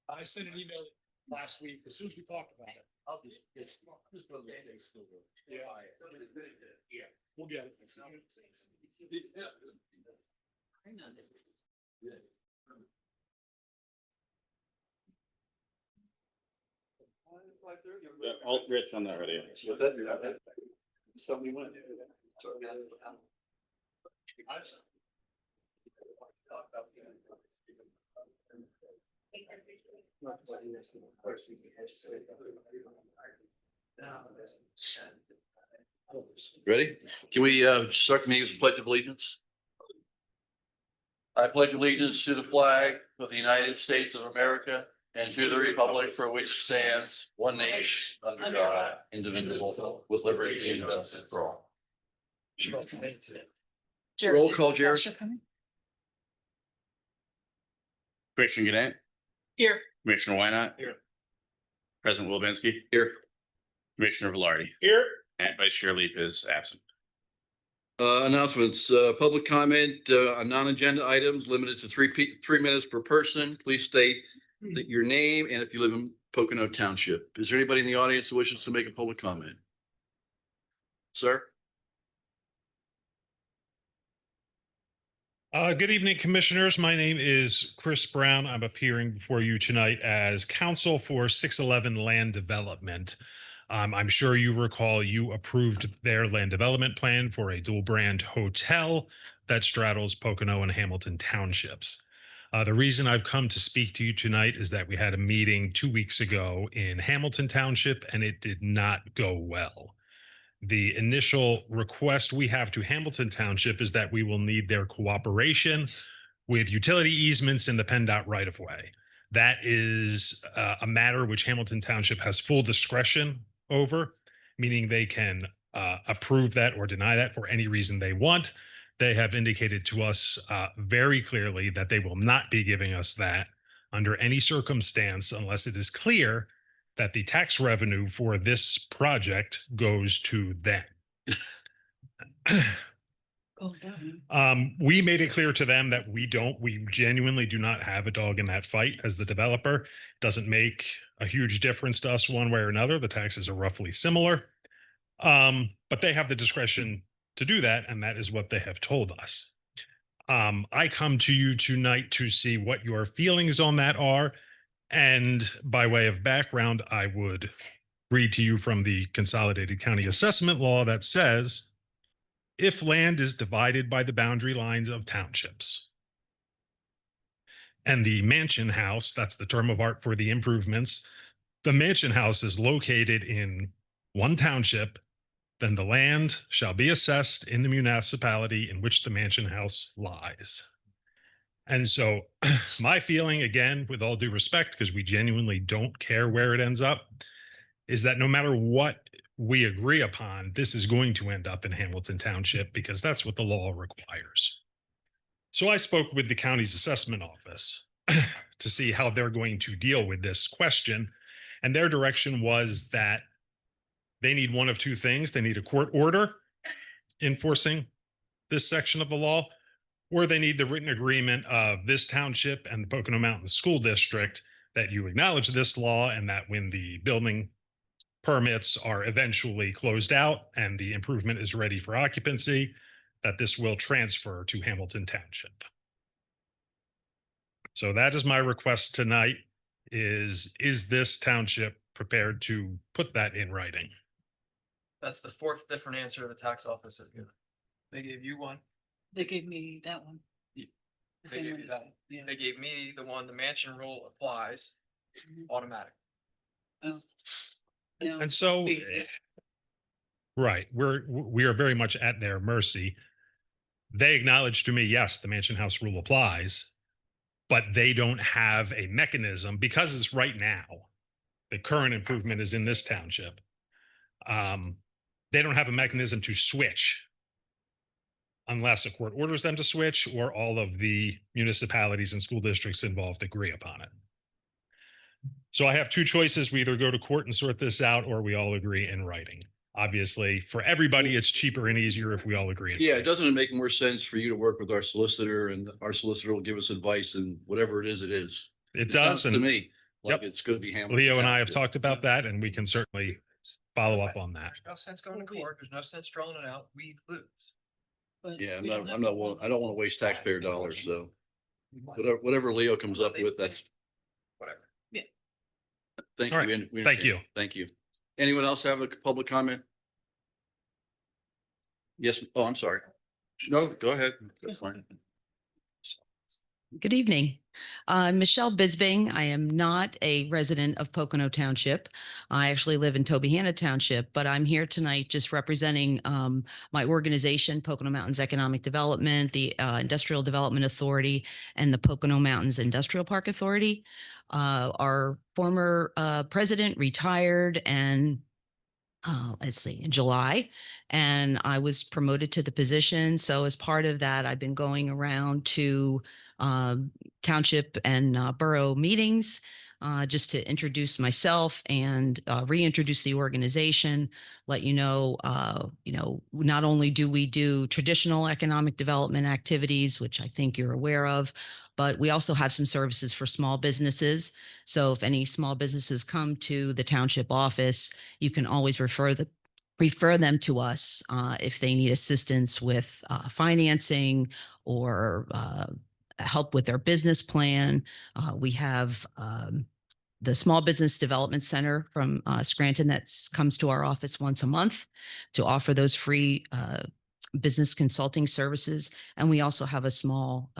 I sent an email last week as soon as we talked about it. I'll just go to the still go. Yeah. Yeah, we'll get it. All Rich on that already. Somebody went. Ready? Can we start the meeting with the Pledge of Allegiance? I pledge allegiance to the flag of the United States of America and to the republic for which it stands, one nation, under God, indivisible, with liberty and justice for all. Roll call, Jared. Commissioner Gannett. Here. Commissioner Wynot. Here. President Wilbinski. Here. Commissioner Velarde. Here. And Vice Chair Leap is absent. Announcements, public comment on non-agenda items limited to 3 minutes per person. Please state that your name and if you live in Pocono Township. Is there anybody in the audience who wishes to make a public comment? Sir? Good evening, commissioners. My name is Chris Brown. I'm appearing before you tonight as counsel for 611 Land Development. I'm sure you recall you approved their land development plan for a dual brand hotel that straddles Pocono and Hamilton townships. The reason I've come to speak to you tonight is that we had a meeting 2 weeks ago in Hamilton Township and it did not go well. The initial request we have to Hamilton Township is that we will need their cooperation with utility easements in the PennDOT right-of-way. That is a matter which Hamilton Township has full discretion over, meaning they can approve that or deny that for any reason they want. They have indicated to us very clearly that they will not be giving us that under any circumstance unless it is clear that the tax revenue for this project goes to them. We made it clear to them that we genuinely do not have a dog in that fight as the developer. It doesn't make a huge difference to us one way or another. The taxes are roughly similar, but they have the discretion to do that, and that is what they have told us. I come to you tonight to see what your feelings on that are. And by way of background, I would read to you from the Consolidated County Assessment Law that says, if land is divided by the boundary lines of townships, and the mansion house, that's the term of art for the improvements, the mansion house is located in one township, then the land shall be assessed in the municipality in which the mansion house lies. And so my feeling, again, with all due respect, because we genuinely don't care where it ends up, is that no matter what we agree upon, this is going to end up in Hamilton Township because that's what the law requires. So I spoke with the county's assessment office to see how they're going to deal with this question. And their direction was that they need one of two things. They need a court order enforcing this section of the law, or they need the written agreement of this township and the Pocono Mountain School District that you acknowledge this law and that when the building permits are eventually closed out and the improvement is ready for occupancy, that this will transfer to Hamilton Township. So that is my request tonight is this township prepared to put that in writing? That's the fourth different answer the tax office has given. They gave you one. They gave me that one. Yeah. The They same gave one you as- that. Yeah. They gave me the one, the mansion rule applies automatic. No. And so, right, we are very much at their mercy. They acknowledge to me, yes, the mansion house rule applies, but they don't have a mechanism because it's right now. The current improvement is in this township. They don't have a mechanism to switch unless a court orders them to switch or all of the municipalities and school districts involved agree upon it. So I have two choices. We either go to court and sort this out or we all agree in writing. Obviously, for everybody, it's cheaper and easier if we all agree. Yeah, doesn't it make more sense for you to work with our solicitor and our solicitor will give us advice and whatever it is, it is. it sounds does. to And me like Yep. it's going to be handled. Leo and I have talked about that, and we can certainly follow up on that. There's no sense going to court. There's no sense drawing it out. We lose. but Yeah, we don't have I don't to- want to waste taxpayer dollars. So whatever Leo comes up with, that's, Whatever. thank All you. right. We Thank understand. you. Thank you. Anyone else have a public comment? Yes. Oh, I'm sorry. No, go ahead. That's fine. Good evening. I'm Michelle Bisbing. I am not a resident of Pocono Township. I actually live in Tobyhanna Township, but I'm here tonight just representing my organization, Pocono Mountains Economic Development, the Industrial Development Authority, and the Pocono Mountains Industrial Park Authority. Our former president retired, and let's see, in July, and I was promoted to the position. So as part of that, I've been going around to township and borough meetings just to introduce myself and reintroduce the organization, let you know, not only do we do traditional economic development activities, which I think you're aware of, but we also have some services for small businesses. So if any small businesses come to the township office, you can always refer them to us if they need assistance with financing or help with their business plan. We have the Small Business Development Center from Scranton that comes to our office once a month to offer those free business consulting services. And we also have a small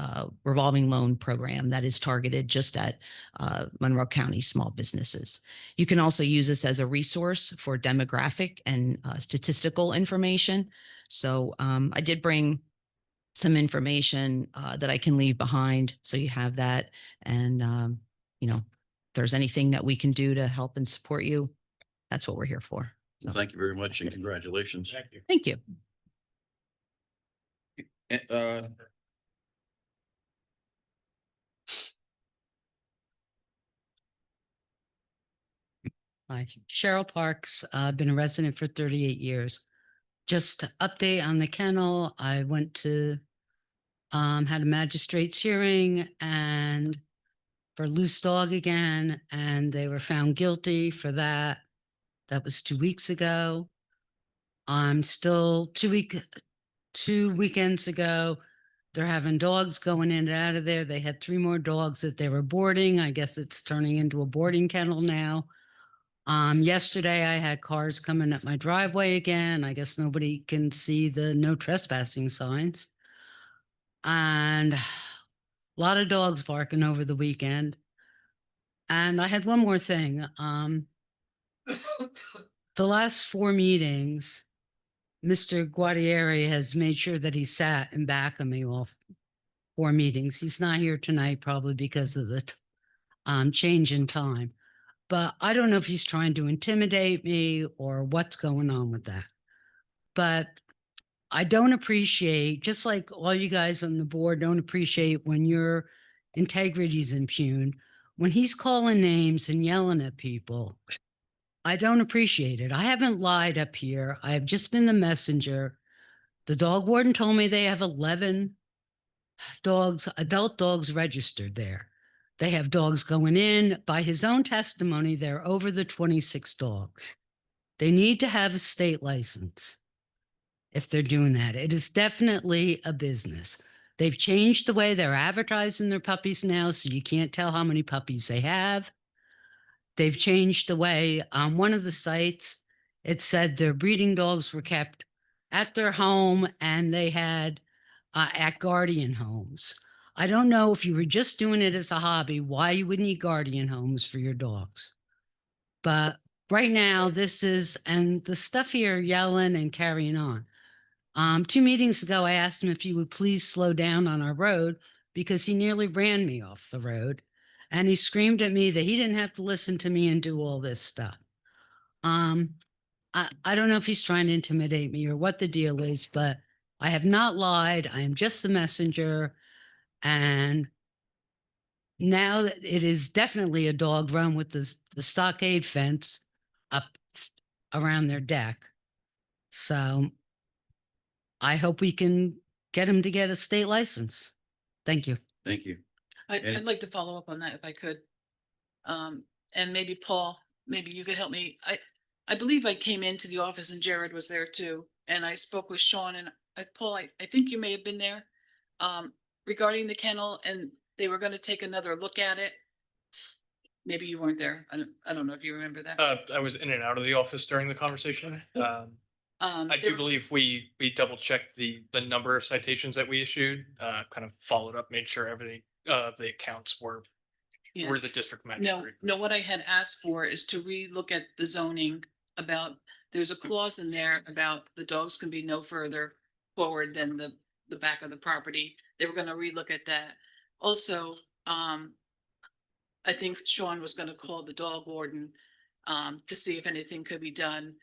revolving loan program that is targeted just at Monroe County small businesses. You can also use this as a resource for demographic and statistical information. So I did bring some information that I can leave behind, so you have that. And if there's anything that we can do to help and support you, that's what we're here for. So, Thank you very much and congratulations. Thank you. thank you. Uh, Hi, Cheryl Parks. I've been a resident for 38 years. Just to update on the kennel, I went to, had a magistrate's hearing and for loose dog again, and they were found guilty for that. That was 2 weeks ago. I'm still 2 weekends ago. They're having dogs going in and out of there. They had 3 more dogs that they were boarding. I guess it's turning into a boarding kennel now. Yesterday I had cars coming up my driveway again. I guess nobody can see the no trespassing signs. And a lot of dogs barking over the weekend. And I had one more thing. The last 4 meetings, Mr. Guardieri has made sure that he sat in back of me all 4 meetings. He's not here tonight, probably because of the change in time. But I don't know if he's trying to intimidate me or what's going on with that. But I don't appreciate, just like all you guys on the board don't appreciate when your integrity is impugned, when he's calling names and yelling at people, I don't appreciate it. I haven't lied up here. I have just been the messenger. The dog warden told me they have 11 dogs, adult dogs registered there. They have dogs going in. By his own testimony, they're over the 26 dogs. They need to have a state license if they're doing that. It is definitely a business. They've changed the way they're advertising their puppies now, so you can't tell how many puppies they have. They've changed the way on one of the sites, it said their breeding dogs were kept at their home and they had at guardian homes. I don't know if you were just doing it as a hobby, why you would need guardian homes for your dogs. But right now, this is, and the stuff here yelling and carrying on. 2 meetings ago, I asked him if he would please slow down on our road because he nearly ran me off the road. And he screamed at me that he didn't have to listen to me and do all this stuff. I don't know if he's trying to intimidate me or what the deal is, but I have not lied. I am just the messenger. And now that it is definitely a dog run with the stockade fence up around their deck. So I hope we can get him to get a state license. Thank you. Thank you. Any- I'd like to follow up on that if I could. And maybe Paul, maybe you could help me. I believe I came into the office and Jared was there too. And I spoke with Sean and Paul, I think you may have been there. Regarding the kennel and they were gonna take another look at it. Maybe you weren't there. I don't know if you remember that. I was in and out of the office during the conversation. I they do were- believe we double checked the number of citations that we issued, kind of followed up, made sure everything, the accounts were yeah. were the district No, magistrate. no, what I had asked for is to relook at the zoning about, there's a clause in there about the dogs can be no further forward than the back of the property. They were gonna relook at that. Also, I think Sean was gonna call the dog warden, to see if anything could be done.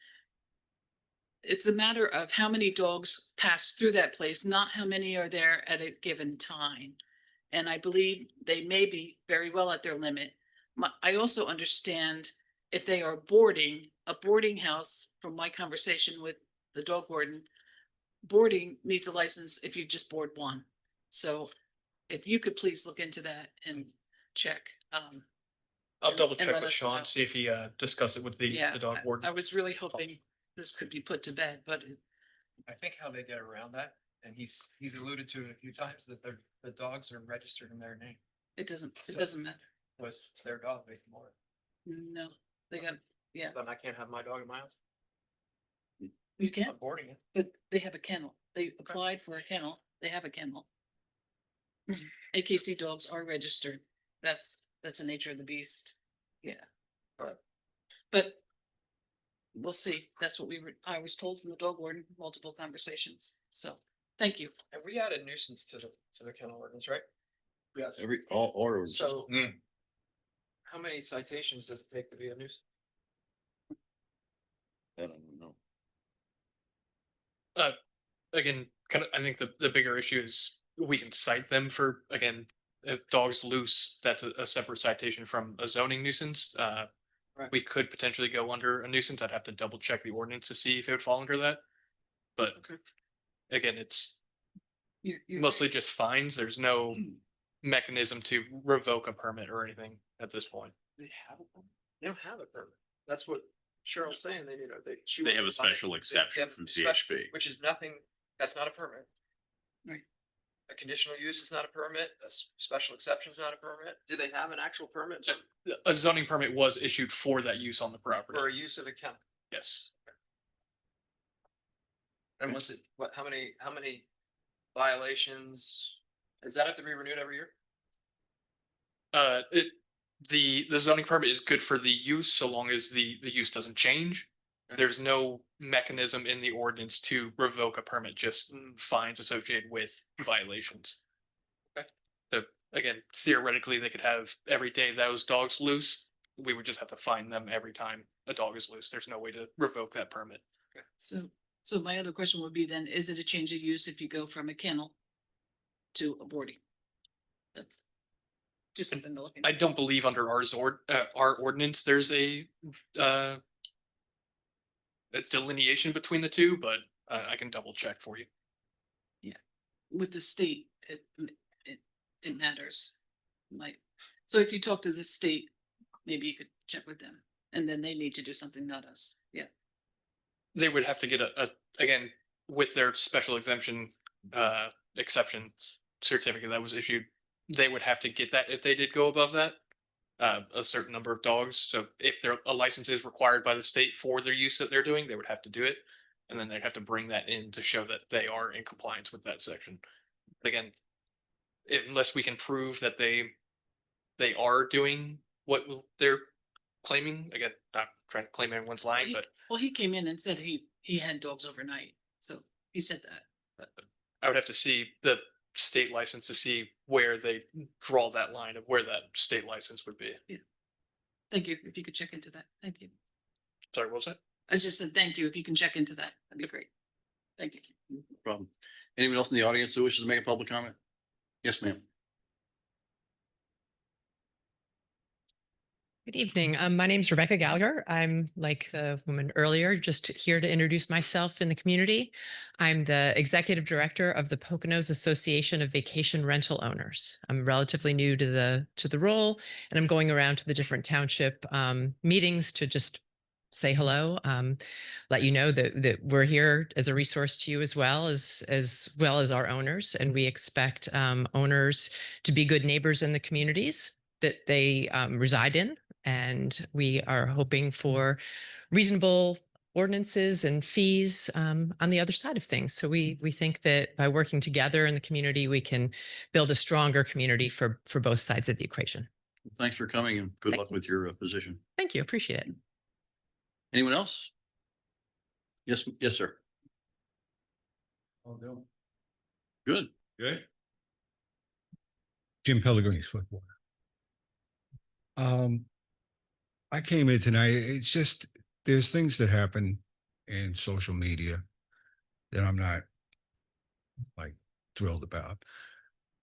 It's a matter of how many dogs pass through that place, not how many are there at a given time. And I believe they may be very well at their limit. I also understand if they are boarding, a boarding house, from my conversation with the dog warden, boarding needs a license if you just board one. So if you could please look into that and check. I'll and- double and check let with us know. Sean, see if he discussed it with Yeah, the dog I warden. was really hoping this could be put to bed, but I think how they get around that, and he's alluded to it a few times, that the dogs are registered in their name. it doesn't So- matter. Was it's their dog, they can board it. No, they got, yeah, Then I can't have my dog in my house. you can, I'm boarding it. but they have a kennel. They applied for a kennel. They have a kennel. AKC dogs are registered. That's the nature of the beast. Yeah. But we'll see. That's what I was told from the dog warden, multiple conversations. So, thank you. And we added nuisance to the kennel ordinance, right? Yes. all orders. So. How many citations does it take to be a nuisance? I don't know. Again, kind of, I think the bigger issue is we can cite them for, again, if dogs loose, that's a separate citation from a zoning nuisance. Right. We could potentially go under a nuisance. I'd have to double check the ordinance to see if it would fall under that. But again, it's You're mostly just fines. There's no mechanism to revoke a permit or anything at this point. They have a permit? They don't have a permit. That's what Cheryl's saying. They, They have a special exception from CHP. Which is nothing, that's not a permit. Right. A conditional use is not a permit, special exception is not a permit. Do they have an actual permit A zoning permit was issued for that use on the for property. a use of a kennel? Yes. And was it, how many violations? Does that have to be renewed every year? The zoning permit is good for the use so long as the use doesn't change. There's no mechanism in the ordinance to revoke a permit, just fines associated with violations. Okay. So again, theoretically, they could have every day those dogs loose. We would just have to fine them every time a dog is loose. There's no way to revoke that permit. So my other question would be then, is it a change of use if you go from a kennel to a boarding? That's just something to look I at. don't believe under our ordinance, there's a it's delineation between the two, but I can double check for you. With the state, it matters. So if you talk to the state, maybe you could check with them and then they need to do something, not us. Yeah. They would have to get again, with their special exemption, exception certificate that was issued, they would have to get that if they did go above that, a certain number of dogs. So if a license is required by the state for their use that they're doing, they would have to do it. And then they'd have to bring that in to show that they are in compliance with that section. But again, unless we can prove that they are doing what they're claiming, again, not trying to claim everyone's line, but Well, he came in and said he had dogs overnight. So he said that. I would have to see the state license to see where they draw that line of where that state license would be. Thank you. If you could check into that. Thank you. Sorry, what was that? I just said, thank you. If you can check into that, that'd be great. Thank you. No problem. Anyone else in the audience who wishes to make a public comment? Yes, ma'am. Good evening. My name's Rebecca Gallagher. I'm like the woman earlier, just here to introduce myself in the community. I'm the executive director of the Poconos Association of Vacation Rental Owners. I'm relatively new to the role, and I'm going around to the different township meetings to just say hello, let you know that we're here as a resource to you as well as our owners, and we expect owners to be good neighbors in the communities that they reside in. And we are hoping for reasonable ordinances and fees on the other side of things. So we think that by working together in the community, we can build a stronger community for both sides of the equation. Thanks for coming and good Thank luck with your position. Thank you. Appreciate it. Anyone else? Yes, yes, sir. Oh, no. Good. Good. Jim Pellegrini's Footwater. I came in tonight. It's just there's things that happen in social media that I'm not like thrilled about.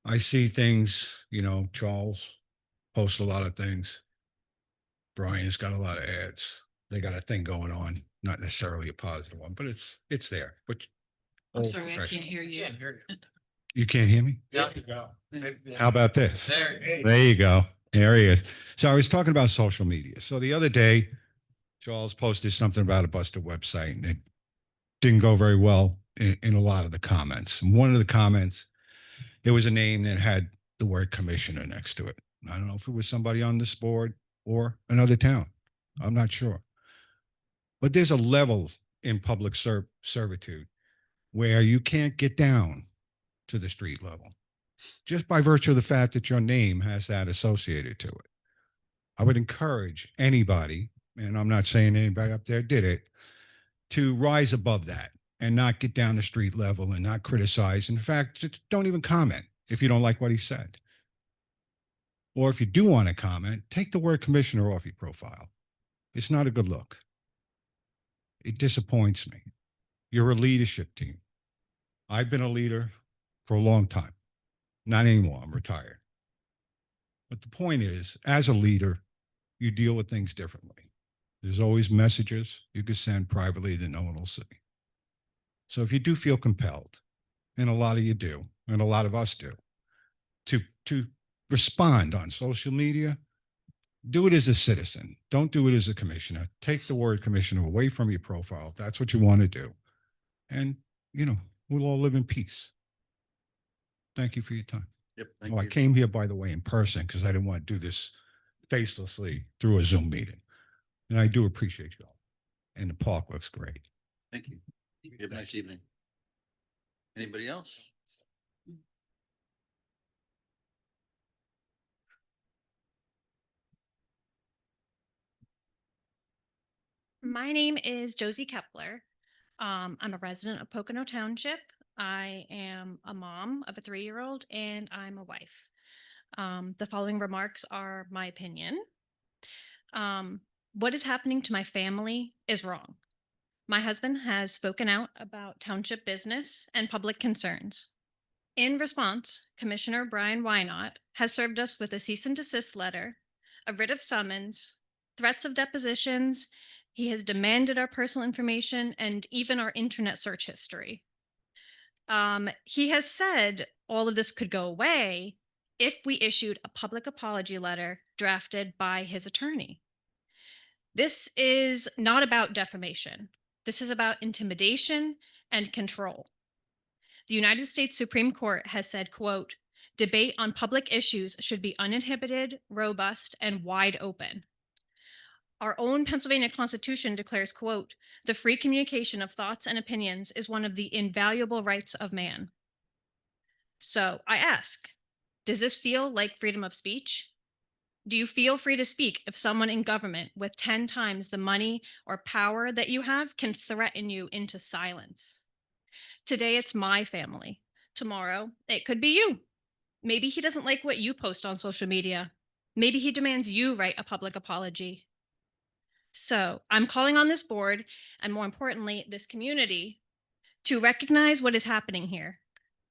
I see things, Charles posts a lot of things. Brian's got a lot of ads. They got a thing going on, not necessarily a positive one, but it's there. But I'm all sorry, I professional. can't hear you. Can't hear you. You can't hear me? There you go. How about this? There. There you go. There he is. So I was talking about social media. So the other day, Charles posted something about a busted website, and it didn't go very well in a lot of the comments. And one of the comments, it was a name that had the word commissioner next to it. I don't know if it was somebody on this board or another town. I'm not sure. But there's a level in public servitude where you can't get down to the street level just by virtue of the fact that your name has that associated to it. I would encourage anybody, and I'm not saying anybody up there did it, to rise above that and not get down the street level and not criticize. In fact, just don't even comment if you don't like what he said. Or if you do want to comment, take the word commissioner off your profile. It's not a good look. It disappoints me. You're a leadership team. I've been a leader for a long time. Not anymore. I'm retired. But the point is, as a leader, you deal with things differently. There's always messages you can send privately that no one will see. So if you do feel compelled, and a lot of you do, and a lot of us do, to respond on social media, do it as a citizen. Don't do it as a commissioner. Take the word commissioner away from your profile. If that's what you want to do. And, we'll all live in peace. Thank you for your time. Yep. I came here, by the way, in person because I didn't want to do this facelessly through a Zoom meeting. And I do appreciate you all. And the park looks great. Thank you. Have a nice evening. Anybody else? My name is Josie Kepler. I'm a resident of Pocono Township. I am a mom of a 3-year-old and I'm a wife. The following remarks are my opinion. What is happening to my family is wrong. My husband has spoken out about township business and public concerns. In response, Commissioner Brian Wynot has served us with a cease and desist letter, a writ of summons, threats of depositions. He has demanded our personal information and even our internet search history. He has said all of this could go away if we issued a public apology letter drafted by his attorney. This is not about defamation. This is about intimidation and control. The United States Supreme Court has said, quote, "Debate on public issues should be uninhibited, robust, and wide open." Our own Pennsylvania Constitution declares, quote, "The free communication of thoughts and opinions is one of the invaluable rights of man." So I ask, does this feel like freedom of speech? Do you feel free to speak if someone in government with 10 times the money or power that you have can threaten you into silence? Today, it's my family. Tomorrow, it could be you. Maybe he doesn't like what you post on social media. Maybe he demands you write a public apology. So I'm calling on this board, and more importantly, this community, to recognize what is happening here.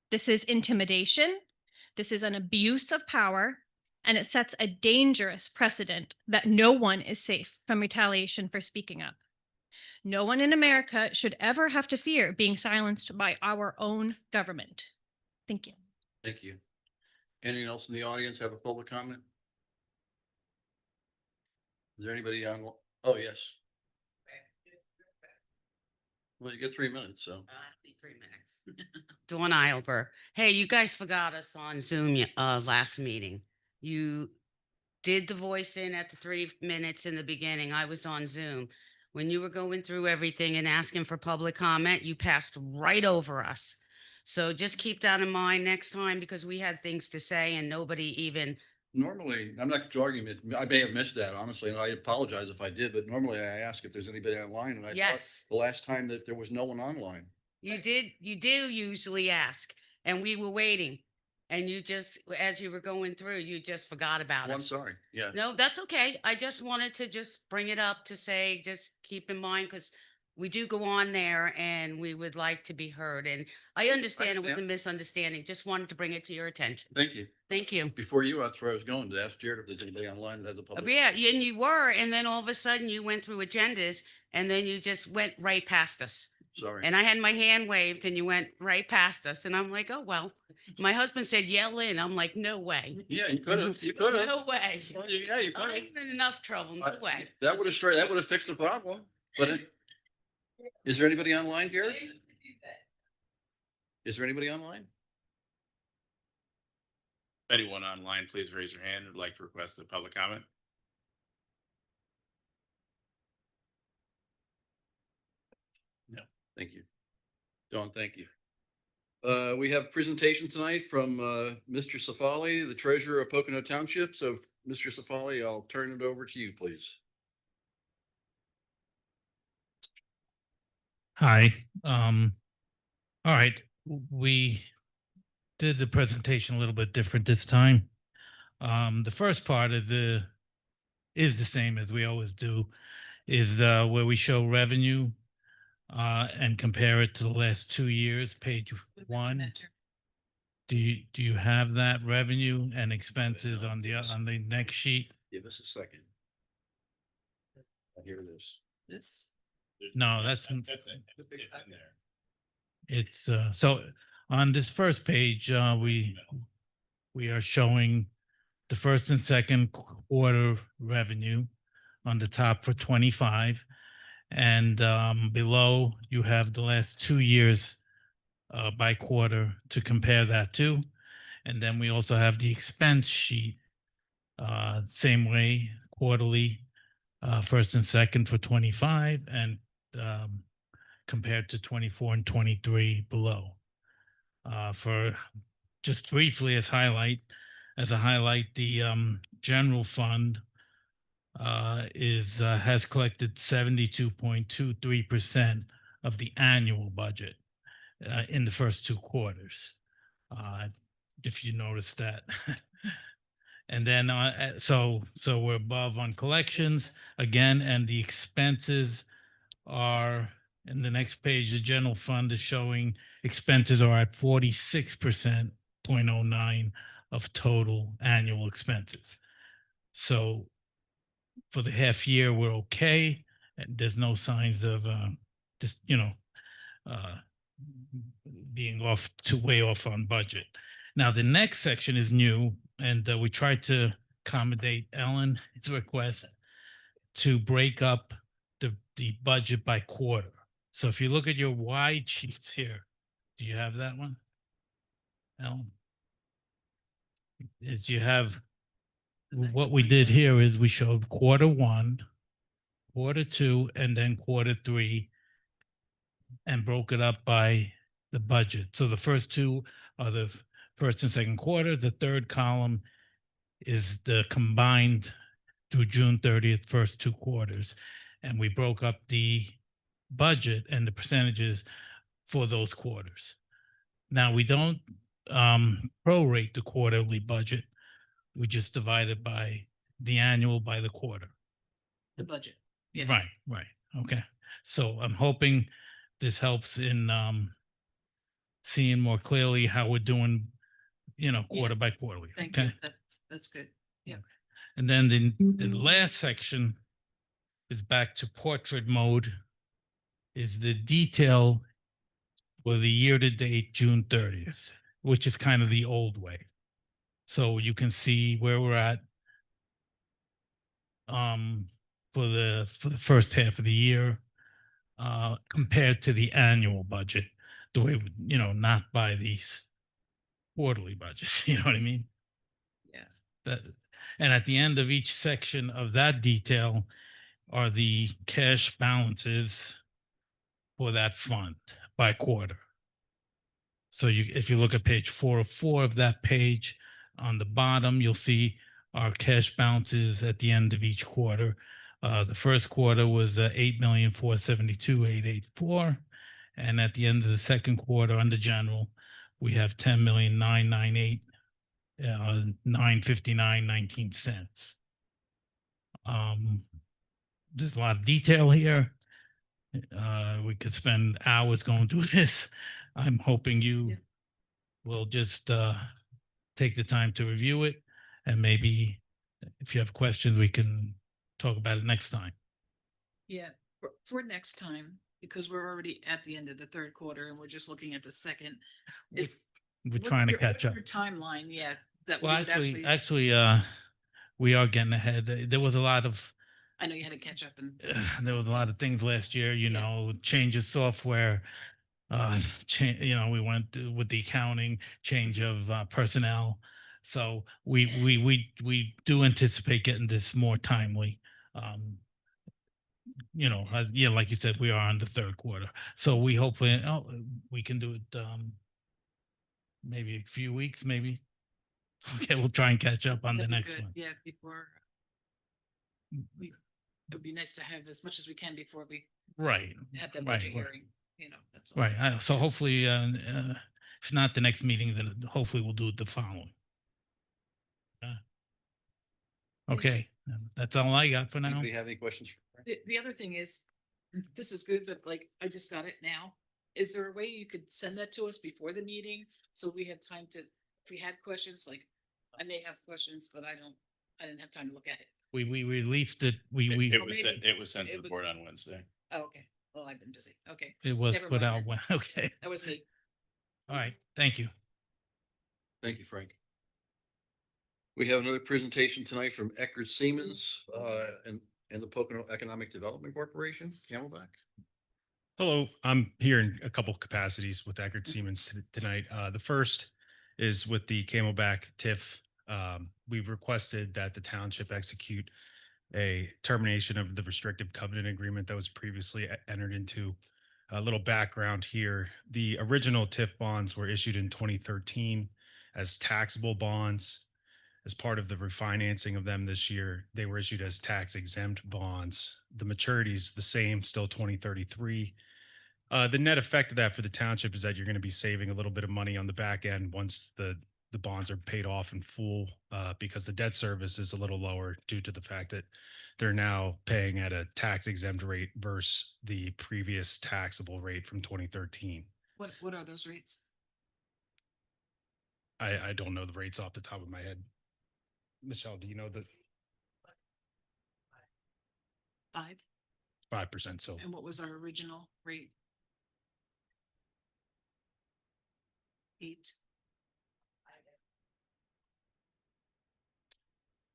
This is intimidation. This is an abuse of power, and it sets a dangerous precedent that no one is safe from retaliation for speaking up. No one in America should ever have to fear being silenced by our own government. Thank you. Thank you. Anyone else in the audience have a public comment? Is there anybody on? Oh, yes. Well, you get 3 minutes, so. 3 minutes. Dawn Eilber. Hey, you guys forgot us on Zoom last meeting. You did the voice in at the 3 minutes in the beginning. I was on Zoom. When you were going through everything and asking for public comment, you passed right over us. So just keep that in mind next time, because we had things to say and nobody even. Normally, I'm not arguing, I may have missed that, honestly, and I apologize if I did, but normally I ask if there's anybody online, and I thought Yes. the last time that there was no one online. You do usually ask, and we were waiting. And you just, as you were going through, you just forgot about Well, I'm us. sorry, yeah. No, that's okay. I just wanted to just bring it up to say, just keep in mind, because we do go on there and we would like to be heard. And I understand it was a understand. misunderstanding. Just wanted to bring it to your attention. Thank you. Thank you. Before you, that's where I was going, to ask Jared if there's anybody online that has a public. Yeah, and you were, and then all of a sudden you went through agendas and then you just went right past us. Sorry. And I had my hand waved and you went right past us. And I'm like, oh, well, my husband said, yell in. I'm like, no way. Yeah, you could have, you could have. No way. Yeah, you could I'm have. in enough trouble. No way. That would have fixed the problem, but is there anybody online, Jared? Is there anybody online? Anyone online, please raise your hand. Would like to request a public comment. No, thank you. Dawn, thank you. We have a presentation tonight from Mr. Safali, the treasurer of Pocono Township. So Mr. Safali, I'll turn it over to you, please. Hi. All right. We did the presentation a little bit different this time. The first part is the same as we always do, is where we show revenue and compare it to the last 2 years, page 1. Do you have that revenue and expenses on the next sheet? Give us a second. I hear this. This. No, that's it's so on this first page, we are showing the first and second quarter revenue on the top for 25, and below you have the last 2 years by quarter to compare that to. And then we also have the expense sheet, same way, quarterly, first and second for 25, and compared to 24 and 23 below. For just briefly as a highlight, the general fund has collected 72.23% of the annual budget in the first 2 quarters. If you notice that. And then, so we're above on collections again, and the expenses are in the next page. The general fund is showing expenses are at 46.09% of total annual expenses. So for the half year, we're okay. And there's no signs of just, being way off on budget. Now, the next section is new, and we tried to accommodate Ellen's request to break up the budget by quarter. So if you look at your wide sheets here, do you have that one, Ellen? Is you have, what we did here is we showed quarter 1, quarter 2, and then quarter 3, and broke it up by the budget. So the first 2 are the first and second quarter. The third column is the combined through June 30th, first 2 quarters. And we broke up the budget and the percentages for those quarters. Now, we don't prorate the quarterly budget. We just divide it by the annual by the quarter. The budget. Yeah. Right. Okay. So I'm hoping this helps in seeing more clearly how we're doing, quarter by quarterly. Thank okay? you. That's good. Yeah. And then the last section is back to portrait mode, is the detail for the year to date, June 30th, which is kind of the old way. So you can see where we're at for the first half of the year compared to the annual budget, the way, not by these quarterly budgets, you know what I mean? Yeah. That, and at the end of each section of that detail are the cash balances for that fund by quarter. So if you look at page 404 of that page, on the bottom, you'll see our cash balances at the end of each quarter. The first quarter was 8,472,884. And at the end of the second quarter under general, we have 10,998, 959.19 cents. There's a lot of detail here. We could spend hours going through this. I'm hoping you will just take the time to review it, and maybe if you have questions, we can talk about it next time. Yeah, for next time, because we're already at the end of the third quarter and we're just looking at the second. Is We're trying to your- catch up. Your timeline, yeah, that Well, we would actually, we are getting ahead. There was a lot of I know you had to catch up and. there was a lot of things last year, change of software, we went with the accounting, change of personnel. So we do anticipate getting this more timely. Like you said, we are on the third quarter. So we hope we can do it maybe a few weeks, maybe. Okay, we'll try and catch up on the That'd be next good. one. Yeah, before. It'd be nice to have as much as we can before we Right. have that Right, budget right. hearing, that's all. Right. So hopefully, if not the next meeting, then hopefully we'll do it the following. Okay, that's all I got for now. Anybody have any questions? The other thing is, this is good, but like, I just got it now. Is there a way you could send that to us before the meeting? So we have time to, if we had questions, like, I may have questions, but I didn't have time to look at it. We released it. It was maybe- sent, it was sent it to the was- board on Wednesday. Oh, okay. Well, I've been busy. Okay. It was Never put mind out. then. Okay. That was me. All right. Thank you. Thank you, Frank. We have another presentation tonight from Eckerd Siemens, and the Pocono Economic Development Corporation, Camelback. Hello, I'm here in a couple capacities with Eckerd Siemens tonight. The first is with the Camelback TIF. We've requested that the township execute a termination of the restrictive covenant agreement that was previously entered into. A little background here. The original TIF bonds were issued in 2013 as taxable bonds. As part of the refinancing of them this year, they were issued as tax exempt bonds. The maturity is the same, still 2033. The net effect of that for the township is that you're going to be saving a little bit of money on the back end once the bonds are paid off in full, because the debt service is a little lower due to the fact that they're now paying at a tax exempt rate versus the previous taxable rate from 2013. What are those rates? I don't know the rates off the top of my head. Michelle, do you know the 5%? So And what was our original rate? 8.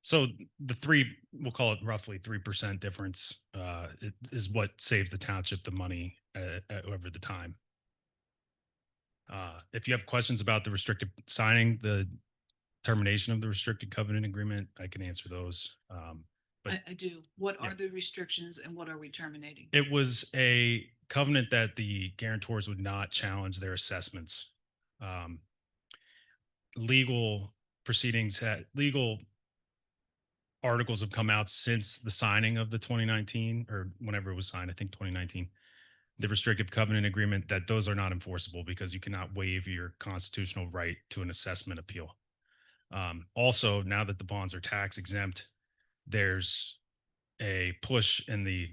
So the we'll call it roughly 3% difference, is what saves the township the money over the time. If you have questions about the restricted signing, the termination of the restricted covenant agreement, I can answer those. But I do. What yeah. are the restrictions and what are we terminating? it was a covenant that the guarantors would not challenge their assessments. Legal articles have come out since the signing of the 2019, or whenever it was signed, I think 2019, the restrictive covenant agreement, that those are not enforceable because you cannot waive your constitutional right to an assessment appeal. Also, now that the bonds are tax exempt, there's a push in the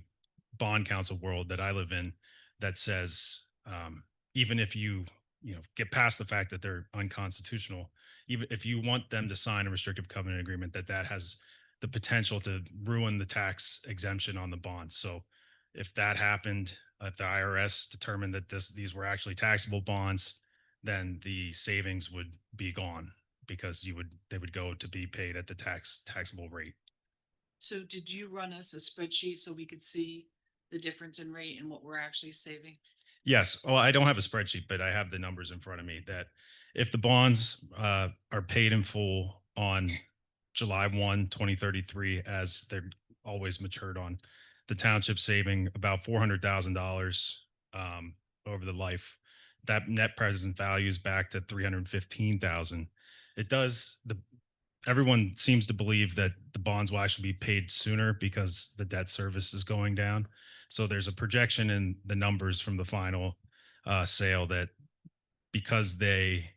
bond council world that I live in that says, even if you get past the fact that they're unconstitutional, even if you want them to sign a restrictive covenant agreement, that has the potential to ruin the tax exemption on the bonds. So if that happened, if the IRS determined that these were actually taxable bonds, then the savings would be gone because they would go to be paid at the taxable rate. So did you run us a spreadsheet so we could see the difference in rate and what we're actually saving? Yes. Well, I don't have a spreadsheet, but I have the numbers in front of me that if the bonds are paid in full on July 1, 2033, as they're always matured on, the township saving about $400,000 over the life. That net present value is back to 315,000. It does everyone seems to believe that the bonds will actually be paid sooner because the debt service is going down. So there's a projection in the numbers from the final sale that because they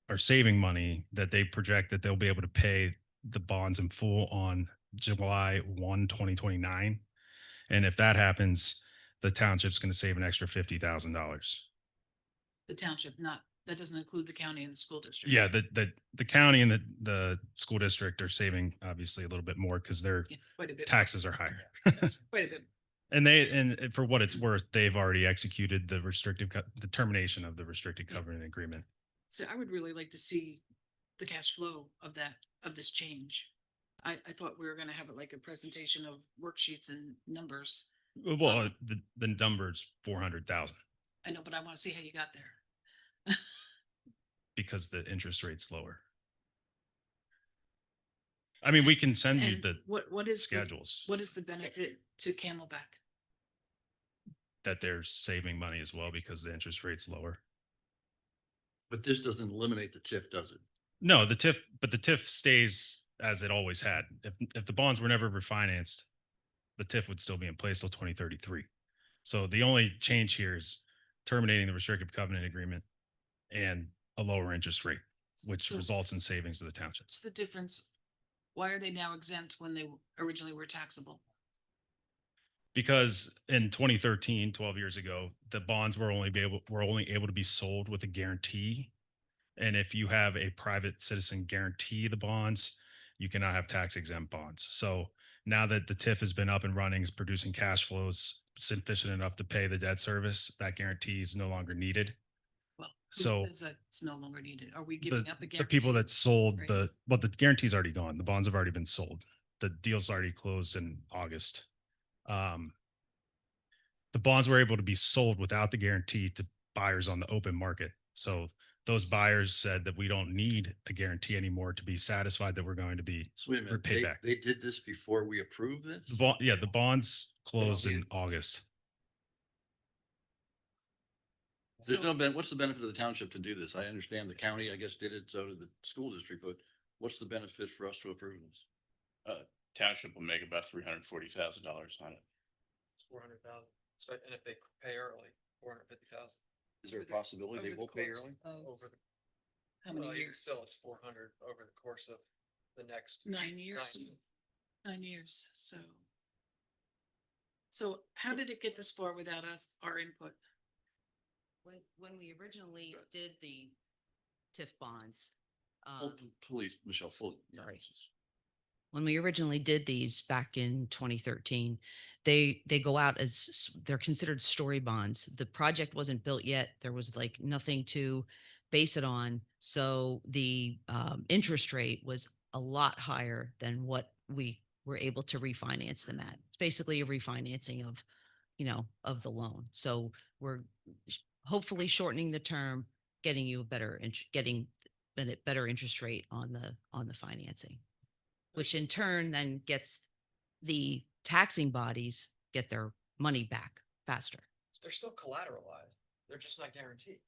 are saving money, that they project that they'll be able to pay the bonds in full on July 1, 2029. And if that happens, the township's going to save an extra $50,000. The township, that doesn't include the county and the school district. Yeah, the county and the school district are saving obviously a little bit more because their Yeah, quite a bit. taxes are higher. Quite a bit. And for what it's worth, they've already executed the termination of the restricted covenant agreement. So I would really like to see the cash flow of this change. I thought we were gonna have it like a presentation of worksheets and numbers. Well, the number's 400,000 I know, but I want to see how you got there. because the interest rate's lower. I mean, we can send you And the what is schedules what is the benefit to Camelback? that they're saving money as well because the interest rate's lower. But this doesn't eliminate the TIF, does it? No, the TIF stays as it always had. If the bonds were never refinanced, the TIF would still be in place till 2033. So the only change here is terminating the restrictive covenant agreement and a lower interest rate, which So results in savings to the townships. what's the difference? Why are they now exempt when they originally were taxable? Because in 2013, 12 years ago, the bonds were only able to be sold with a guarantee. And if you have a private citizen guarantee the bonds, you cannot have tax exempt bonds. So now that the TIF has been up and running, is producing cash flows sufficient enough to pay the debt service, that guarantee is no longer needed. Well, So it's no longer needed. Are we the, giving up again? the people that sold Right. the guarantee's already gone. The bonds have already been sold. The deal's already closed in August. The bonds were able to be sold without the guarantee to buyers on the open market. So those buyers said that we don't need a guarantee anymore to be satisfied that we're going to be So wait a minute, paid back. they did this before we approved this? The bonds closed in August. There's no what's the benefit of the township to do this? I understand the county, I guess, did it, so did the school district, but what's the benefit for us to approve this? Township will make about $340,000 on it. It's 400,000. So, and if they pay early, 450,000 Is there a possibility they Over the will pay course early? of over the, How many well, even years? still, it's 400 over the course of the next 9 years. 9 years. So how did it get this far without our input? When we originally did the TIF bonds, Oh, please, Michelle, fully. Sorry. When we originally did these back in 2013, they go out as they're considered story bonds. The project wasn't built yet. There was like nothing to base it on. So the interest rate was a lot higher than what we were able to refinance them at. It's basically a refinancing of, of the loan. So we're hopefully shortening the term, getting you a better interest rate on the financing, which in turn then gets the taxing bodies get their money back faster. they're still collateralized. They're just not guaranteed.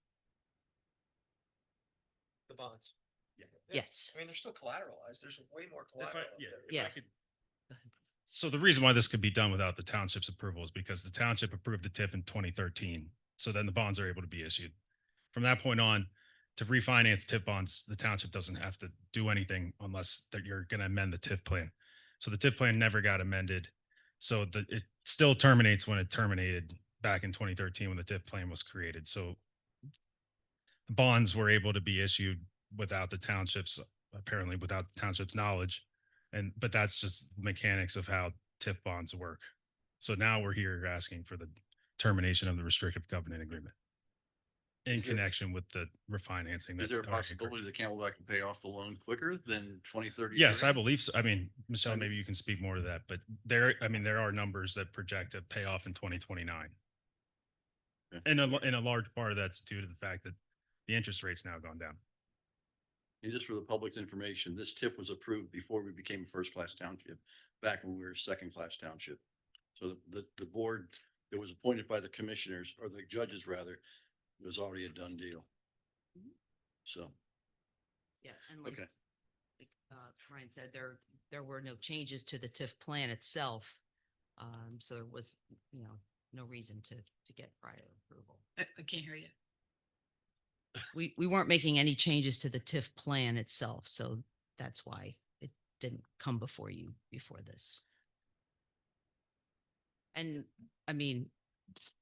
The bonds. Yeah. Yes. I mean, they're still collateralized. There's way more collateral. up there. Yeah. So the reason why this could be done without the township's approval is because the township approved the TIF in 2013. So then the bonds are able to be issued. From that point on, to refinance TIF bonds, the township doesn't have to do anything unless that you're going to amend the TIF plan. So the TIF plan never got amended. So it still terminates when it terminated back in 2013 when the TIF plan was created. So the bonds were able to be issued without the township's apparently without the township's knowledge. But that's just mechanics of how TIF bonds work. So now we're here asking for the termination of the restrictive covenant agreement in Is there- connection with the refinancing. Is there a that already possibility occurred. that Camelback can pay off the loan quicker than 2030? Yes, I believe so. I mean, Michelle, I- maybe you can speak more to that, but there are numbers that project a payoff in 2029. Yeah. And in a large part of that's due to the fact that the interest rate's now gone down. And just for the public's information, this tip was approved before we became a first-class township, back when we were a second-class township. So the board that was appointed by the commissioners, or the judges rather, was already a done deal. So, Yeah. And like, okay. like, Ryan said, there were no changes to the TIF plan itself. So there was, no reason to get prior approval. I can't hear you. We weren't making any changes to the TIF plan itself, so that's why it didn't come before you before this. And I mean,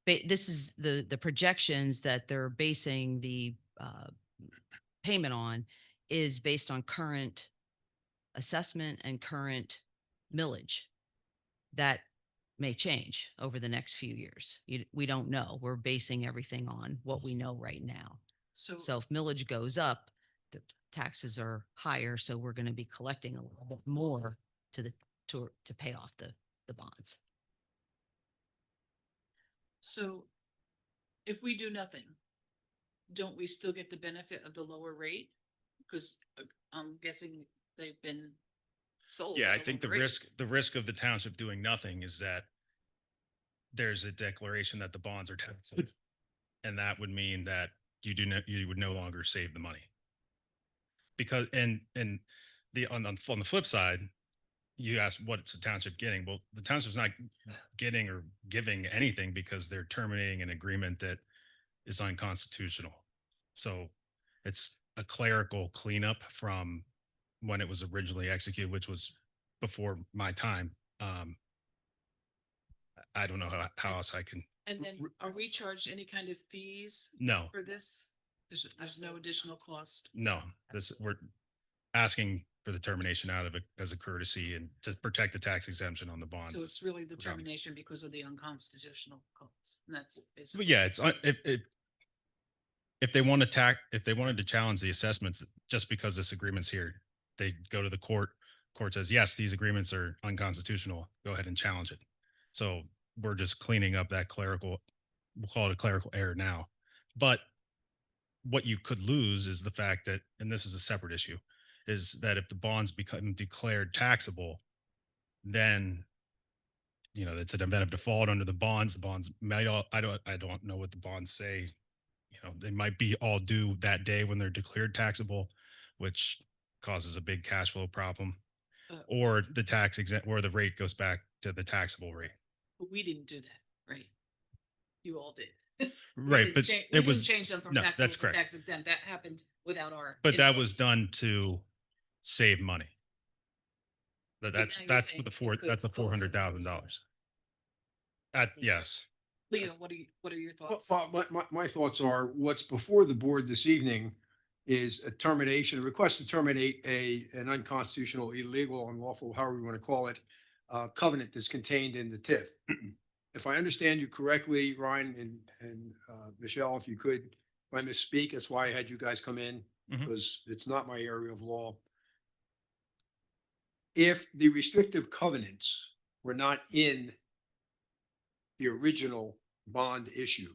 this is the projections that they're basing the payment on is based on current assessment and current millage. That may change over the next few years. We don't know. We're basing everything on what we know right now. So if millage goes up, the taxes are higher, so we're going to be collecting a little bit more to pay off the bonds. So if we do nothing, don't we still get the benefit of the lower rate? Because I'm guessing they've been sold. Yeah, at I a think the lower rate. risk of the township doing nothing is that there's a declaration that the bonds are taxable. And that would mean that you would no longer save the money. Because on the flip side, you asked what's the township getting? Well, the township's not getting or giving anything because they're terminating an agreement that is unconstitutional. So it's a clerical cleanup from when it was originally executed, which was before my time. I don't know how else I can. And then are we charged any kind of fees No, for this? There's no additional cost. no, we're asking for the termination out of it as a courtesy and to protect the tax exemption on the bonds. So it's really the we're talking. termination because of the unconstitutional costs. And that's But basically. yeah, it's if they wanted to challenge the assessments just because this agreement's here, they go to the court. Court says, yes, these agreements are unconstitutional. Go ahead and challenge it. So we're just cleaning up that we'll call it a clerical error now. But what you could lose is the fact that, and this is a separate issue, is that if the bonds become declared taxable, then it's an event of default under the bonds. The bonds might I don't know what the bonds say. They might be all due that day when they're declared taxable, which causes a big cash flow problem. Or the tax exempt, or the rate goes back to the taxable rate. But we didn't do that, right? You all did. Right, but we didn't change them from no, taxable that's to correct. tax exempt. That happened without our. But that input. was done to save money. That's now you're that's saying the it could that's the cause it. $400,000. Yes. Leo, what are your thoughts? My thoughts are what's before the board this evening is a request to terminate an unconstitutional, illegal, unlawful, however you want to call it, covenant that's contained in the TIF. If I understand you correctly, Ryan and Michelle, if you could, if I misspeak, that's why I had you guys come in, Mhm. because it's not my area of law. If the restrictive covenants were not in the original bond issue,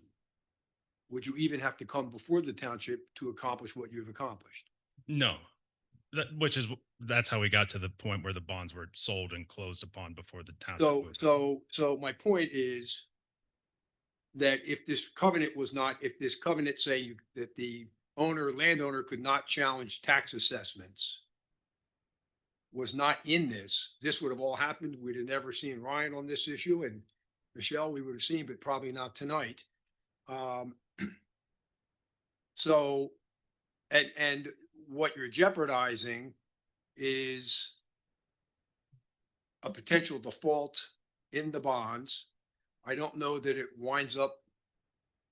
would you even have to come before the township to accomplish what you've accomplished? No. That's how we got to the point where the bonds were sold and closed upon before the town. So my point is that if this covenant saying that the landowner could not challenge tax assessments was not in this would have all happened. We'd have never seen Ryan on this issue, and Michelle, we would have seen, but probably not tonight. So, and what you're jeopardizing is a potential default in the bonds. I don't know that it winds up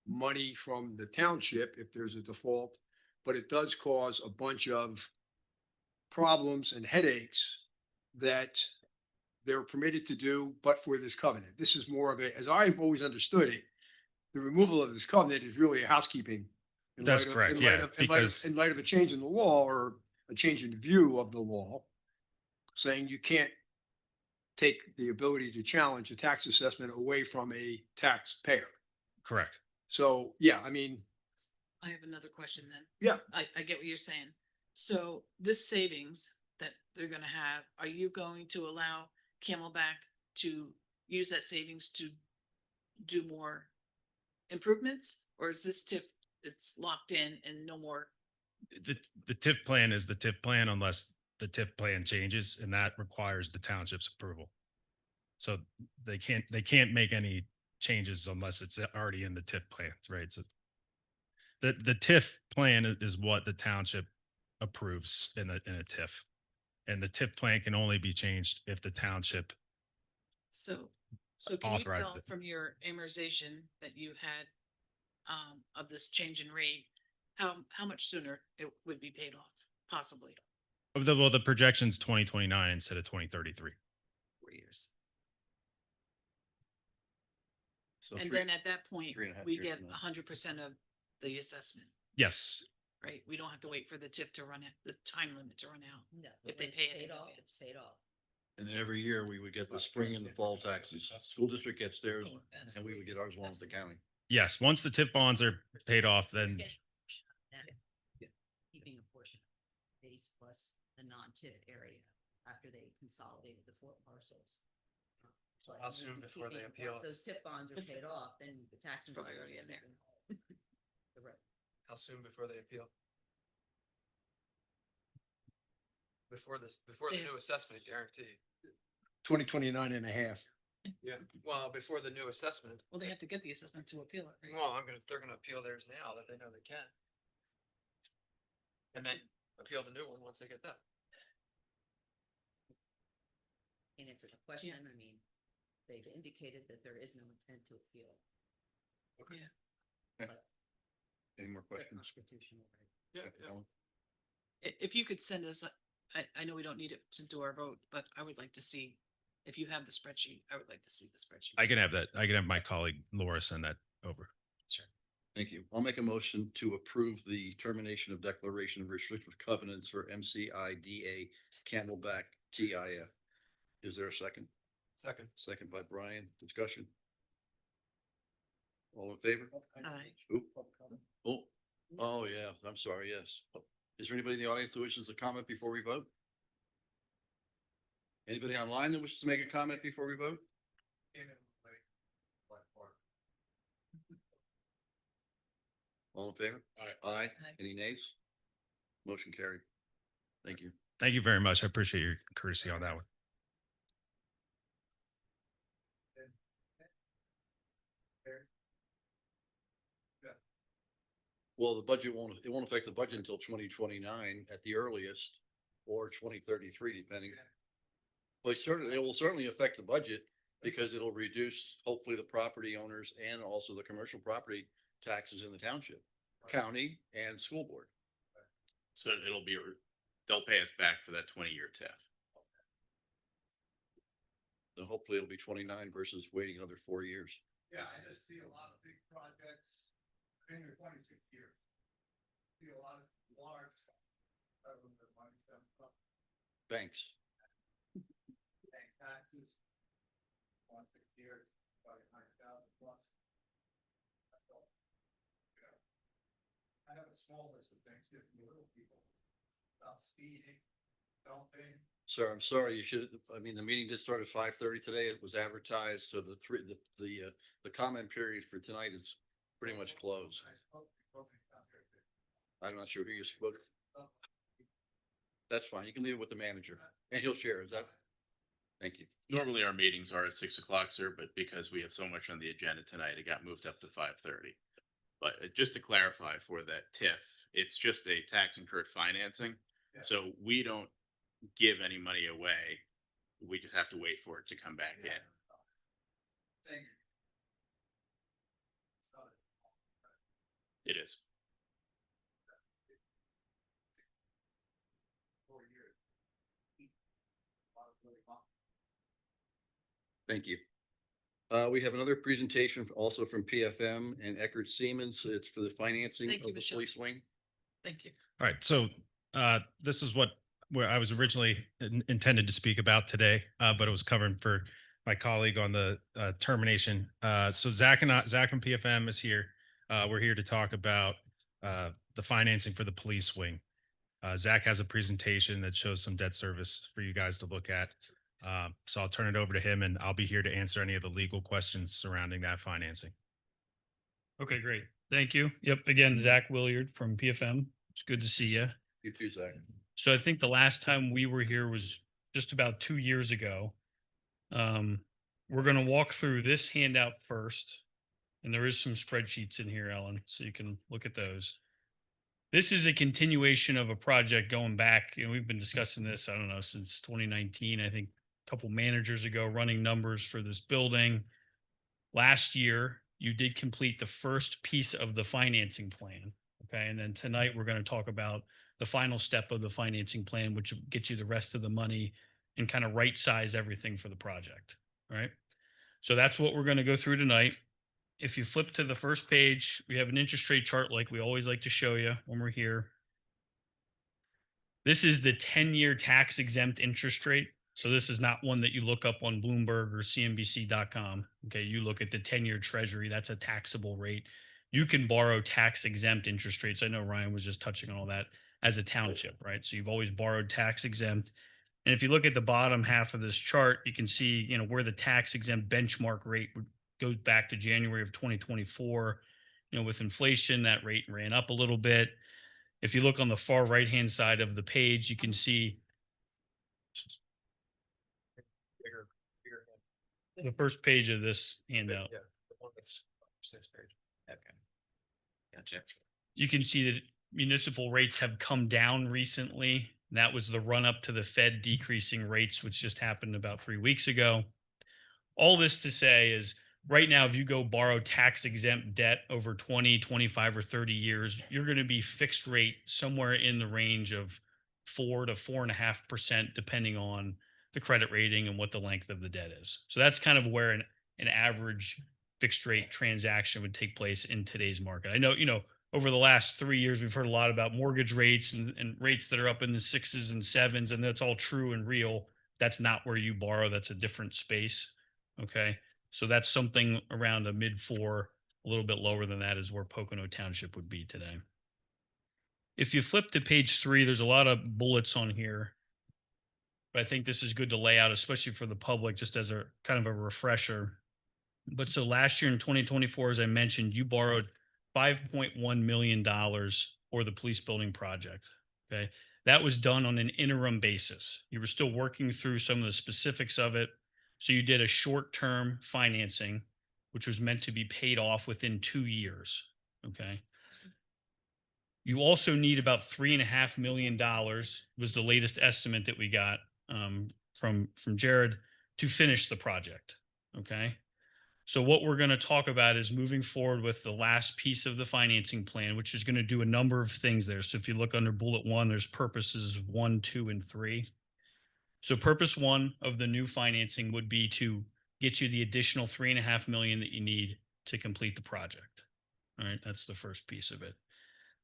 money from the township if there's a default, but it does cause a bunch of problems and headaches that they're permitted to do, but for this covenant. This is more of a, as I've always understood it, the removal of this covenant is really a housekeeping. in That's light of- correct, in light yeah, of- because- in light of a change in the law or a change in view of the law, saying you can't take the ability to challenge a tax assessment away from a taxpayer. Correct. So, yeah, I mean, I have another question then. yeah, I get what you're saying. So this savings that they're gonna have, are you going to allow Camelback to use that savings to do more improvements? Or is this TIF, it's locked in and no more? The TIF plan is the TIF plan unless the TIF plan changes, and that requires the township's approval. So they can't make any changes unless it's already in the TIF plans, right? So the TIF plan is what the township approves in a TIF. And the TIF plan can only be changed if the township, So, so can you Authorized tell it. from your amortization that you had of this change in rate, how much sooner it would be paid off, possibly well, the projection's 2029 instead of 2033. 4 years? So And three- then at that point, 3.5 we years get from now. 100% of the assessment, Yes. right? We don't have to wait for the tip to run out, the time limit to run out. No, If they when it's pay it paid in off, advance. it's paid off. And then every year we would get the spring and the fall taxes. School district gets theirs and we would get ours along with the county. Yes. Once the TIF bonds are paid off, then Keeping a portion base plus the non-TIF area after they consolidated the 4 parcels. So How soon before they appeal? Once those TIF bonds are paid off, then the tax. Probably already in there. The rest. How soon before they appeal? Before the Yeah. new assessment, guarantee. 2029 and a half. Yeah, well, before the new assessment. Well, they have to get the assessment to appeal it. right? Well, they're gonna appeal theirs now that they know they can. And then appeal the new one once they get that. And answer the question, I mean, they've indicated that there is no intent to appeal. Yeah. Any more Their questions? constitutional right. Yeah, Ellen? If you could send us, I know we don't need it to do our vote, but I would like to see, if you have the spreadsheet, I would like to see the spreadsheet. I can have that. I can have my colleague Laura send that over. Sure. Thank you. I'll make a motion to approve the termination of declaration of restrictive covenants for MCIDA Camelback TIF. Is there a second? Second. Second by Brian. Discussion? All in favor? Aye. Oop. Oh, yeah, I'm sorry, yes. Is there anybody in the audience that wishes to comment before we vote? Anybody online that wishes to make a comment before we vote? All in favor? Aye. Aye. Aye. Any nays? Motion carried. Thank you. Thank you very much. I appreciate your courtesy on that one. Well, the budget it won't affect the budget until 2029 at the earliest, or 2033, depending. But certainly, it will certainly affect the budget because it'll reduce hopefully the property owners and also the commercial property taxes in the township, county and school board. So they'll pay us back for that 20-year TIF. So hopefully it'll be 29 versus waiting another 4 years. Yeah, I just see a lot of big projects, in your 26 years. See a lot of large. Banks. Bank taxes. 26 years, probably 100,000 plus. That's all. You know, I have a small list of things, different little people. About speeding, dumping. Sir, I'm sorry, you should, I mean, the meeting did start at 5:30 today. It was advertised, so the comment period for tonight is pretty much closed. I'm not sure who you spoke. That's fine. You can leave it with the manager and he'll share. Is that? Thank you. Normally our meetings are at 6 o'clock, sir, but because we have so much on the agenda tonight, it got moved up to 5:30. But just to clarify for that TIF, it's just a tax incurred financing. So we don't give any money away. We just have to wait for it to come back in. It is. Thank you. We have another presentation also from PFM and Eckert Siemens. It's for the financing Thank you, of the Michelle. police wing. Thank you. All right, so this is where I was originally intended to speak about today, but it was covered for my colleague on the termination. So Zach and PFM is here. We're here to talk about the financing for the police wing. Zach has a presentation that shows some debt service for you guys to look at. So I'll turn it over to him, and I'll be here to answer any of the legal questions surrounding that financing. Okay, great. Thank you. Yep. Again, Zach Williard from PFM. It's good to see you. You too, Zach. So I think the last time we were here was just about 2 years ago. We're going to walk through this handout first, and there is some spreadsheets in here, Ellen, so you can look at those. This is a continuation of a project going back, and we've been discussing this, I don't know, since 2019, I think a couple managers ago, running numbers for this building. Last year, you did complete the first piece of the financing plan. Okay. And then tonight we're going to talk about the final step of the financing plan, which gets you the rest of the money and kind of right size everything for the project. Right. So that's what we're going to go through tonight. If you flip to the first page, we have an interest rate chart like we always like to show you when we're here. This is the 10-year tax exempt interest rate. So this is not one that you look up on Bloomberg or CNBC.com. Okay, you look at the 10-year treasury, that's a taxable rate. You can borrow tax exempt interest rates. I know Ryan was just touching on all that as a township, right? So you've always borrowed tax exempt. And if you look at the bottom half of this chart, you can see, where the tax exempt benchmark rate goes back to January of 2024. With inflation, that rate ran up a little bit. If you look on the far right-hand side of the page, you can see the first page of this handout. Yeah, the one that's sixth page. Okay. Gotcha. You can see that municipal rates have come down recently. That was the run up to the Fed decreasing rates, which just happened about 3 weeks ago. All this to say is right now, if you go borrow tax exempt debt over 20, 25, or 30 years, you're going to be fixed rate somewhere in the range of 4 to 4.5%, depending on the credit rating and what the length of the debt is. So that's kind of where an average fixed rate transaction would take place in today's market. I know, over the last 3 years, we've heard a lot about mortgage rates and rates that are up in the 6s and 7s, and that's all true and real. That's not where you borrow. That's a different space. Okay. So that's something around a mid-4, a little bit lower than that is where Pocono Township would be today. If you flip to page 3, there's a lot of bullets on here. But I think this is good to lay out, especially for the public, just as a kind of a refresher. But so last year in 2024, as I mentioned, you borrowed $5.1 million for the police building project. Okay. That was done on an interim basis. You were still working through some of the specifics of it. So you did a short-term financing, which was meant to be paid off within 2 years. Okay. You also need about $3.5 million was the latest estimate that we got from Jared to finish the project. Okay. So what we're going to talk about is moving forward with the last piece of the financing plan, which is going to do a number of things there. So if you look under bullet 1, there's purposes 1, 2, and 3. So purpose 1 of the new financing would be to get you the additional $3.5 million that you need to complete the project. All right. That's the first piece of it.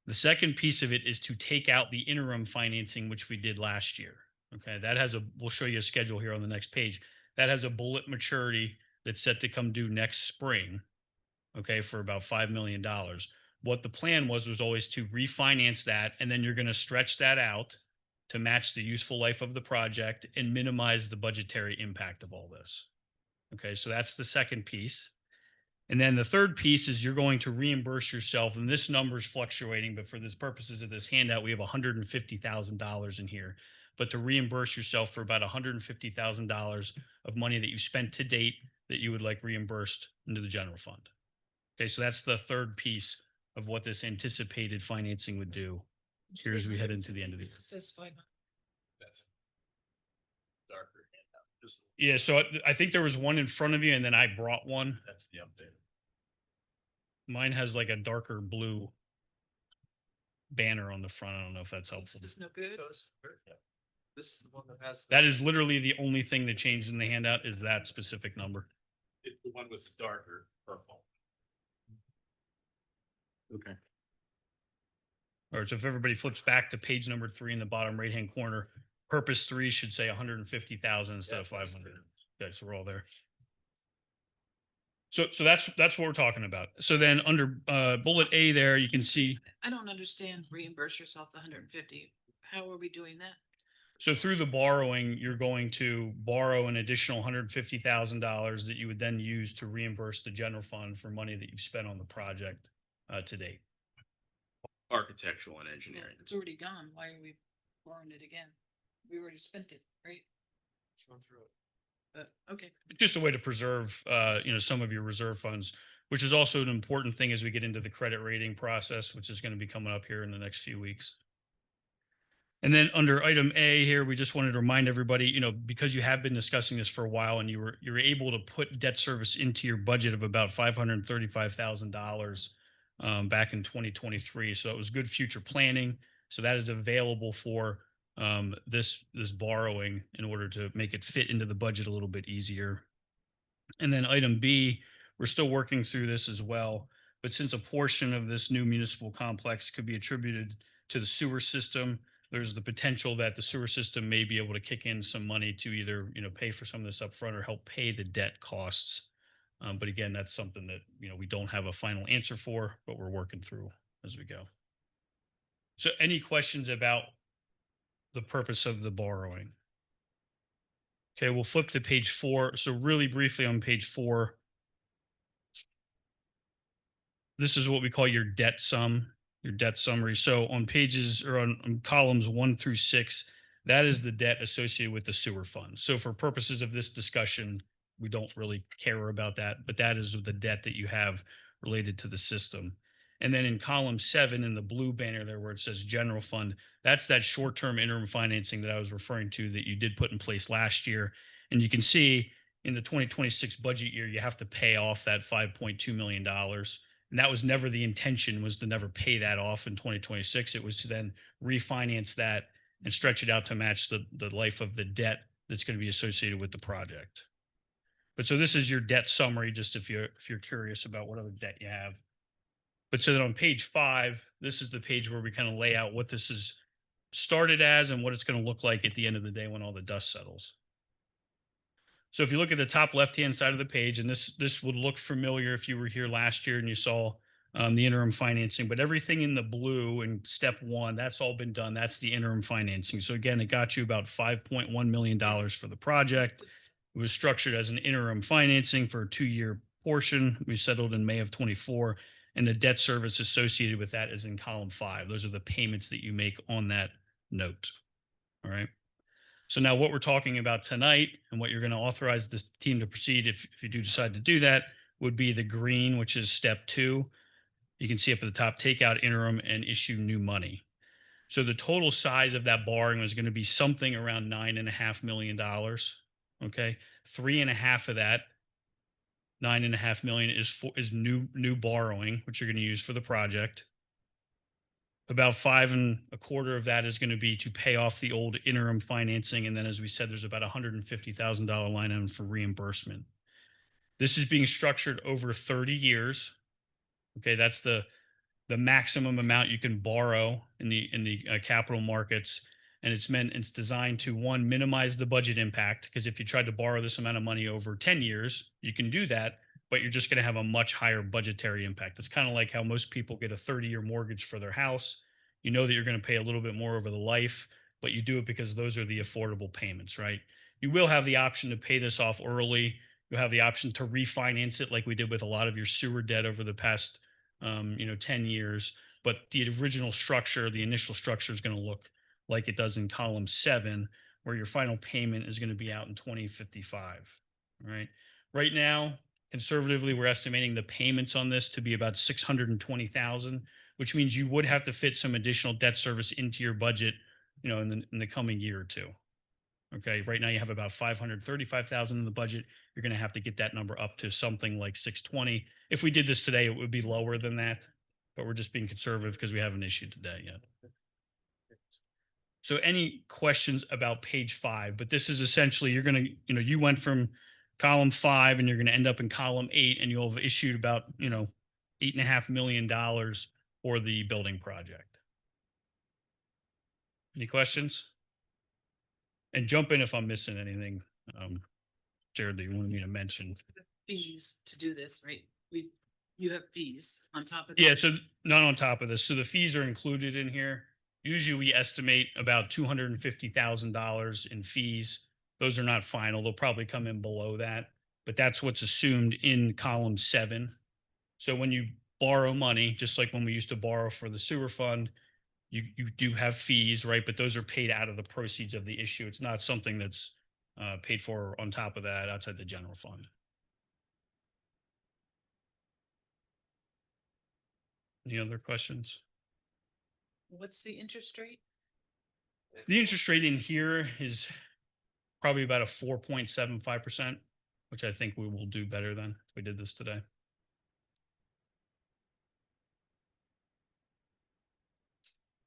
The second piece of it is to take out the interim financing, which we did last year. Okay. That has we'll show you a schedule here on the next page. That has a bullet maturity that's set to come due next spring. Okay. For about $5 million. What the plan was always to refinance that. And then you're going to stretch that out to match the useful life of the project and minimize the budgetary impact of all this. Okay. So that's the second piece. And then the third piece is you're going to reimburse yourself, and this number is fluctuating, but for the purposes of this handout, we have $150,000 in here. But to reimburse yourself for about $150,000 of money that you've spent to date that you would like reimbursed into the general fund. Okay, so that's the third piece of what this anticipated financing would do here as we head into the end of the year. That's darker. Yeah, so I think there was one in front of you, and then I brought one. That's the update. Mine has like a darker blue banner on the front. I don't know if that's helpful. There's no good. This is the one that has. That is literally the only thing that changed in the handout is that specific number. It's the one with the darker purple. Okay. All right, so if everybody flips back to page number 3 in the bottom right-hand corner, purpose 3 should say 150,000 instead of 500. Okay, so we're all there. So that's what we're talking about. So then under bullet A there, you can see, I don't understand reimburse yourself the 150. How are we doing that? so through the borrowing, you're going to borrow an additional $150,000 that you would then use to reimburse the general fund for money that you've spent on the project to date. Architectural and engineering. It's already gone. Why are we borrowing it again? We already spent it, right? Let's run through it. Okay. Just a way to preserve, some of your reserve funds, which is also an important thing as we get into the credit rating process, which is going to be coming up here in the next few weeks. And then under item A here, we just wanted to remind everybody, because you have been discussing this for a while and you were able to put debt service into your budget of about $535,000 back in 2023. So it was good future planning. So that is available for this borrowing in order to make it fit into the budget a little bit easier. And then item B, we're still working through this as well. But since a portion of this new municipal complex could be attributed to the sewer system, there's the potential that the sewer system may be able to kick in some money to either, pay for some of this upfront or help pay the debt costs. But again, that's something that, we don't have a final answer for, but we're working through as we go. So any questions about the purpose of the borrowing? Okay, we'll flip to page 4. So really briefly on page 4, this is what we call your debt sum, your debt summary. So on pages or on columns 1 through 6, that is the debt associated with the sewer fund. So for purposes of this discussion, we don't really care about that, but that is the debt that you have related to the system. And then in column 7 in the blue banner there where it says general fund, that's that short-term interim financing that I was referring to that you did put in place last year. And you can see in the 2026 budget year, you have to pay off that $5.2 million. And that was never the intention, was to never pay that off in 2026. It was to then refinance that and stretch it out to match the life of the debt that's going to be associated with the project. But so this is your debt summary, just if you're curious about what other debt you have. But so then on page 5, this is the page where we kind of lay out what this is started as and what it's going to look like at the end of the day when all the dust settles. So if you look at the top left-hand side of the page, and this would look familiar if you were here last year and you saw the interim financing, but everything in the blue in step 1, that's all been done. That's the interim financing. So again, it got you about $5.1 million for the project. It was structured as an interim financing for a 2-year portion. We settled in May of 24, and the debt service associated with that is in column 5. Those are the payments that you make on that note. All right. So now what we're talking about tonight and what you're going to authorize this team to proceed if you do decide to do that would be the green, which is step 2. You can see up at the top, take out interim and issue new money. So the total size of that borrowing was going to be something around $9.5 million. Okay. 3.5 of that, $9.5 million is new borrowing, which you're going to use for the project. About 5.25 of that is going to be to pay off the old interim financing. And then, as we said, there's about $150,000 line item for reimbursement. This is being structured over 30 years. Okay. That's the maximum amount you can borrow in the capital markets. And it's designed to, 1, minimize the budget impact. Because if you tried to borrow this amount of money over 10 years, you can do that, but you're just going to have a much higher budgetary impact. It's kind of like how most people get a 30-year mortgage for their house. You know that you're going to pay a little bit more over the life, but you do it because those are the affordable payments, right? You will have the option to pay this off early. You'll have the option to refinance it like we did with a lot of your sewer debt over the past 10 years. But the original structure, the initial structure is going to look like it does in column 7, where your final payment is going to be out in 2055. All right. Right now, conservatively, we're estimating the payments on this to be about $620,000, which means you would have to fit some additional debt service into your budget, in the coming year or two. Okay. Right now you have about $535,000 in the budget. You're going to have to get that number up to something like 620. If we did this today, it would be lower than that, but we're just being conservative because we haven't issued today yet. So any questions about page 5, but this is essentially, you're going to, you went from column 5 and you're going to end up in column 8, and you'll have issued about, $8.5 million for the building project. Any questions? And jump in if I'm missing anything. Jared, that you wanted me to mention. Fees to do this, right? You have fees on top of. Yeah, so not on top of this. So the fees are included in here. Usually we estimate about $250,000 in fees. Those are not final. They'll probably come in below that, but that's what's assumed in column 7. So when you borrow money, just like when we used to borrow for the sewer fund, you do have fees, right? But those are paid out of the proceeds of the issue. It's not something that's paid for on top of that outside the general fund. Any other questions? What's the interest rate? The interest rate in here is probably about a 4.75%, which I think we will do better than if we did this today.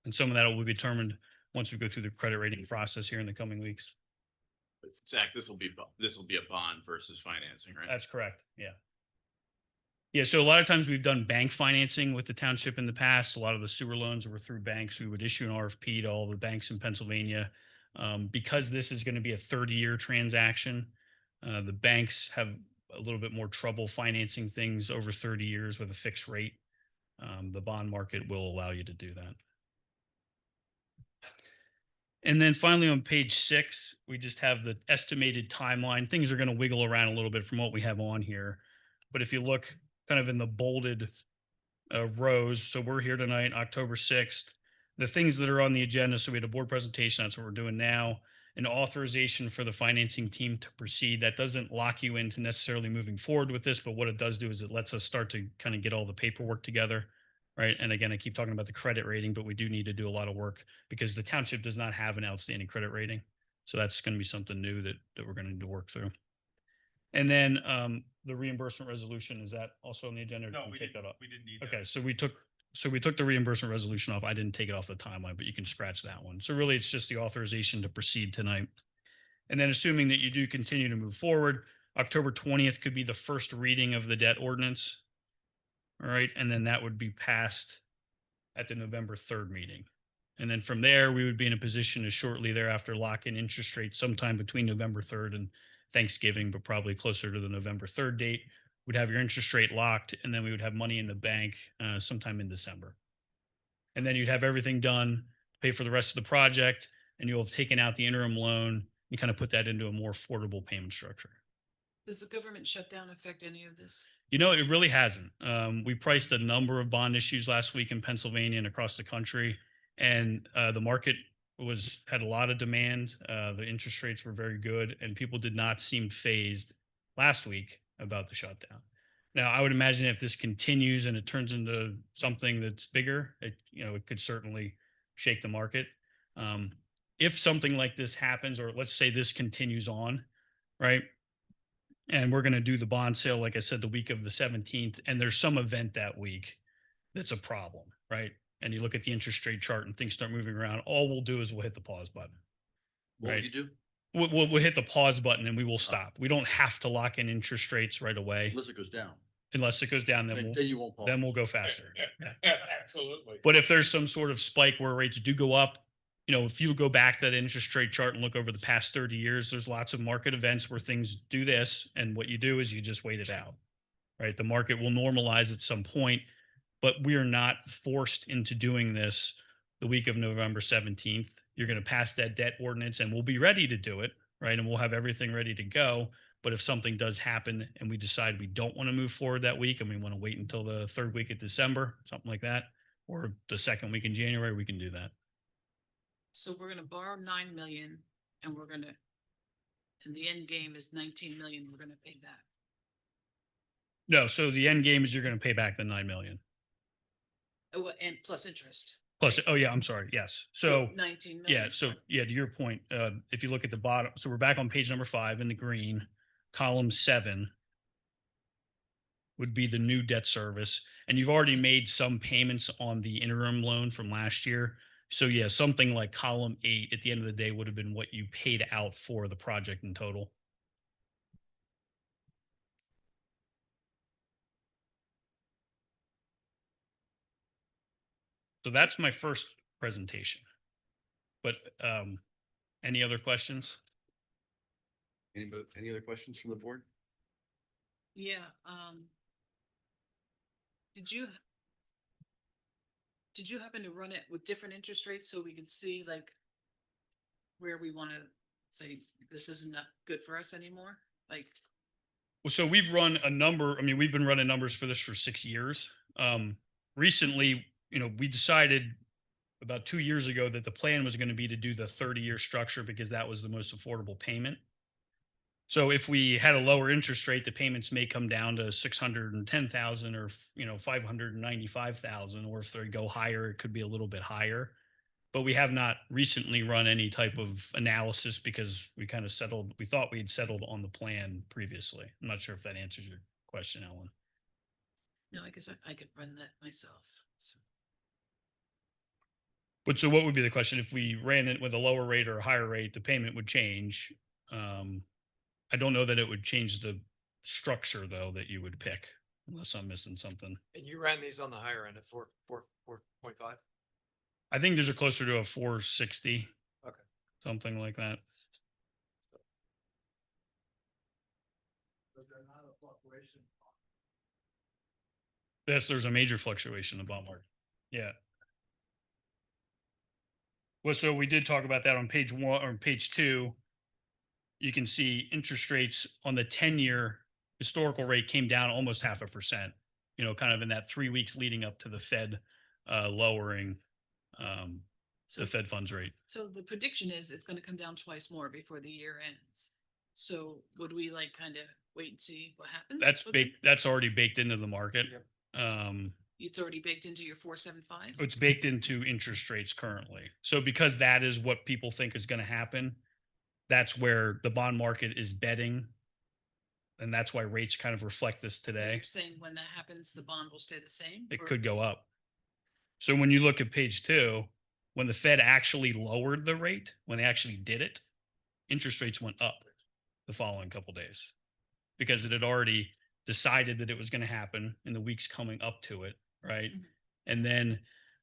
And some of that will be determined once we go through the credit rating process here in the coming weeks. Zach, this will be a bond versus financing, right? That's correct. Yeah. Yeah. So a lot of times we've done bank financing with the township in the past. A lot of the sewer loans were through banks. We would issue an RFP to all the banks in Pennsylvania. Because this is going to be a 30-year transaction, the banks have a little bit more trouble financing things over 30 years with a fixed rate. The bond market will allow you to do that. And then finally on page 6, we just have the estimated timeline. Things are going to wiggle around a little bit from what we have on here. But if you look kind of in the bolded rows, so we're here tonight, October 6th. The things that are on the agenda, so we had a board presentation, that's what we're doing now. An authorization for the financing team to proceed. That doesn't lock you into necessarily moving forward with this, but what it does do is it lets us start to kind of get all the paperwork together. Right. And again, I keep talking about the credit rating, but we do need to do a lot of work because the township does not have an outstanding credit rating. So that's going to be something new that we're going to need to work through. And then the reimbursement resolution, is that also on the agenda? No, we take that off. We didn't need Okay, so we took the reimbursement resolution off. I didn't take it off the timeline, but you can scratch that one. So really it's just the authorization to proceed tonight. And then assuming that you do continue to move forward, October 20th could be the first reading of the debt ordinance. All right. And then that would be passed at the November 3rd meeting. And then from there, we would be in a position to shortly thereafter lock in interest rates sometime between November 3rd and Thanksgiving, but probably closer to the November 3rd date. We'd have your interest rate locked, and then we would have money in the bank sometime in December. And then you'd have everything done, pay for the rest of the project, and you'll have taken out the interim loan and kind of put that into a more affordable payment structure. Does the government shutdown affect any of this? It really hasn't. We priced a number of bond issues last week in Pennsylvania and across the country, and the market had a lot of demand. The interest rates were very good, and people did not seem phased last week about the shutdown. Now, I would imagine if this continues and it turns into something that's bigger, it could certainly shake the market. If something like this happens, or let's say this continues on, right? And we're going to do the bond sale, like I said, the week of the 17th, and there's some event that week that's a problem, right? And you look at the interest rate chart and things start moving around. All we'll do is we'll hit the pause button. What Right. will you do? We'll hit the pause button and we will stop. We don't have to lock in interest rates right away. Unless it goes down. Unless it goes down, Then you won't. then we'll go faster. Absolutely. But if there's some sort of spike where rates do go up, if you go back to that interest rate chart and look over the past 30 years, there's lots of market events where things do this. And what you do is you just wait it out, right? The market will normalize at some point, but we are not forced into doing this the week of November 17th. You're going to pass that debt ordinance and we'll be ready to do it, right? And we'll have everything ready to go. But if something does happen and we decide we don't want to move forward that week and we want to wait until the 3rd week of December, something like that, or the 2nd week in January, we can do that. So we're gonna borrow 9 million and and the end game is 19 million, we're gonna pay back. No, so the end game is you're going to pay back the 9 million. Oh, and plus interest. Plus, oh yeah, I'm sorry. Yes. So 19 million. yeah. So yeah, to your point, if you look at the bottom, so we're back on page number 5 in the green, column 7 would be the new debt service. And you've already made some payments on the interim loan from last year. So yeah, something like column 8 at the end of the day would have been what you paid out for the project in total. So that's my first presentation. But any other questions? Any other questions from the board? Yeah, did you happen to run it with different interest rates so we could see like where we want to say this isn't good for us anymore? Like, Well, so we've run a number. I mean, we've been running numbers for this for 6 years. Recently, we decided about 2 years ago that the plan was going to be to do the 30-year structure because that was the most affordable payment. So if we had a lower interest rate, the payments may come down to 610,000 or 595,000, or if they go higher, it could be a little bit higher. But we have not recently run any type of analysis because we kind of settled. We thought we'd settled on the plan previously. I'm not sure if that answers your question, Ellen. no, I guess I could run that myself. So, But so what would be the question? If we ran it with a lower rate or a higher rate, the payment would change. I don't know that it would change the structure though that you would pick, unless I'm missing something. And you ran these on the higher end at 4.5. I think these are closer to a 460. Okay. Something like that. Yes, there's a major fluctuation in the bond market. Yeah. Well, so we did talk about that on page 1 or page 2. You can see interest rates on the 10-year historical rate came down almost 0.5%, kind of in that 3 weeks leading up to the Fed lowering so the Fed funds rate. So the prediction is it's going to come down twice more before the year ends. So would we like kind of wait and see what happens? That's baked. That's already baked into the market. It's already baked into your 4.75. It's baked into interest rates currently. So because that is what people think is going to happen, that's where the bond market is betting. And that's why rates kind of reflect this today. You're saying when that happens, the bond will stay the same? It could go up. So when you look at page 2, when the Fed actually lowered the rate, when they actually did it, interest rates went up the following couple days because it had already decided that it was going to happen in the weeks coming up to it, right? Mhm. And then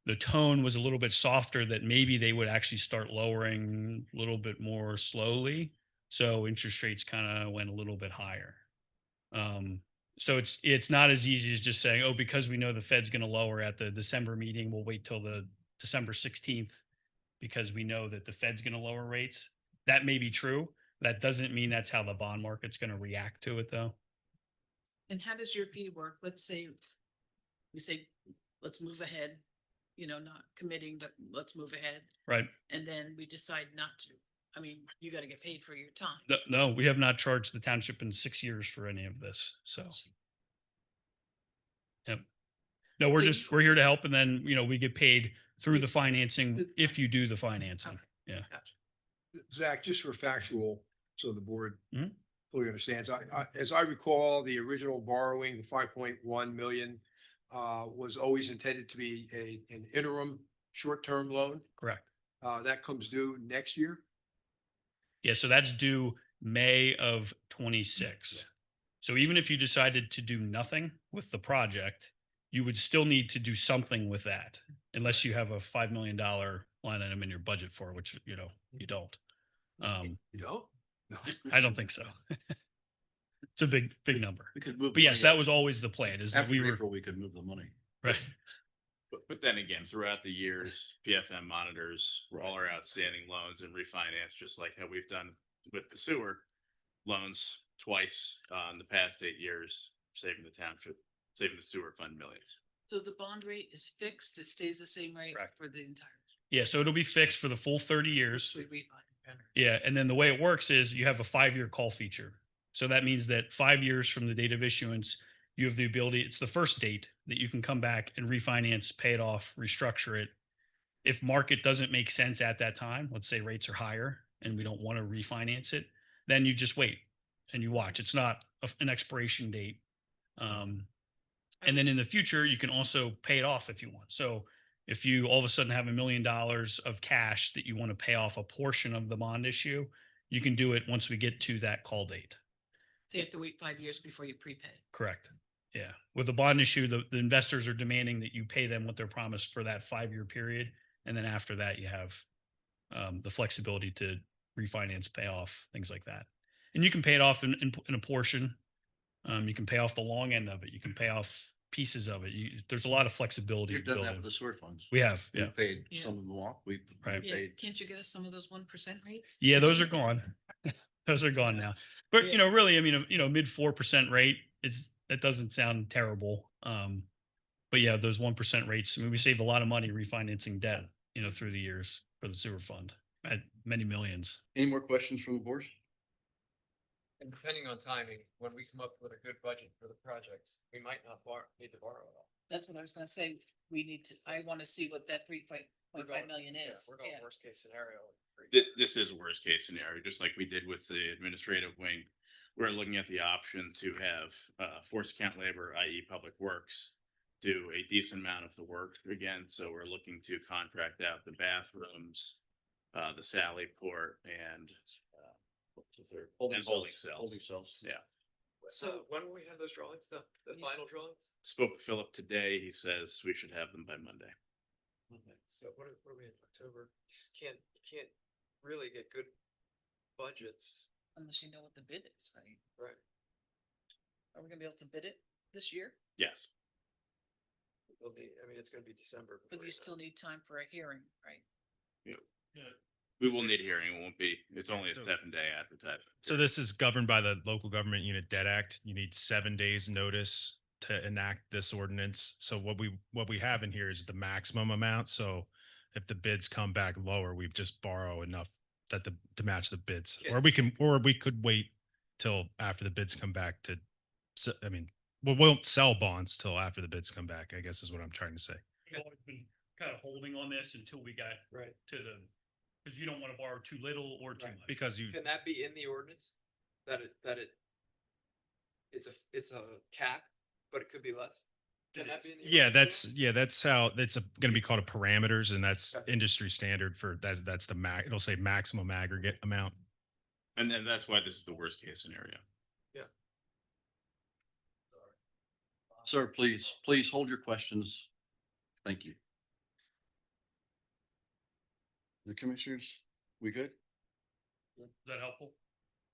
the tone was a little bit softer that maybe they would actually start lowering a little bit more slowly. So interest rates kind of went a little bit higher. So it's not as easy as just saying, oh, because we know the Fed's going to lower at the December meeting, we'll wait till the December 16th because we know that the Fed's going to lower rates. That may be true. That doesn't mean that's how the bond market's going to react to it, though. And how does your fee work? Let's say we say, let's move ahead, not committing, but let's move ahead. Right. And then we decide not to. I mean, you got to get paid for your time. No, we have not charged the township in 6 years for any of this. So, yep. No, we're here to help. And then, we get paid through the financing if you do the financing. Yeah. Gotcha. Zach, just for factual, so the board Mhm. fully understands, as I recall, the original borrowing, the 5.1 million, was always intended to be an interim short-term loan. Correct. That comes due next year. Yeah. So that's due May of 26. Yeah. So even if you decided to do nothing with the project, you would still need to do something with that unless you have a $5 million line item in your budget for it, which, you don't. You know? No. I don't think so. It's a big number. We could move. But yes, that was always the plan is that After we were April, we could move the money. right. But then again, throughout the years, PFM monitors all our outstanding loans and refinance, just like how we've done with the sewer loans twice in the past 8 years, saving the township, saving the sewer fund millions. So the bond rate is fixed. It stays the same rate Correct. for the entire. Yeah. So it'll be fixed for the full 30 years. We rebuy. Yeah. And then the way it works is you have a 5-year call feature. So that means that 5 years from the date of issuance, you have the ability, it's the first date that you can come back and refinance, pay it off, restructure it. If market doesn't make sense at that time, let's say rates are higher and we don't want to refinance it, then you just wait and you watch. It's not an expiration date. And then in the future, you can also pay it off if you want. So If you all of a sudden have $1 million of cash that you want to pay off a portion of the bond issue, you can do it once we get to that call date. So you have to wait 5 years before you prepay. Correct. Yeah. With the bond issue, the investors are demanding that you pay them what they're promised for that 5-year period. And then after that, you have the flexibility to refinance, pay off, things like that. And you can pay it off in a portion. You can pay off the long end of it. You can pay off pieces of it. There's a lot of flexibility. We've done built that in. with the sewer funds. We have, We yeah. paid Yeah. some of them off. We Right. Yeah, paid. can't you get us some of those 1% rates? Yeah, those are gone. Those are gone now. But Yeah. really, I mean, mid 4% rate that doesn't sound terrible. But yeah, those 1% rates. I mean, we saved a lot of money refinancing debt, through the years for the sewer fund at many millions. Any more questions from the board? And depending on timing, when we come up with a good budget for the projects, we might not need to borrow at all. That's what I was gonna say. I want to see what that 3.5 million is. We're going Yeah. worst case scenario. This is a worst case scenario, just like we did with the administrative wing. We're looking at the option to have force account labor, i.e. Public Works, do a decent amount of the work again. So we're looking to contract out the bathrooms, the Sally port, and what's the third? And holding cells. Holding cells. Yeah. So when will we have those drawings, the final drawings? Spoke with Philip today. He says we should have them by Monday. Okay, so what are we in October? You just you can't really get good budgets. Unless you know what the bid is, right? Right. Are we gonna be able to bid it this year? Yes. It's gonna be December. But you still need time for a hearing, right? We will need a hearing. It won't be, it's only a 7-day advertisement. So this is governed by the Local Government Unit Debt Act. You need 7 days notice to enact this ordinance. So what we have in here is the maximum amount. So if the bids come back lower, we just borrow enough to match the bids, or we could wait till after the bids come back we won't sell bonds till after the bids come back, I guess is what I'm trying to say. We've always been kind of holding on this until we got to because you don't want to borrow too little or too much. Because Can that be in the ordinance? It's a cap, but it could be less. Can that be in the ordinance? that's how that's going to be called a parameters, and that's industry standard for that's the it'll say maximum aggregate amount. And then that's why this is the worst case scenario. Sir, please hold your questions. Thank you. The commissioners, we good? Is that helpful?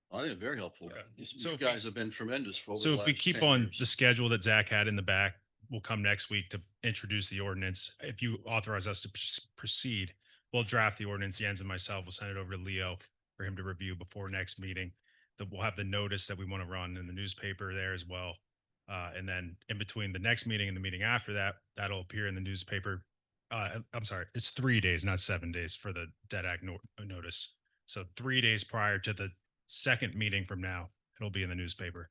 I think it's very helpful. Okay. You guys have been tremendous for. So if we keep on the schedule that Zach had in the back, we'll come next week to introduce the ordinance. If you authorize us to proceed, we'll draft the ordinance. Jens and myself will send it over to Leo for him to review before next meeting. That we'll have the notice that we want to run in the newspaper there as well. And then in between the next meeting and the meeting after that, that'll appear in the newspaper. I'm sorry, it's 3 days, not 7 days for the Debt Act notice. So 3 days prior to the second meeting from now, it'll be in the newspaper.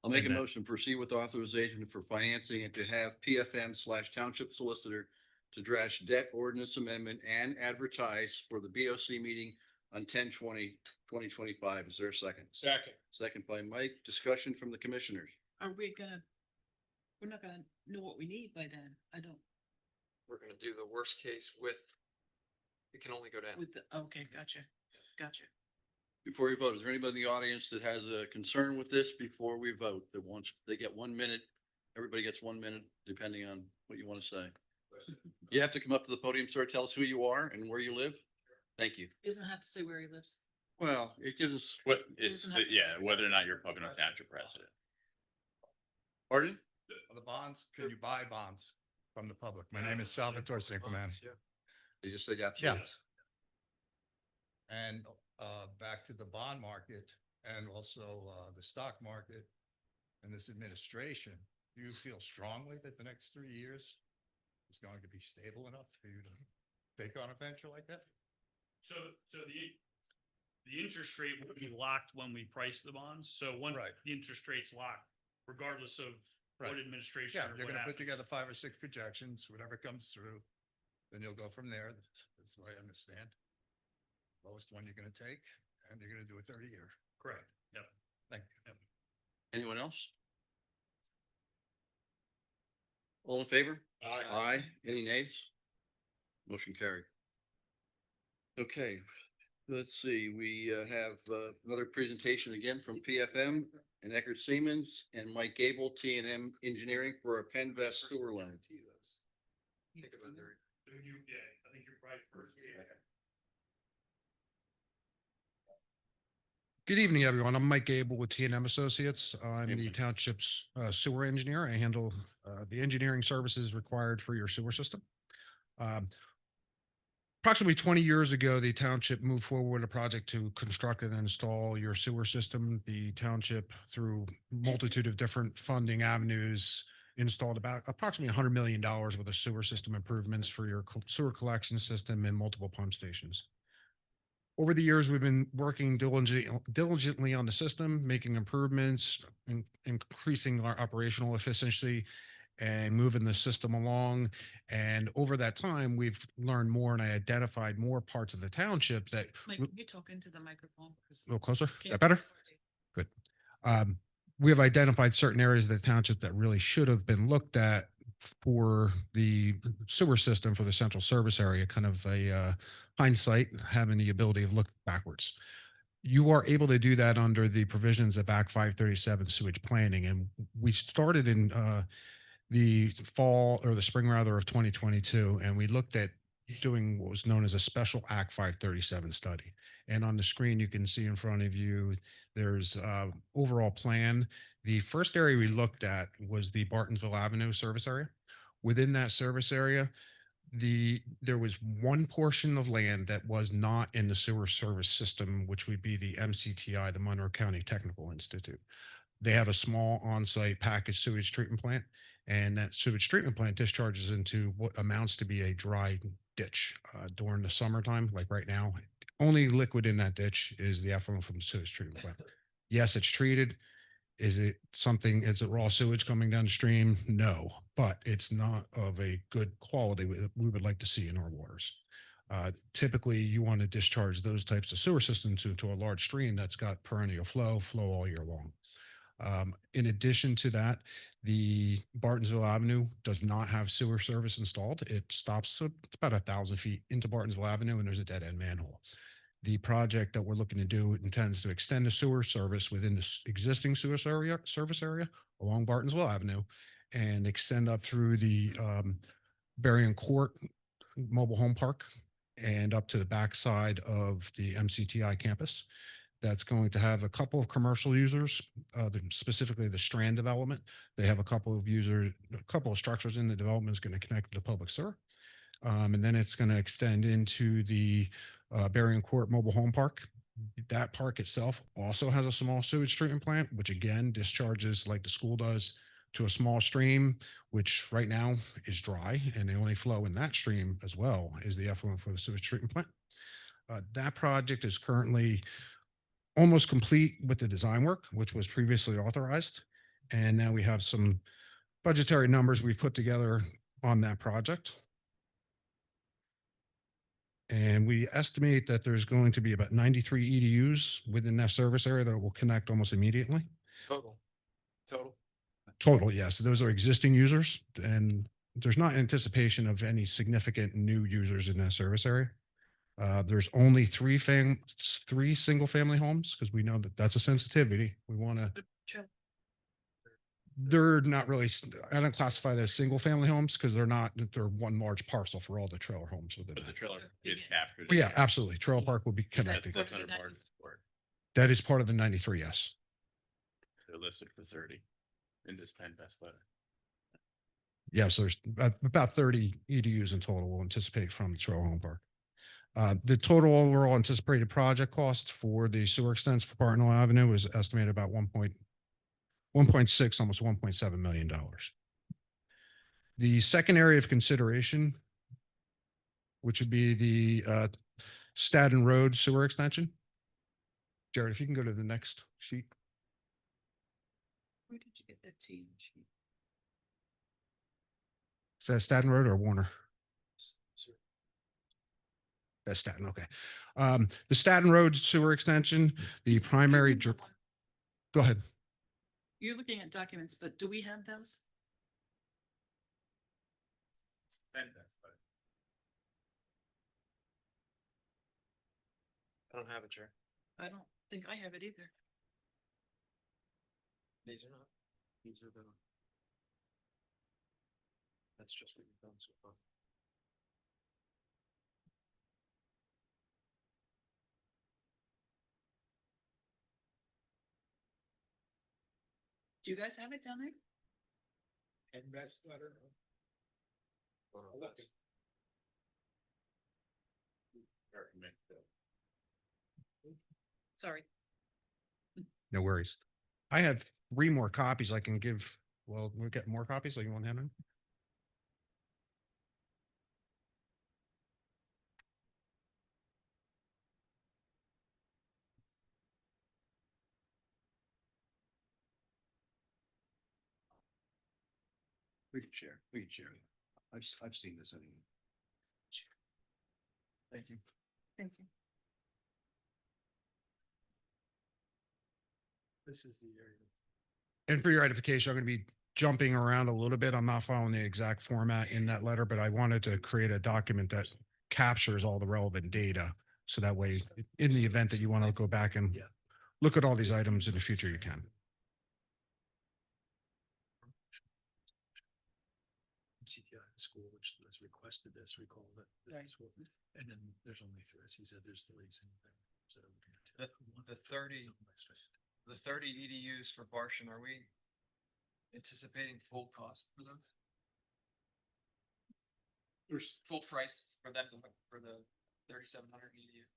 I'll make a motion, proceed with authorization for financing and to have PFM/Township Solicitor to draft debt ordinance amendment and advertise for the BOC meeting on 10/20/2025. Is there a second? Second by Mike. Discussion from the commissioners. We're not gonna know what we need by then. We're gonna do the worst case it can only go down. Okay, gotcha. Before we vote, is there anybody in the audience that has a concern with this before we vote, that wants, they get 1 minute? Everybody gets 1 minute, depending on what you want to say. You have to come up to the podium, sir. Tell us who you are and where you live. Thank you. He doesn't have to say where he lives. Well, it gives us, Whether or not you're Pocono Township president. pardon? The bonds, can you buy bonds from the public? My name is Salvatore Cinqueman. They just said absolutely. Yes. And back to the bond market and also the stock market and this administration, do you feel strongly that the next 3 years is going to be stable enough for you to take on a venture like that? So the interest rate will be locked when we price the bonds. So when the interest rate's locked, regardless of what administration. Yeah, or you're what going to put happens. together 5 or 6 projections, whatever comes through, then you'll go from there. That's what I understand. Lowest one you're going to take, and you're going to do a 30-year. Correct. Yep. Thank you. Anyone else? All in favor? Aye. Aye. Any nays? Motion carried. Okay, let's see, we have another presentation again from PFM and Eckert Siemens and Mike Gable, T&M Engineering for a Penn Vest sewer line. Good evening, everyone. I'm Mike Gable with T&M Associates. I'm Hey, the Mike. township's sewer engineer. I handle the engineering services required for your sewer system. Approximately 20 years ago, the township moved forward with a project to construct and install your sewer system. The township, through multitude of different funding avenues, installed about approximately $100 million worth of sewer system improvements for your sewer collection system and multiple pump stations. Over the years, we've been working diligently on the system, making improvements, increasing our operational efficiency, and moving the system along. And over that time, we've learned more, and I identified more parts of the township that. Mike, can you talk into the microphone? A little closer? That better? Good. We have identified certain areas of the township that really should have been looked at for the sewer system for the central service area, kind of a hindsight, having the ability of look backwards. You are able to do that under the provisions of Act 537 sewage planning. And we started in the fall or the spring rather of 2022, and we looked at doing what was known as a special Act 537 study. And on the screen, you can see in front of you, there's overall plan. The first area we looked at was the Bartonsville Avenue service area. Within that service area, there was one portion of land that was not in the sewer service system, which would be the MCTI, the Monroe County Technical Institute. They have a small on-site packaged sewage treatment plant, and that sewage treatment plant discharges into what amounts to be a dry ditch during the summertime. Like right now, only liquid in that ditch is the effluent from the sewage treatment plant. Yes, it's treated. Is it raw sewage coming down the stream? No, but it's not of a good quality we would like to see in our waters. Typically, you want to discharge those types of sewer systems into a large stream that's got perennial flow all year long. In addition to that, the Bartonsville Avenue does not have sewer service installed. It stops it's about 1,000 feet into Bartonsville Avenue, and there's a dead end manhole. The project that we're looking to do intends to extend the sewer service within the existing sewer service area along Bartonsville Avenue and extend up through the Berrien Court Mobile Home Park and up to the backside of the MCTI campus. That's going to have a couple of commercial users, specifically the Strand development. They have a couple of structures in the development is going to connect to the public sewer. And then it's going to extend into the Berrien Court Mobile Home Park. That park itself also has a small sewage treatment plant, which again discharges like the school does to a small stream, which right now is dry, and the only flow in that stream as well is the effluent for the sewage treatment plant. That project is currently almost complete with the design work, which was previously authorized. And now we have some budgetary numbers we've put together on that project. And we estimate that there's going to be about 93 EDUs within that service area that will connect almost immediately. Total, yes. Those are existing users, and there's not anticipation of any significant new users in that service area. There's only three single family homes because we know that that's a sensitivity. We want to. They're not really. I don't classify them as single family homes because they're one large parcel for all the trailer homes within. But the trailer is captured. Yeah, absolutely. Trailer park will be connected. That's under Barton's support. That is part of the 93. Yes. They're listed for 30 in this Penn Vest letter. Yeah, so there's about 30 EDUs in total we'll anticipate from the trailer home park. The total overall anticipated project cost for the sewer extension for Bartonville Avenue is estimated about 1.6, almost $1.7 million. The second area of consideration, which would be the Staten Road sewer extension. Jared, if you can go to the next sheet. Where did you get that team sheet? Is that Staten Road or Warner? That's Staten, okay. The Staten Road sewer extension, the primary, go ahead. You're looking at documents, but do we have those? I don't have it, Chair. I don't think I have it either. These are not. These are the. That's just what you've done so far. Do you guys have it down there? And best letter. Sorry. No worries. I have 3 more copies I can give. Well, we'll get more copies. So you want to have them? We can share. We can share. I've seen this anyway. Thank you. Thank you. This is the area. And for your edification, I'm going to be jumping around a little bit. I'm not following the exact format in that letter, but I wanted to create a document that captures all the relevant data. So that way, in the event that you want to go back and look at all these items in the future, you can. CTI school, which has requested this, recall that. Right. And then there's only 3, as he said, there's 3. The 30 EDUs for Barshin, are we anticipating full cost for those? There's full price for them for the 3,700 EDU.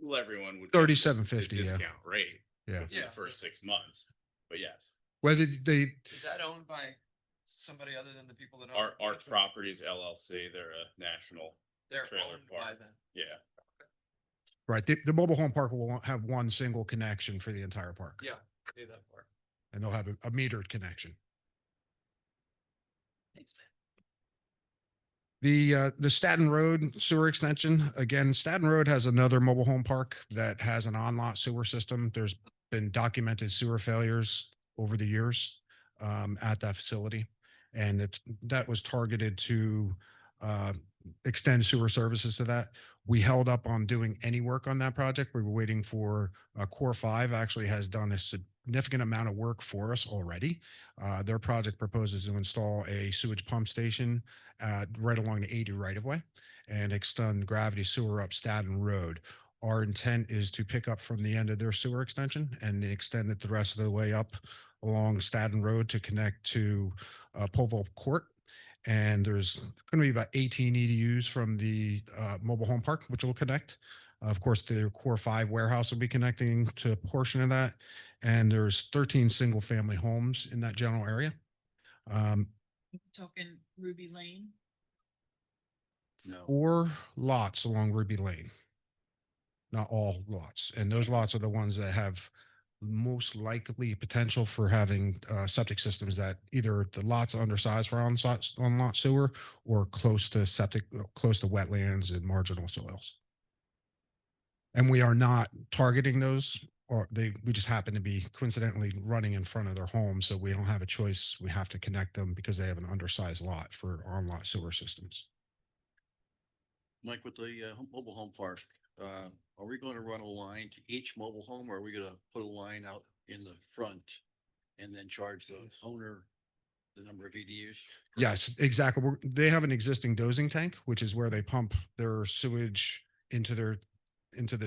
Well, everyone would. get the 3750, yeah. Discount rate. Yeah. For the first 6 months, but yes, Whether they, Is that owned by somebody other than the people that own? our Properties LLC, they're a national They're trailer owned by park. them. Yeah. right, the mobile home park will have one single connection for the entire park. Yeah, do that part. And they'll have a metered connection. Thanks, man. The Staten Road sewer extension, again, Staten Road has another mobile home park that has an on-lot sewer system. There's been documented sewer failures over the years at that facility. And that was targeted to extend sewer services to that. We held up on doing any work on that project. We were waiting for Core 5 actually has done a significant amount of work for us already. Their project proposes to install a sewage pump station right along the 80 right of way and extend gravity sewer up Staten Road. Our intent is to pick up from the end of their sewer extension and extend it the rest of the way up along Staten Road to connect to Polville Court. And there's going to be about 18 EDUs from the mobile home park, which will connect. Of course, the Core 5 warehouse will be connecting to a portion of that. And there's 13 single family homes in that general area. Talking Ruby Lane. No. 4 lots along Ruby Lane. Not all lots. And those lots are the ones that have most likely potential for having septic systems that either the lots are undersized for on-lot sewer or close to wetlands and marginal soils. And we are not targeting those, or we just happen to be coincidentally running in front of their home. So we don't have a choice. We have to connect them because they have an undersized lot for on-lot sewer systems. Mike, with the mobile home park, are we going to run a line to each mobile home, or are we going to put a line out in the front and then charge the owner the number of EDUs? Yes, exactly. They have an existing dosing tank, which is where they pump their sewage into the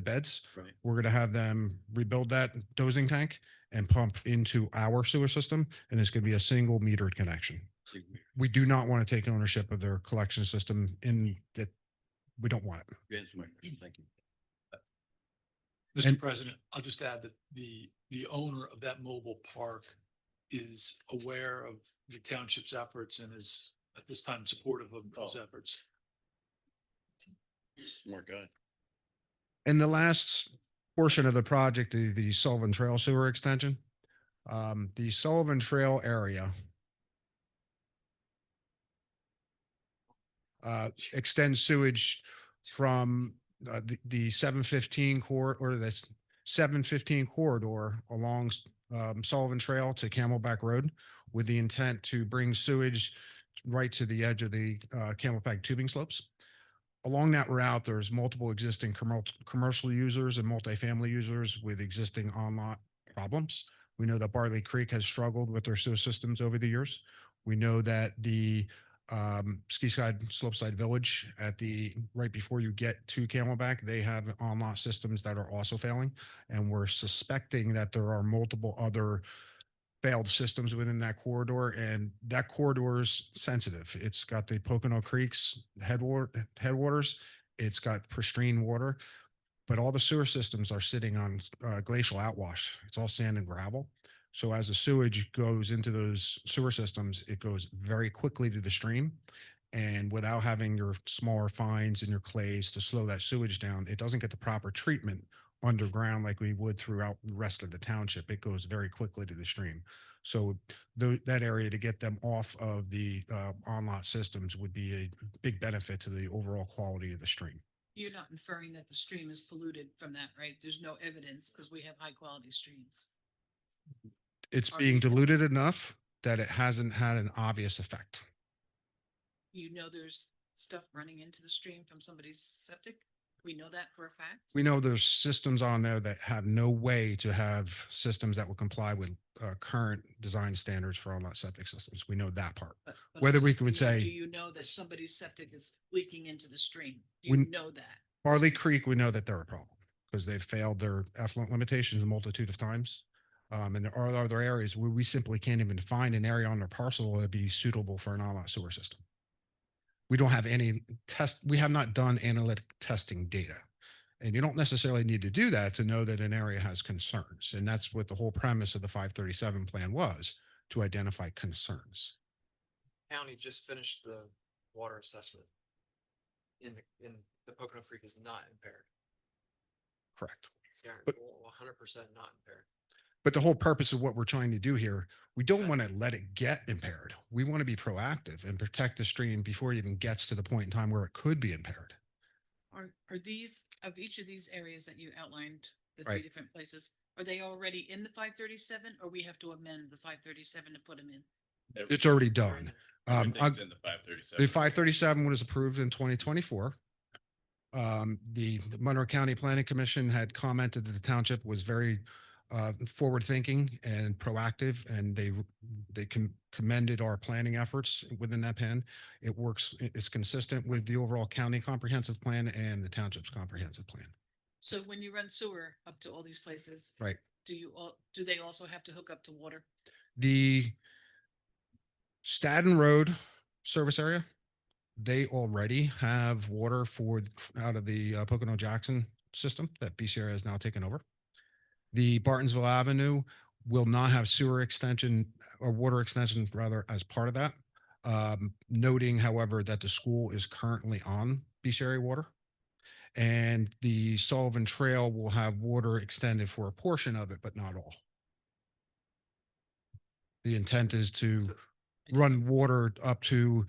beds. Right. We're going to have them rebuild that dosing tank and pump into our sewer system, and it's going to be a single metered connection. We do not want to take ownership of their collection system in that. We don't want it. Yes, Mike, thank you. Mr. And- President, I'll just add that the owner of that mobile park is aware of the township's efforts and is at this time supportive of those efforts. Smart guy. And the last portion of the project, the Sullivan Trail sewer extension, the Sullivan Trail area extends sewage from the 715 corridor or the 715 corridor along Sullivan Trail to Camelback Road with the intent to bring sewage right to the edge of the Camelback tubing slopes. along that route, there's multiple existing commercial users and multifamily users with existing on-lot problems. We know that Barley Creek has struggled with their sewer systems over the years. We know that the Ski-Side, Slopeside Village at the, right before you get to Camelback, they have on-lot systems that are also failing. And we're suspecting that there are multiple other failed systems within that corridor, and that corridor is sensitive. It's got the Pocono Creek's headwaters. It's got pristine water, but all the sewer systems are sitting on glacial outwash. It's all sand and gravel. So as the sewage goes into those sewer systems, it goes very quickly to the stream. And without having your smaller fines and your clays to slow that sewage down, it doesn't get the proper treatment underground like we would throughout the rest of the township. It goes very quickly to the stream. So that area, to get them off of the on-lot systems, would be a big benefit to the overall quality of the stream. You're not inferring that the stream is polluted from that, right? There's no evidence because we have high quality streams. It's Are being you- diluted enough that it hasn't had an obvious effect. You know, there's stuff running into the stream from somebody's septic. We know that for a fact. We know there's systems on there that have no way to have systems that will comply with current design standards for on-lot septic systems. We know that part. But Whether I'm we asking could you, say- do you know that somebody's septic is leaking into the stream? Do We- you know that? Barley Creek, we know that they're a problem because they've failed their effluent limitations a multitude of times. And there are other areas where we simply can't even find an area on their parcel that would be suitable for an on-lot sewer system. We don't have any we have not done analytic testing data. And you don't necessarily need to do that to know that an area has concerns. And that's what the whole premise of the 537 plan was, to identify concerns. County just finished the water assessment. In the Pocono Creek is not impaired. Correct. Guaranteed, 100% not impaired. But the whole purpose of what we're trying to do here, we don't want to let it get impaired. We want to be proactive and protect the stream before it even gets to the point in time where it could be impaired. Are these, of each of these areas that you outlined, the Right. three different places, are they already in the 537 or we have to amend the 537 to put them in? It's already done. Everything's in the 537. The 537 was approved in 2024. The Monroe County Planning Commission had commented that the township was very forward-thinking and proactive, and they commended our planning efforts within that plan. It works, it's consistent with the overall county comprehensive plan and the township's comprehensive plan. So when you run sewer up to all these places, Right. do they also have to hook up to water? The Staden Road service area, they already have water out of the Pocono Jackson system that BCR has now taken over. The Bartonsville Avenue will not have sewer extension or water extension rather as part of that. Noting, however, that the school is currently on BCRA water. And the Sullivan Trail will have water extended for a portion of it, but not all. The intent is to run water up to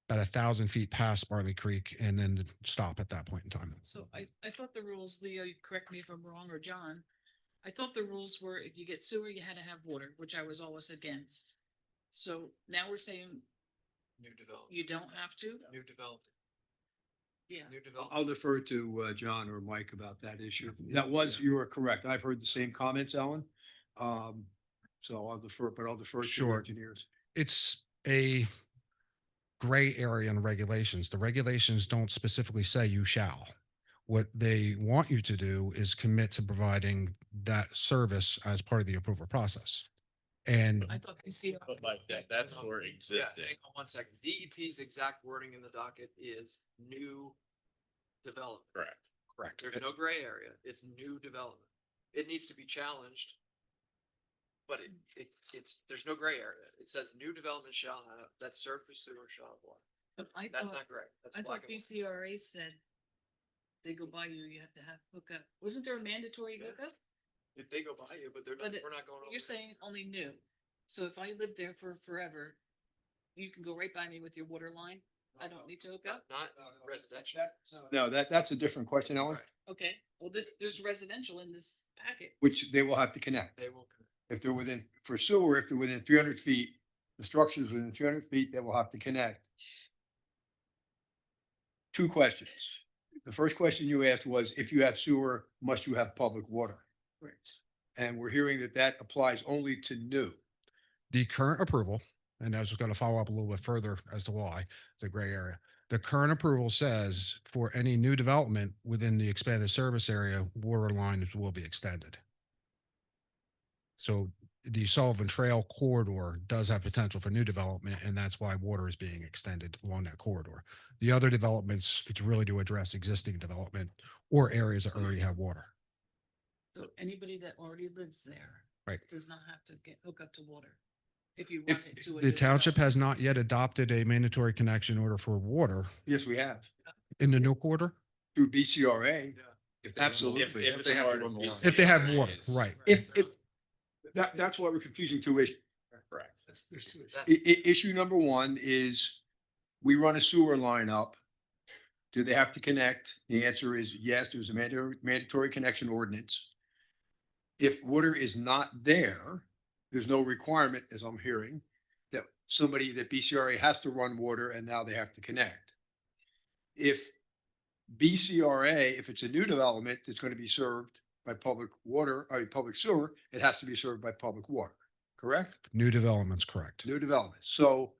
about 1,000 feet past Barley Creek and then stop at that point in time. So I thought the rules, Leo, you correct me if I'm wrong, or John. I thought the rules were if you get sewer, you had to have water, which I was always against. So now we're saying New development. you don't have to? New development. Yeah. New development. I'll defer to John or Mike about that issue. That was, you are correct. I've heard the same comments, Ellen. So I'll defer to the Sure. engineers. It's a gray area in regulations. The regulations don't specifically say you shall. What they want you to do is commit to providing that service as part of the approval process. And I thought you see. But like that's for Yeah, existing. hang on 1 second. DEP's exact wording in the docket is new development. Correct. correct. There's no gray area. It's new development. It needs to be challenged. But there's no gray area. It says new development shall have, that's surface sewer shall have water. But I That's thought, not gray. That's I black thought and white. BCRA said they go by you, you have to have hookup. Wasn't there a mandatory Yeah. hookup? If they go by you, but they're not, But we're not going over. You're saying only new. So if I lived there for forever, you can go right by me with your water line? I don't need to hook up? Not residential. No, that's a different question, Ellen, Right. Okay, well, there's residential in this packet. which they will have to connect. They will. If they're within, for sewer, if they're within 300 feet, the structure is within 300 feet, they will have to connect. two questions. The first question you asked was, if you have sewer, must you have public water? Right. And we're hearing that that applies only to new. The current approval, and I was going to follow up a little bit further as to why, the gray area. The current approval says for any new development within the expanded service area, water lines will be extended. So the Sullivan Trail corridor does have potential for new development, and that's why water is being extended along that corridor. The other developments, it's really to address existing development or areas that already have water. So anybody that already lives there. Right. Does not have to hook up to water. If you run If it to a. the new township has development. not yet adopted a mandatory connection order for water Yes, we have. in the new corridor, Through BCRA. Absolutely. If they have to run the line. if they have water, right? If, that's why we're confusing two issues. Correct. There's two issues. Issue number one is we run a sewer line up. Do they have to connect? The answer is yes, there's a mandatory connection ordinance. If water is not there, there's no requirement, as I'm hearing, that BCRA has to run water and now they have to connect. If BCRA, if it's a new development that's going to be served by public water, or public sewer, it has to be served by public water, correct? New developments, correct? New development. So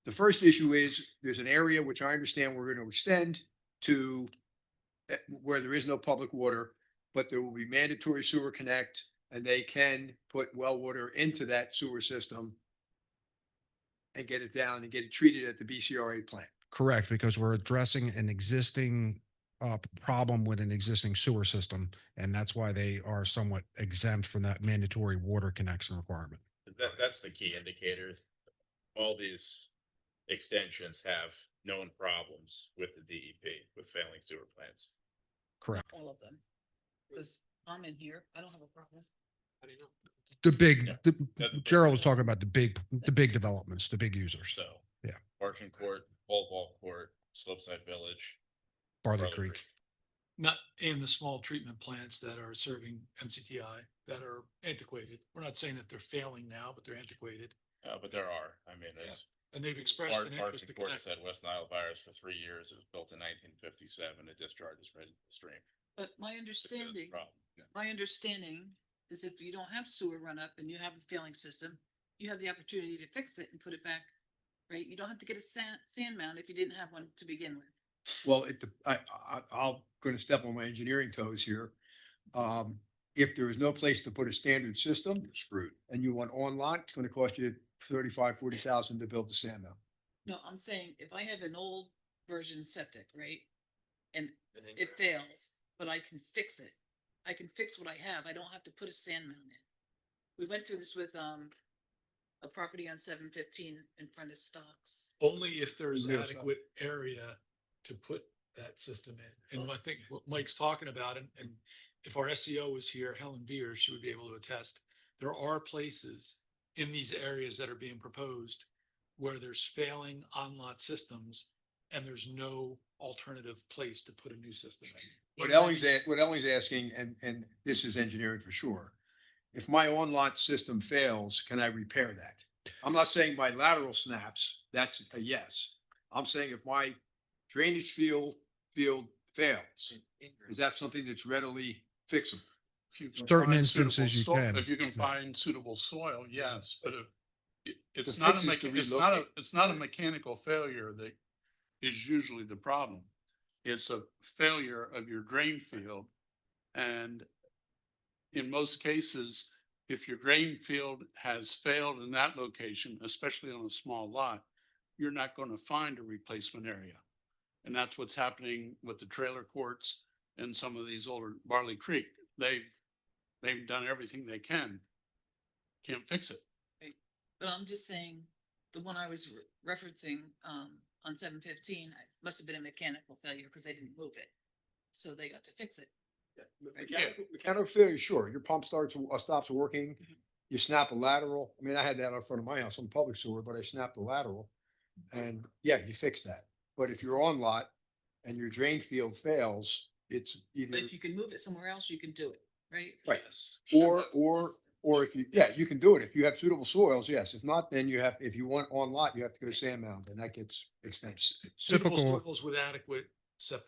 the first issue is there's an area which I understand we're going to extend to where there is no public water, but there will be mandatory sewer connect and they can put well water into that sewer system and get it down and get it treated at the BCRA plant. Correct, because we're addressing an existing problem with an existing sewer system, and that's why they are somewhat exempt from that mandatory water connection requirement. That's the key indicator. All these extensions have known problems with the DEP, with failing sewer plants. Correct. All of them. Because I'm in here, I don't have a problem. How do you know? The big, Yeah. Gerald was talking about the big developments, the big users, So. Yeah. Barton Court, Ball Court, Slopeside Village. Barley Creek. Not in the small treatment plants that are serving MCTI that are antiquated. We're not saying that they're failing now, but they're antiquated. But there are, I mean, as And they've expressed an interest Barton to Court connect. has had West Nile virus for 3 years. It was built in 1957. It discharges right into the stream. But my It's a understanding, problem. my understanding is if you don't have sewer run up and you have a failing system, you have the opportunity to fix it and put it back. Right? You don't have to get a sand mound if you didn't have one to begin with. Well, I'll going to step on my engineering toes here. If there is no place to put a standard system, you're screwed. And you want on lot, it's going to cost you 40,000 to build the sand mound. No, I'm saying if I have an old version septic, right? And it fails, but I can fix it. I can fix what I have. I don't have to put a sand mound in. We went through this with a property on 715 in front of Stocks. Only if there's Yeah. adequate area to put that system in. And I think what Mike's talking about, and if our SEO was here, Helen Beer, she would be able to attest. There are places in these areas that are being proposed where there's failing on-lot systems and there's no alternative place to put a new system in. What Ellie's asking, and this is engineering for sure. If my on-lot system fails, can I repair that? I'm not saying my lateral snaps, that's a yes. I'm saying if my drainage field fails, is that something that's readily fixable? Certain instances you can. If you can find suitable soil, yes, but it's The not fix a, is to it's relocate. it's not a mechanical failure that is usually the problem. It's a failure of your drain field. And in most cases, if your drain field has failed in that location, especially on a small lot, you're not going to find a replacement area. And that's what's happening with the trailer courts and some of these older Barley Creek. They've done everything they can. Can't fix it. But I'm just saying, the one I was referencing on 715 must have been a mechanical failure because they didn't move it. So they got to fix it. Mechanical failure, sure. Your pump stops working. You snap a lateral. I mean, I had that out front of my house on public sewer, but I snapped the lateral. And yeah, you fix that. But if you're on lot and your drain field fails, it's either. But if you can move it somewhere else, you can do it, right? Right. Or if you, yeah, you can do it. If you have suitable soils, yes. If not, then if you want on lot, you have to go sand mound and that gets expensive. Suitable Typical, soils with adequate The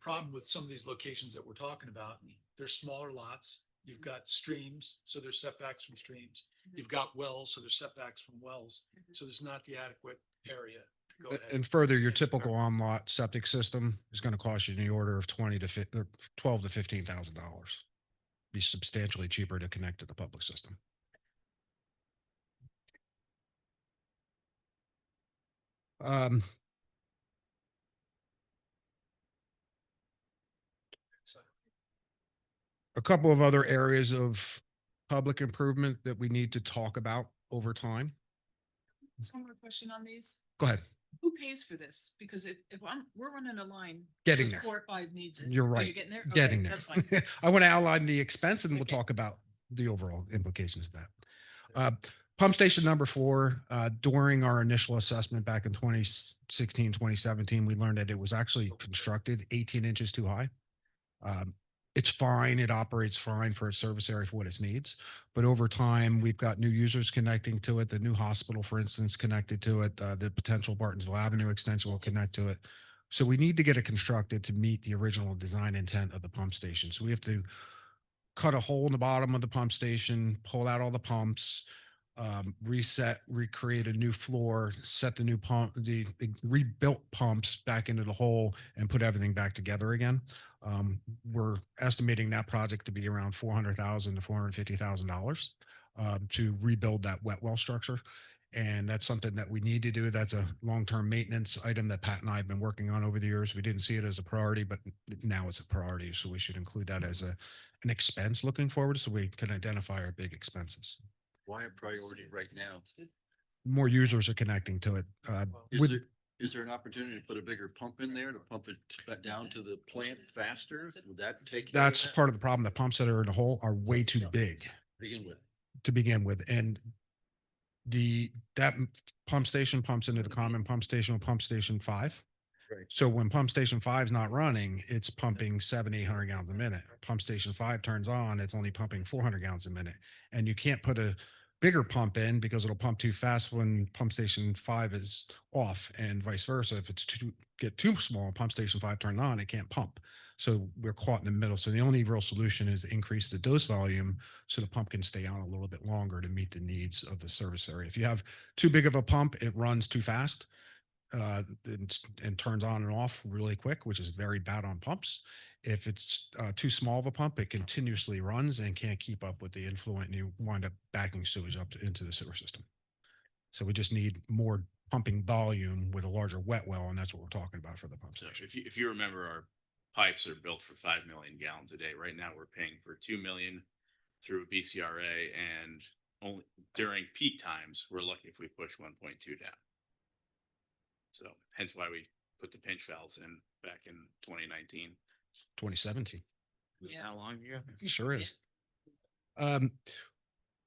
problem with some of these locations that we're talking about, they're smaller lots. You've got streams, so there's setbacks from streams. You've got wells, so there's setbacks from wells. So there's not the adequate area to go ahead. And further, your typical on-lot septic system is going to cost you in the order of 20 to 50, or 12 to $15,000. Be substantially cheaper to connect to the public system. Um, a couple of other areas of public improvement that we need to talk about over time. Just one more question on these. Go ahead. Who pays for this? Because if we're running a line. Getting those there. 4 or 5 needs it. You're Are right. you getting there? Getting Okay, there. that's fine. I want to outline the expense and we'll talk about the overall implications of that. Pump station number 4, during our initial assessment back in 2016, 2017, we learned that it was actually constructed 18 inches too high. It's fine. It operates fine for its service area for what it needs. But over time, we've got new users connecting to it. The new hospital, for instance, connected to it. The potential Bartonsville Avenue extension will connect to it. So we need to get it constructed to meet the original design intent of the pump station. So we have to cut a hole in the bottom of the pump station, pull out all the pumps, recreate a new floor, set the new pump, the rebuilt pumps back into the hole and put everything back together again. We're estimating that project to be around $400,000 to $450,000 to rebuild that wet well structure. And that's something that we need to do. That's a long-term maintenance item that Pat and I have been working on over the years. We didn't see it as a priority, but now it's a priority. So we should include that as an expense looking forward so we can identify our big expenses. Why a priority right now? More users are connecting to it. Is there an opportunity to put a bigger pump in there to pump it back down to the plant faster? Would that take? That's part of the problem. The pumps that are in the hole are way too big to begin with. And that pump station pumps into the common pump station with pump station 5. Right. So when pump station 5 is not running, it's pumping 700-800 gallons a minute. Pump station 5 turns on, it's only pumping 400 gallons a minute. And you can't put a bigger pump in because it'll pump too fast when pump station 5 is off, and vice versa. If it's get too small, pump station 5 turned on, it can't pump. So we're caught in the middle. So the only real solution is to increase the dose volume so the pump can stay on a little bit longer to meet the needs of the service area. If you have too big of a pump, it runs too fast and turns on and off really quick, which is very bad on pumps. If it's too small of a pump, it continuously runs and can't keep up with the influent, and you wind up backing sewage up into the sewer system. So we just need more pumping volume with a larger wet well, and that's what we're talking about for the pump So station. if you remember, our pipes are built for 5 million gallons a day. Right now, we're paying for 2 million through BCRA, and only during peak times, we're lucky if we push 1.2 down. So hence why we put the pinch valves in back in 2019. 2017. Is that how long ago? It sure is.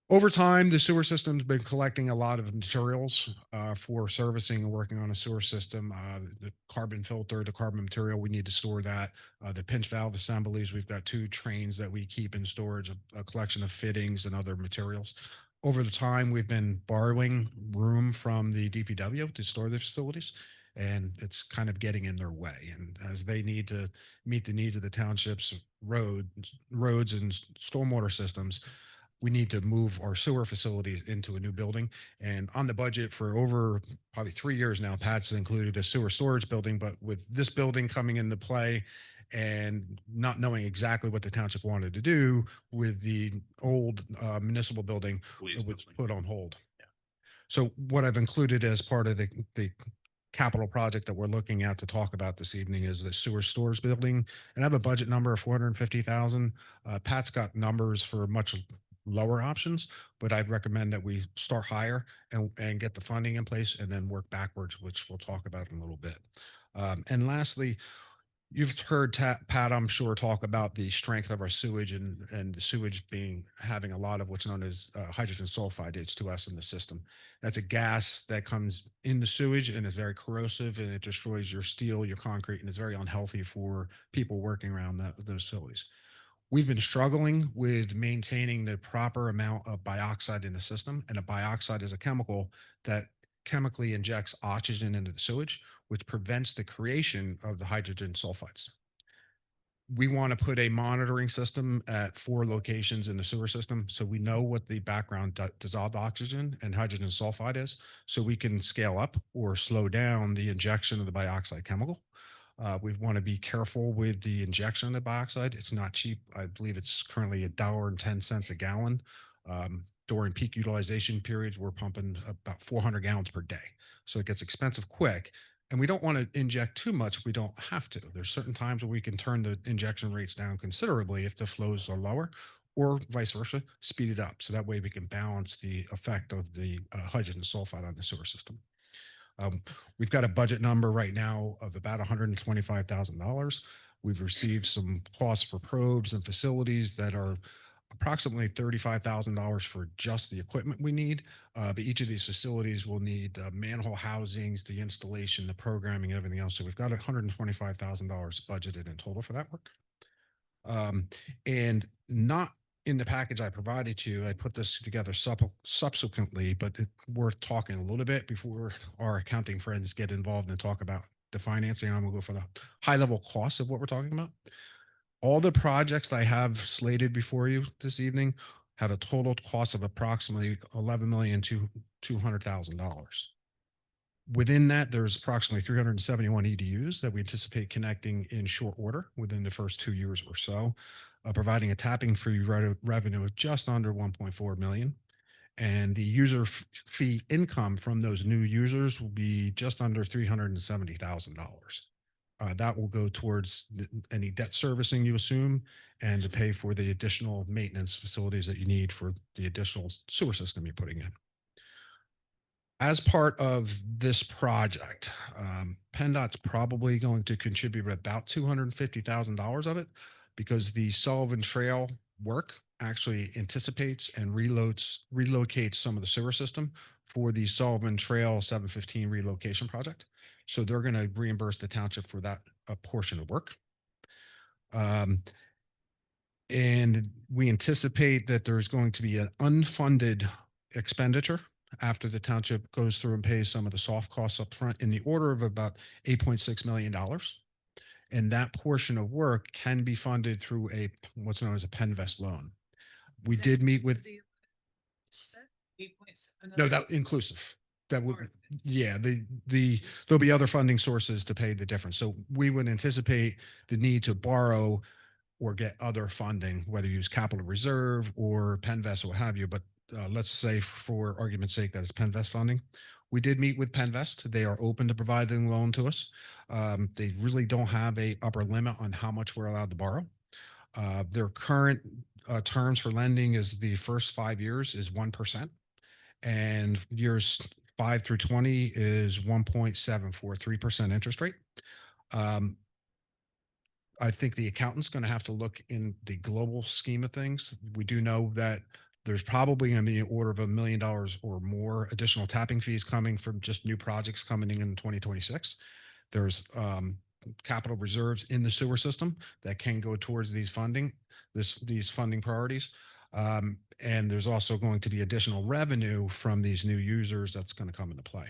Over time, the sewer system's been collecting a lot of materials for servicing and working on a sewer system. The carbon filter, the carbon material, we need to store that. The pinch valve assemblies, we've got 2 trains that we keep in storage, a collection of fittings and other materials. Over the time, we've been borrowing room from the DPW to store the facilities, and it's kind of getting in their way. And as they need to meet the needs of the township's roads and stormwater systems, we need to move our sewer facilities into a new building. And on the budget for over probably 3 years now, Pat's included a sewer storage building, but with this building coming into play and not knowing exactly what the township wanted to do with the old municipal building, it was put on hold. Yeah. So what I've included as part of the capital project that we're looking at to talk about this evening is the sewer storage building. And I have a budget number of 450,000. Pat's got numbers for much lower options, but I'd recommend that we start higher and get the funding in place and then work backwards, which we'll talk about in a little bit. And lastly, you've heard Pat, I'm sure, talk about the strength of our sewage and the sewage having a lot of what's known as hydrogen sulfide, H2S, in the system. That's a gas that comes in the sewage and is very corrosive, and it destroys your steel, your concrete, and is very unhealthy for people working around those facilities. We've been struggling with maintaining the proper amount of bioxide in the system, and a bioxide is a chemical that chemically injects oxygen into the sewage, which prevents the creation of the hydrogen sulfides. We want to put a monitoring system at 4 locations in the sewer system, so we know what the background dissolved oxygen and hydrogen sulfide is, so we can scale up or slow down the injection of the bioxide chemical. We want to be careful with the injection of the bioxide. It's not cheap. I believe it's currently $1.10 a gallon. During peak utilization periods, we're pumping about 400 gallons per day. So it gets expensive quick. And we don't want to inject too much. We don't have to. There's certain times where we can turn the injection rates down considerably if the flows are lower, or vice versa, speed it up. So that way we can balance the effect of the hydrogen sulfide on the sewer system. We've got a budget number right now of about $125,000. We've received some costs for probes and facilities that are approximately $35,000 for just the equipment we need. But each of these facilities will need manhole housings, the installation, the programming, and everything else. So we've got $125,000 budgeted in total for that work. And not in the package I provided to you, I put this together subsequently, but it's worth talking a little bit before our accounting friends get involved and talk about the financing. I'm gonna go for the high level costs of what we're talking about. All the projects that I have slated before you this evening have a total cost of approximately $11,200,000. Within that, there's approximately 371 EDUs that we anticipate connecting in short order within the first 2 years or so, providing a tapping fee revenue of just under 1.4 million. And the user fee income from those new users will be just under $370,000. That will go towards any debt servicing you assume and to pay for the additional maintenance facilities that you need for the additional sewer system you're putting in. As part of this project, PennDOT's probably going to contribute about $250,000 of it, because the Sullivan Trail work actually anticipates and relocates some of the sewer system for the Sullivan Trail 715 relocation project. So they're going to reimburse the township for that portion of work. And we anticipate that there's going to be an unfunded expenditure after the township goes through and pays some of the soft costs up front in the order of about $8.6 million. And that portion of work can be funded through what's known as a PennVest loan. We did meet with. No, that inclusive. That would, yeah, there'll be other funding sources to pay the difference. So we would anticipate the need to borrow or get other funding, whether you use capital reserve or PennVest or what have you. But let's say for argument's sake that it's PennVest funding. We did meet with PennVest. They are open to providing a loan to us. They really don't have a upper limit on how much we're allowed to borrow. Their current terms for lending is the first 5 years is 1%, and years 5 through 20 is 1.743% interest rate. I think the accountant's going to have to look in the global scheme of things. We do know that there's probably going to be an order of $1 million or more additional tapping fees coming from just new projects coming in 2026. There's capital reserves in the sewer system that can go towards these funding priorities. And there's also going to be additional revenue from these new users that's going to come into play.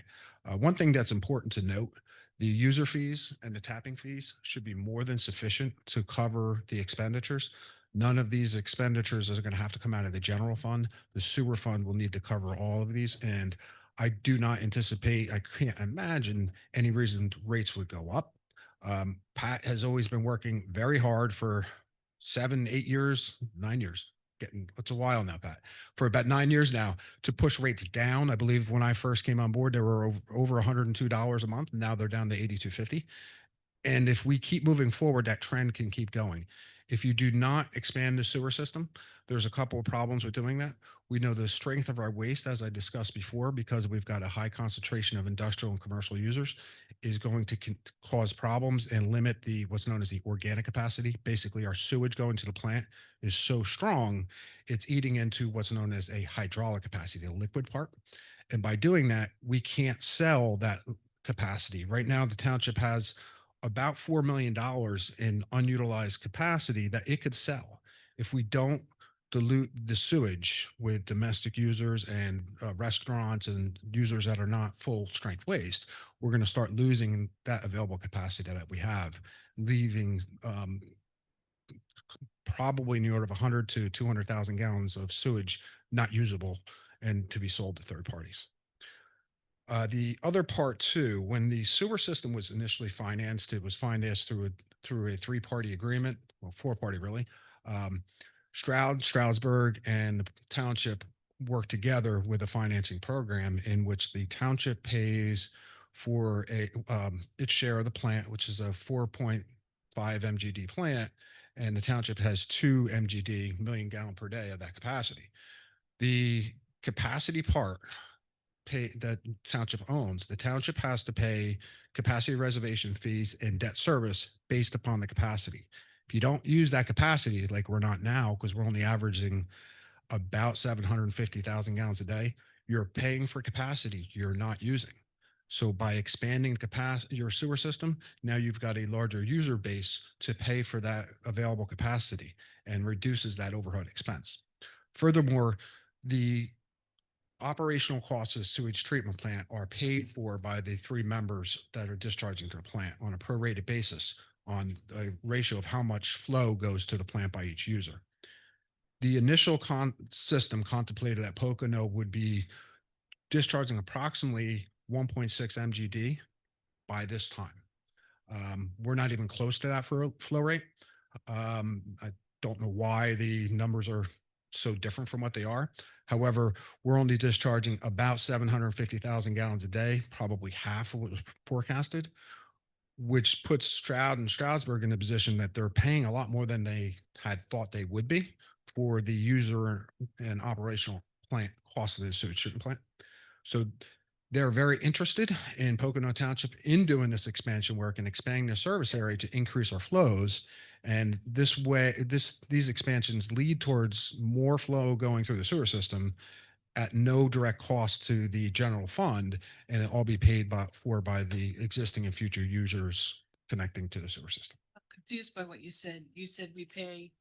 One thing that's important to note, the user fees and the tapping fees should be more than sufficient to cover the expenditures. None of these expenditures are going to have to come out of the general fund. The sewer fund will need to cover all of these. And I do not anticipate, I can't imagine any reason rates would go up. Pat has always been working very hard for 7, 8 years, 9 years. It's a while now, Pat, for about 9 years now to push rates down. I believe when I first came on board, they were over $102 a month. Now they're down to $82.50. And if we keep moving forward, that trend can keep going. If you do not expand the sewer system, there's a couple of problems with doing that. We know the strength of our waste, as I discussed before, because we've got a high concentration of industrial and commercial users, is going to cause problems and limit what's known as the organic capacity. Basically, our sewage going to the plant is so strong, it's eating into what's known as a hydraulic capacity, the liquid part. And by doing that, we can't sell that capacity. Right now, the township has about $4 million in unutilized capacity that it could sell. If we don't dilute the sewage with domestic users and restaurants and users that are not full strength waste, we're going to start losing that available capacity that we have, leaving probably in the order of 100 to 200,000 gallons of sewage not usable and to be sold to third parties. The other part too, when the sewer system was initially financed, it was financed through a three-party agreement, well, four-party really. Stroudsburg, and the township work together with a financing program in which the township pays for its share of the plant, which is a 4.5 MGD plant, and the township has 2 MGD, million gallon per day of that capacity. The capacity part that township owns, the township has to pay capacity reservation fees and debt service based upon the capacity. If you don't use that capacity, like we're not now, because we're only averaging about 750,000 gallons a day, you're paying for capacity you're not using. So by expanding capacity, your sewer system, now you've got a larger user base to pay for that available capacity and reduces that overhead expense. Furthermore, the operational costs of the sewage treatment plant are paid for by the 3 members that are discharging to the plant on a prorated basis on a ratio of how much flow goes to the plant by each user. The initial system contemplated that Pocono would be discharging approximately 1.6 MGD by this time. We're not even close to that for flow rate. I don't know why the numbers are so different from what they are. However, we're only discharging about 750,000 gallons a day, probably half of what was forecasted, which puts Stroud and Stroudsburg in a position that they're paying a lot more than they had thought they would be for the user and operational plant cost of the sewage treatment plant. So they're very interested in Pocono Township in doing this expansion work and expanding their service area to increase our flows. And this way, these expansions lead towards more flow going through the sewer system at no direct cost to the general fund, and it all be paid for by the existing and future users connecting to the sewer system. I'm confused by what you said. You said we pay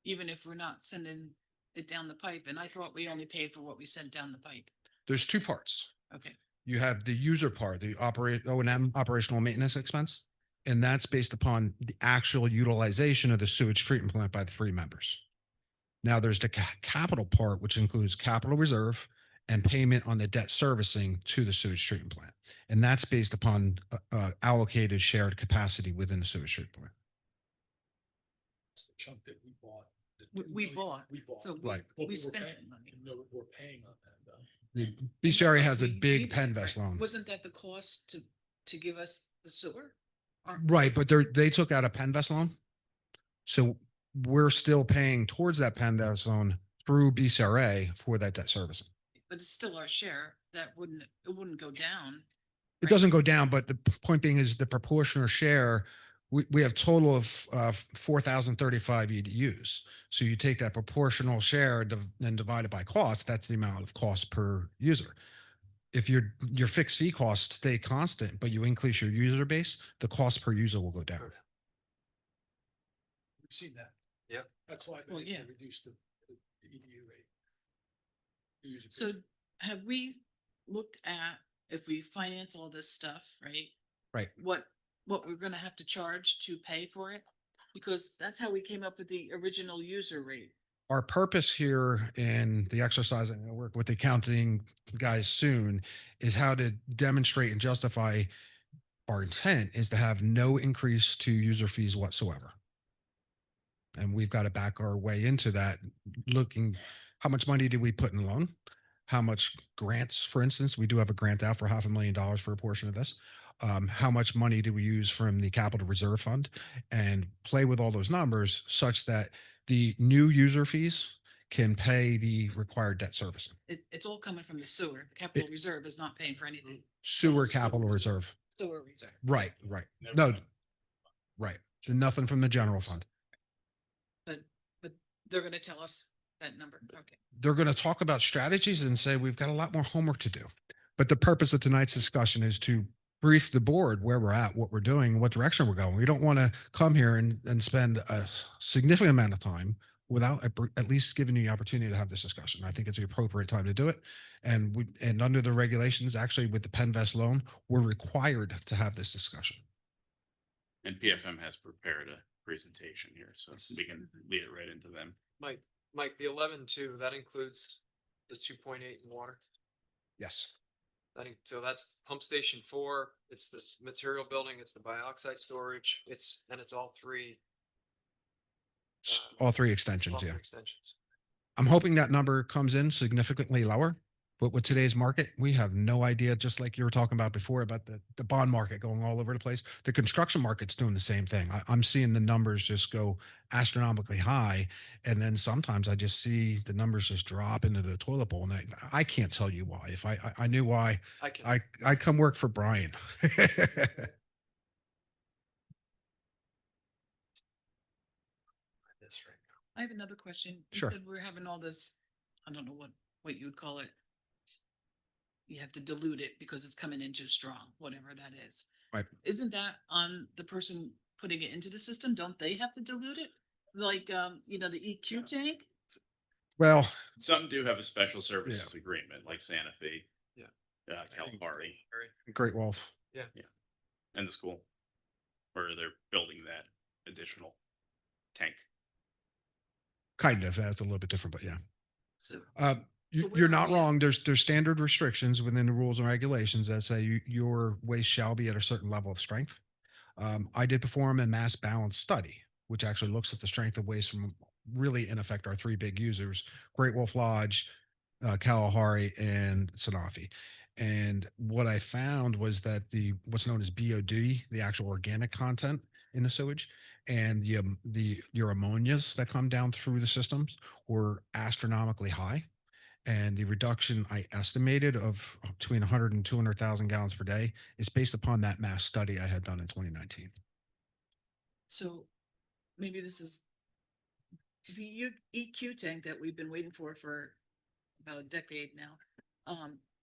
even if we're not sending it down the pipe, and I thought we only paid for what we sent down the pipe. There's 2 parts. Okay. You have the user part, the O&M, operational maintenance expense, and that's based upon the actual utilization of the sewage treatment plant by the 3 members. Now there's the capital part, which includes capital reserve and payment on the debt servicing to the sewage treatment plant. And that's based upon allocated shared capacity within the sewage treatment plant. It's the chunk that we bought. We bought. So Right. we spent that money. No, we're paying on that though. The Beach area has a We big did, right? Penvest loan. Wasn't that the cost to give us the sewer? Right, but they took out a Penvest loan. So we're still paying towards that Penvest loan through BCRA for that debt servicing. But it's still our share. It wouldn't go down. It doesn't go down, but the point being is the proportional share, we have total of 4,035 EDUs. So you take that proportional share and divide it by cost, that's the amount of cost per user. If your fixed fee costs stay constant, but you increase your user base, the cost per user will go down. We've seen that. Yep. That's why Well, they yeah. reduced the EDU rate. User So fee. have we looked at if we finance all this stuff, right? Right. What we're gonna have to charge to pay for it? Because that's how we came up with the original user rate. Our purpose here in the exercise, and I work with the accounting guys soon, is how to demonstrate and justify our intent is to have no increase to user fees whatsoever. And we've got to back our way into that, looking how much money did we put in the loan? How much grants, for instance, we do have a grant out for $500,000 for a portion of this. How much money do we use from the capital reserve fund, and play with all those numbers such that the new user fees can pay the required debt servicing. It's all coming from the sewer. The capital reserve is not paying for anything. Sewer capital reserve. Sewer reserve. Right. No, right. Nothing from the general fund. But they're gonna tell us that number. Okay. They're going to talk about strategies and say, we've got a lot more homework to do. But the purpose of tonight's discussion is to brief the board where we're at, what we're doing, what direction we're going. We don't want to come here and spend a significant amount of time without at least giving you the opportunity to have this discussion. I think it's the appropriate time to do it. And under the regulations, actually with the Penvest loan, we're required to have this discussion. And PFM has prepared a presentation here, so we can lead it right into them. Mike, the 11.2, that includes the 2.8 in water. Yes. So that's pump station 4, it's the material building, it's the bioxide storage, it's all three. All three extensions, all three yeah. extensions. I'm hoping that number comes in significantly lower, but with today's market, we have no idea, just like you were talking about before about the bond market going all over the place. The construction market's doing the same thing. I'm seeing the numbers just go astronomically high. And then sometimes I just see the numbers just drop into the toilet bowl. And I can't tell you why. If I knew why, I come work for Brian. I have another question. You Sure. said we're having all this, I don't know what you would call it. You have to dilute it because it's coming in too strong, whatever that is. Right. Isn't that on the person putting it into the system? Don't they have to dilute it? Like, the EQ tank? Well, Some do have a special services agreement, like Santa Fe. Yeah. Kalahari. Great Wolf. Yeah. Yeah. And the school, where they're building that additional tank. Kind of. That's a little bit different, but yeah. So, You're not wrong. There's standard restrictions within the rules and regulations that say your waste shall be at a certain level of strength. I did perform a mass balance study, which actually looks at the strength of waste from really in effect our three big users, Great Wolf Lodge, Kalahari, and Sanofi. And what I found was that what's known as BOD, the actual organic content in the sewage, and your ammonias that come down through the systems were astronomically high. And the reduction I estimated of between 100 and 200,000 gallons per day is based upon that mass study I had done in 2019. So maybe this is the EQ tank that we've been waiting for about a decade now.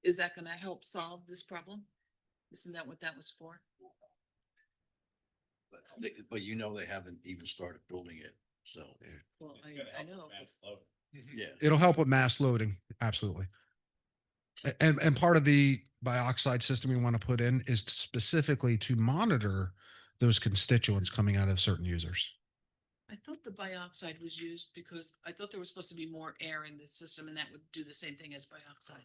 Is that going to help solve this problem? Isn't that what that was for? But they haven't even started building it, so. Well, I know. Yeah. It'll help with mass loading. Absolutely. And part of the bioxide system we want to put in is specifically to monitor those constituents coming out of certain users. I thought the bioxide was used because I thought there was supposed to be more air in the system and that would do the same thing as bioxide.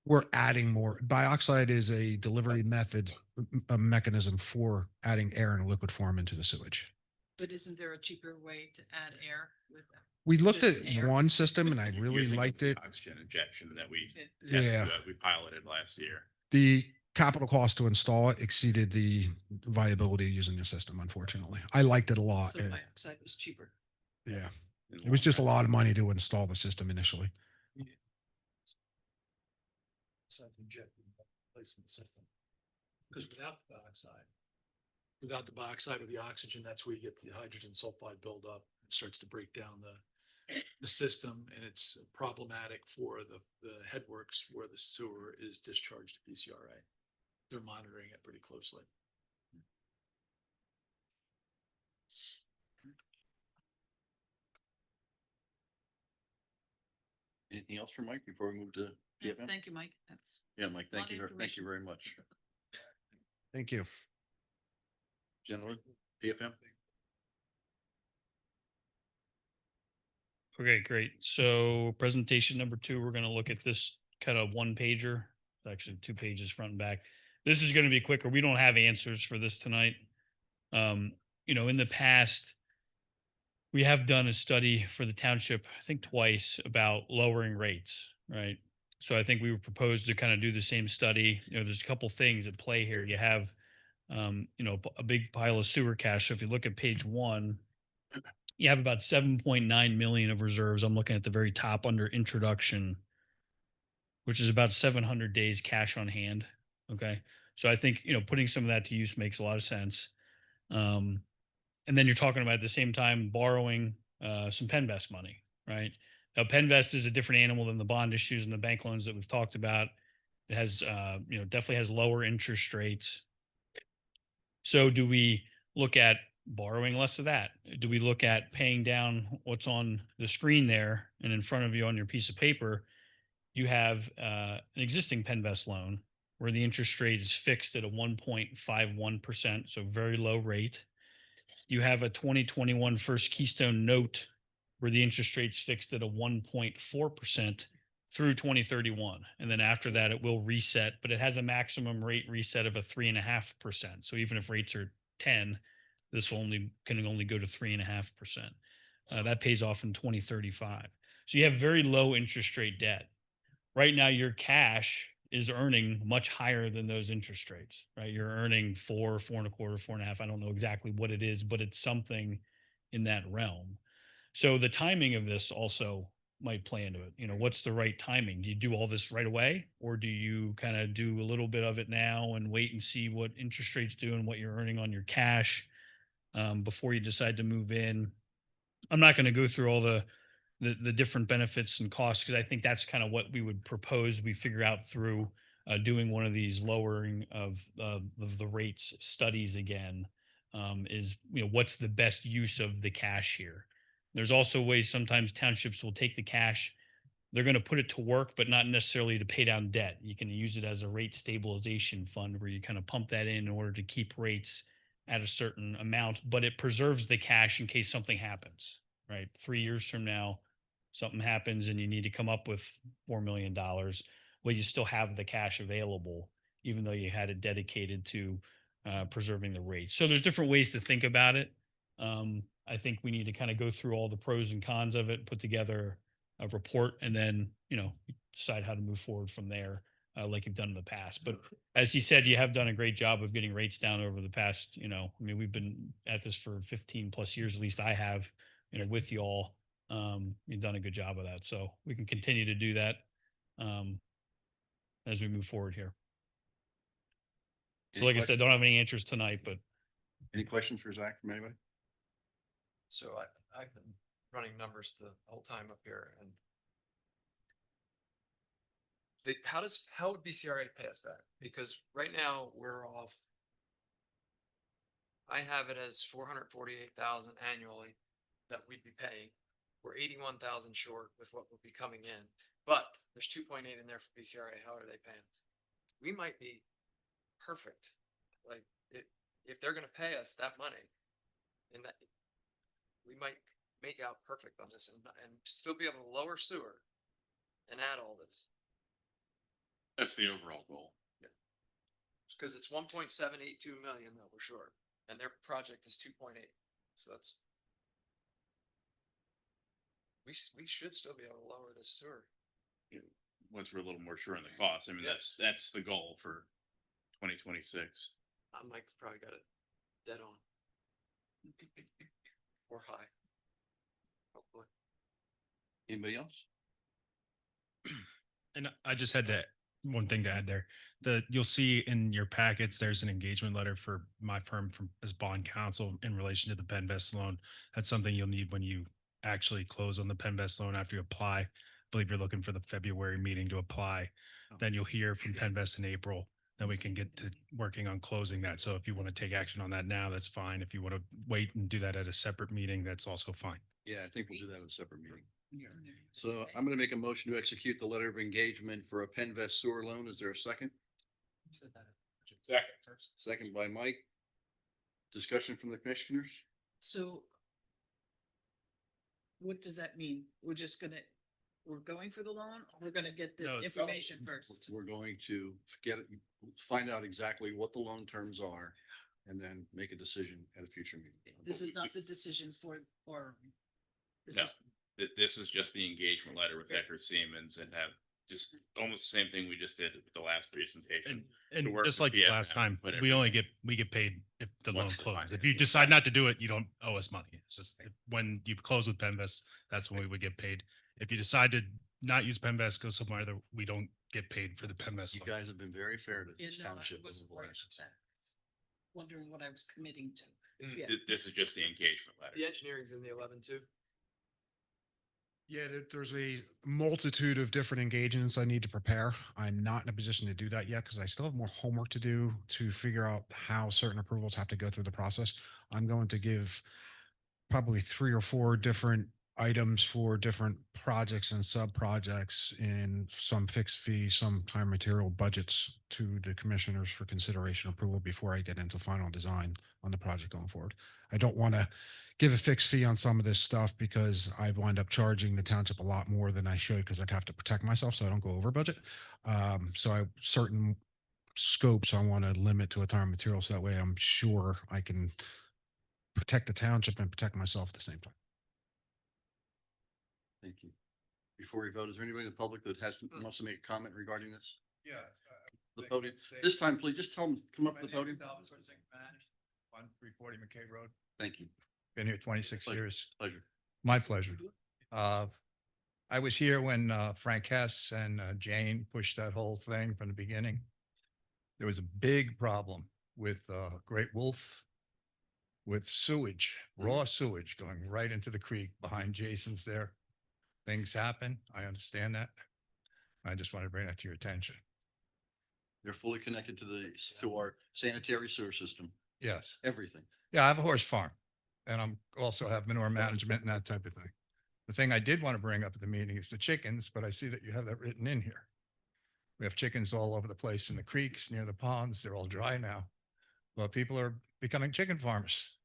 We're adding more. Bioxide is a delivery method, a mechanism for adding air in a liquid form into the sewage. But isn't there a cheaper way to add air with that? We looked at Just air? one system and I really Using liked the it. Oxygen injection that we Yeah. tested, that we piloted last year. The capital cost to install it exceeded the viability of using the system, unfortunately. I liked it a lot. So bioxide was cheaper. Yeah. It was just a lot of money to install the system initially. Injected place in the system. Because without the dioxide or the oxygen, that's where you get the hydrogen sulfide buildup. It starts to break down the system, and it's problematic for the headworks where the sewer is discharged to PCRA. They're monitoring it pretty closely. Anything else for Mike before we move to Yeah, PFM? thank you, Mike. That's Yeah, Mike, a lot thank of you. Thank you information. very much. Thank you. Gentlemen, PFM? Okay, great. So presentation number 2, we're going to look at this kind of one pager. It's actually 2 pages front and back. This is going to be quicker. We don't have answers for this tonight. In the past, we have done a study for the township, I think twice, about lowering rates, right? So I think we were proposed to kind of do the same study. There's a couple things at play here. You have, a big pile of sewer cash. So if you look at page 1, you have about 7.9 million of reserves. I'm looking at the very top under introduction, which is about 700 days cash on hand. Okay. So I think, putting some of that to use makes a lot of sense. And then you're talking about at the same time borrowing some Penvest money, right? Now, Penvest is a different animal than the bond issues and the bank loans that we've talked about. It has, definitely has lower interest rates. So do we look at borrowing less of that? Do we look at paying down what's on the screen there and in front of you on your piece of paper? You have an existing Penvest loan where the interest rate is fixed at a 1.51%, so very low rate. You have a 2021 First Keystone note where the interest rate's fixed at a 1.4% through 2031. And then after that, it will reset, but it has a maximum rate reset of a 3.5%. So even if rates are 10, this can only go to 3.5%. That pays off in 2035. So you have very low interest rate debt. Right now, your cash is earning much higher than those interest rates, right? You're earning 4.25, 4.5. I don't know exactly what it is, but it's something in that realm. So the timing of this also might play into it. You know, what's the right timing? Do you do all this right away, or do you kind of do a little bit of it now and wait and see what interest rates do and what you're earning on your cash before you decide to move in? I'm not going to go through all the different benefits and costs, because I think that's kind of what we would propose we figure out through doing one of these lowering of the rates studies again. Is, you know, what's the best use of the cash here? There's also ways sometimes townships will take the cash, they're going to put it to work, but not necessarily to pay down debt. You can use it as a rate stabilization fund where you kind of pump that in order to keep rates at a certain amount, but it preserves the cash in case something happens, right? 3 years from now, something happens and you need to come up with $4 million. Well, you still have the cash available, even though you had it dedicated to preserving the rates. So there's different ways to think about it. I think we need to kind of go through all the pros and cons of it, put together a report, and then, you know, decide how to move forward from there, like you've done in the past. But as he said, you have done a great job of getting rates down over the past, you know, I mean, we've been at this for 15 plus years, at least I have, you know, with you all. You've done a good job of that. So we can continue to do that as we move forward here. So Any like I said, I don't have any answers tonight, but Any questions for Zach from anybody? So I've been running numbers the whole time up here, and how would BCRA pay us back? Because right now we're off. I have it as 448,000 annually that we'd be paying. We're 81,000 short with what will be coming in, but there's 2.8 in there for BCRA. How are they paying us? We might be perfect. Like if they're going to pay us that money, and that we might make out perfect on this and still be able to lower sewer and add all this. That's the overall goal. Because it's 1.782 million that we're short, and their project is 2.8. So that's we should still be able to lower this sewer. Once we're a little more sure on the cost. I mean, that's the goal for 2026. Mike probably got it dead on. Or high. Hopefully. Anybody else? And I just had one thing to add there. You'll see in your packets, there's an engagement letter for my firm as bond counsel in relation to the Penvest loan. That's something you'll need when you actually close on the Penvest loan after you apply. I believe you're looking for the February meeting to apply. Then you'll hear from Penvest in April. Then we can get to working on closing that. So if you want to take action on that now, that's fine. If you want to wait and do that at a separate meeting, that's also fine. Yeah, I think we'll do that in a separate meeting. So I'm going to make a motion to execute the letter of engagement for a Penvest sewer loan. Is there a second? Second by Mike. Discussion from the commissioners? So what does that mean? We're going for the loan, or we're gonna get the information first? We're going to find out exactly what the loan terms are and then make a decision at a future meeting. This is not the decision or. No, this is just the engagement letter with Eckert Siemens, and have just almost the same thing we just did with the last presentation. And To work just with like last BFM, time, but we get paid if the loan Once the closes. If financing you is decide back. not to do it, you don't owe us money. It's just when you close with Penvest, that's when we would get paid. If you decide to not use Penvest, go somewhere that we don't get paid for the Penvest. You loan. guys have been very fair to Yeah, this no, I township over wasn't the worried last. about that. Wondering what I was committing to. Yeah. This is just the engagement letter. The engineering's in the 11 too. Yeah, there's a multitude of different engagements I need to prepare. I'm not in a position to do that yet because I still have more homework to do to figure out how certain approvals have to go through the process. I'm going to give probably 3 or 4 different items for different projects and sub-projects in some fixed fee, some time material budgets to the commissioners for consideration approval before I get into final design on the project going forward. I don't want to give a fixed fee on some of this stuff because I wind up charging the township a lot more than I should because I'd have to protect myself so I don't go over budget. Certain scopes I want to limit to a time material so that way I'm sure I can protect the township and protect myself at the same time. Thank you. Before we vote, is there anybody in the public that wants to make a comment regarding this? Yeah. The podium. This time, please just tell them, come up to the podium. 140 McKay Road. Thank you. Been here 26 Pleasure. years. Pleasure. My pleasure. I was here when Frank Hess and Jane pushed that whole thing from the beginning. There was a big problem with Great Wolf, with sewage, raw sewage going right into the creek behind Jason's there. Things happen. I understand that. I just want to bring that to your attention. They're fully connected to our sanitary sewer system, Yes. everything. Yeah, I have a horse farm and I'm also have manure management and that type of thing. The thing I did want to bring up at the meeting is the chickens, but I see that you have that written in here. We have chickens all over the place in the creeks, near the ponds. They're all dry now. But people are becoming chicken farmers.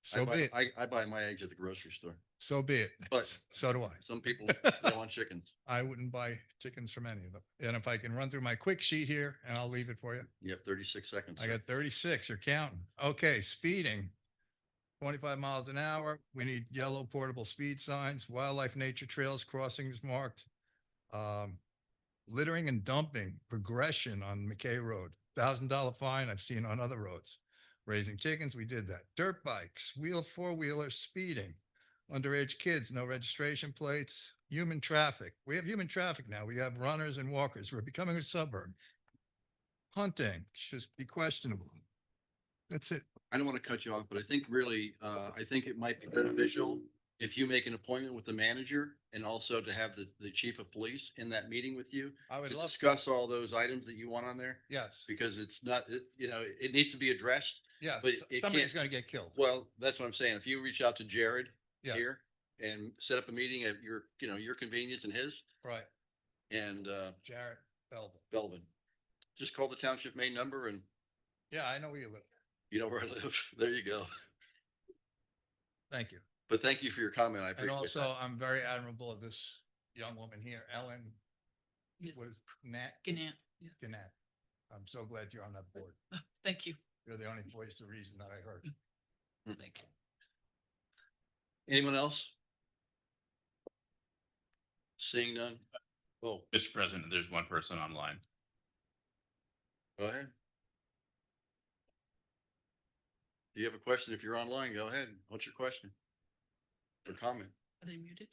So be it. I buy my eggs at the grocery store, So be it. but So do I. some people don't want chickens. I wouldn't buy chickens from any of them. And if I can run through my quick sheet here and I'll leave it for you. You have 36 seconds. I got 36, you're counting. Okay, speeding. 25 miles an hour. We need yellow portable speed signs, wildlife nature trails, crossings marked. Littering and dumping, progression on McKay Road, $1,000 fine I've seen on other roads. Raising chickens, we did that. Dirt bikes, four-wheelers, speeding. Underage kids, no registration plates. Human traffic. We have human traffic now. We have runners and walkers. We're becoming a suburb. Hunting should be questionable. That's it. I don't want to cut you off, but I think really, I think it might be beneficial if you make an appointment with the manager and also to have the chief of police in that meeting with you. I would To love discuss all those items that you want on there, Yes, because it's not, it needs to be addressed. yes. But it Somebody's can't- going to get killed. Well, that's what I'm saying. If you reach out to Jared Yeah. here and set up a meeting at your convenience and his Right. and, Jarrett Belvin. Belvin, just call the township main number and Yeah, I know where you live. you know where I live. There you go. Thank you. But thank you for your comment. I And appreciate also, that. I'm very admirable of this young woman here, Ellen. Yes. Was Nat Gannett, yeah. Gannett. I'm so glad you're on that board. Thank you. You're the only voice of reason that I heard. Thank you. Anyone else? Seeing none? Oh, Mr. President, there's one person online. go ahead. Do you have a question? If you're online, go ahead. What's your question? Or comment? Are they muted?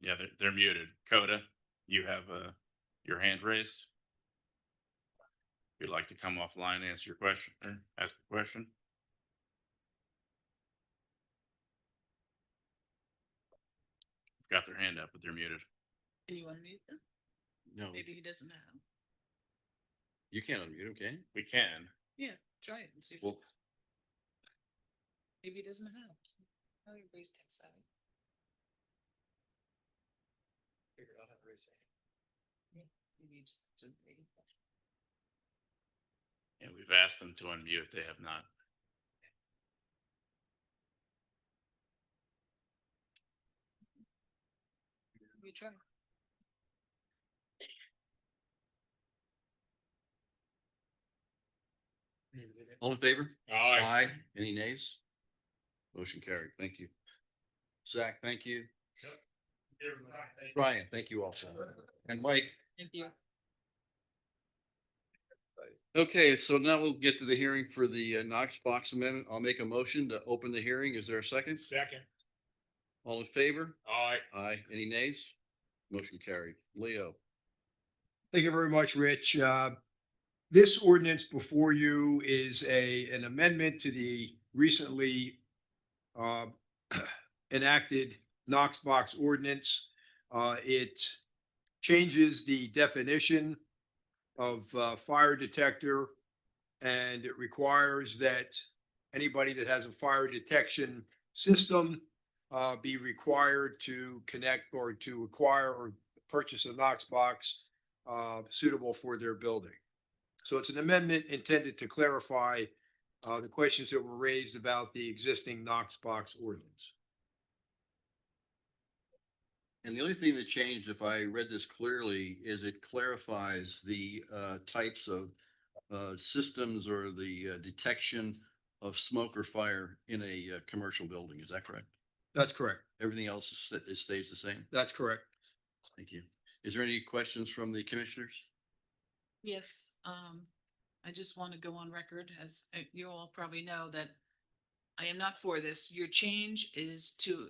Yeah, they're muted. Coda, you have your hand raised. If you'd like to come offline, and answer your question or ask a question. Got their hand up, but they're muted. Can you unmute them? No, Maybe he doesn't know. you can't unmute him, can you? We can. Yeah, try it and see. Well, Maybe he doesn't know. Oh, everybody's tech savvy. Figured out how to raise it. Yeah, maybe he just didn't read it. And we've asked them to unmute. They have not. You try. all in favor? Aye. Any nays? Motion carried. Thank you. Zach, thank you. Brian, thank you also. And Mike. Thank you. Okay, so now we'll get to the hearing for the Knox Box Amendment. I'll make a motion to open the hearing. Is there a second? Second. All in favor? Aye. Aye. Any nays? Motion carried. Leo. Thank you very much, Rich. This ordinance before you is an amendment to the recently enacted Knox box ordinance. It changes the definition of fire detector, and it requires that anybody that has a fire detection system be required to connect or to acquire or purchase a Knox box suitable for their building. So it's an amendment intended to clarify the questions that were raised about the existing Knox box ordinance. And the only thing that changed, if I read this clearly, is it clarifies the types of systems or the detection of smoke or fire in a commercial building. Is that correct? That's correct. Everything else it stays the same? That's correct. Thank you. Is there any questions from the commissioners? Yes, I just want to go on record, as you all probably know, that I am not for this. Your change is to,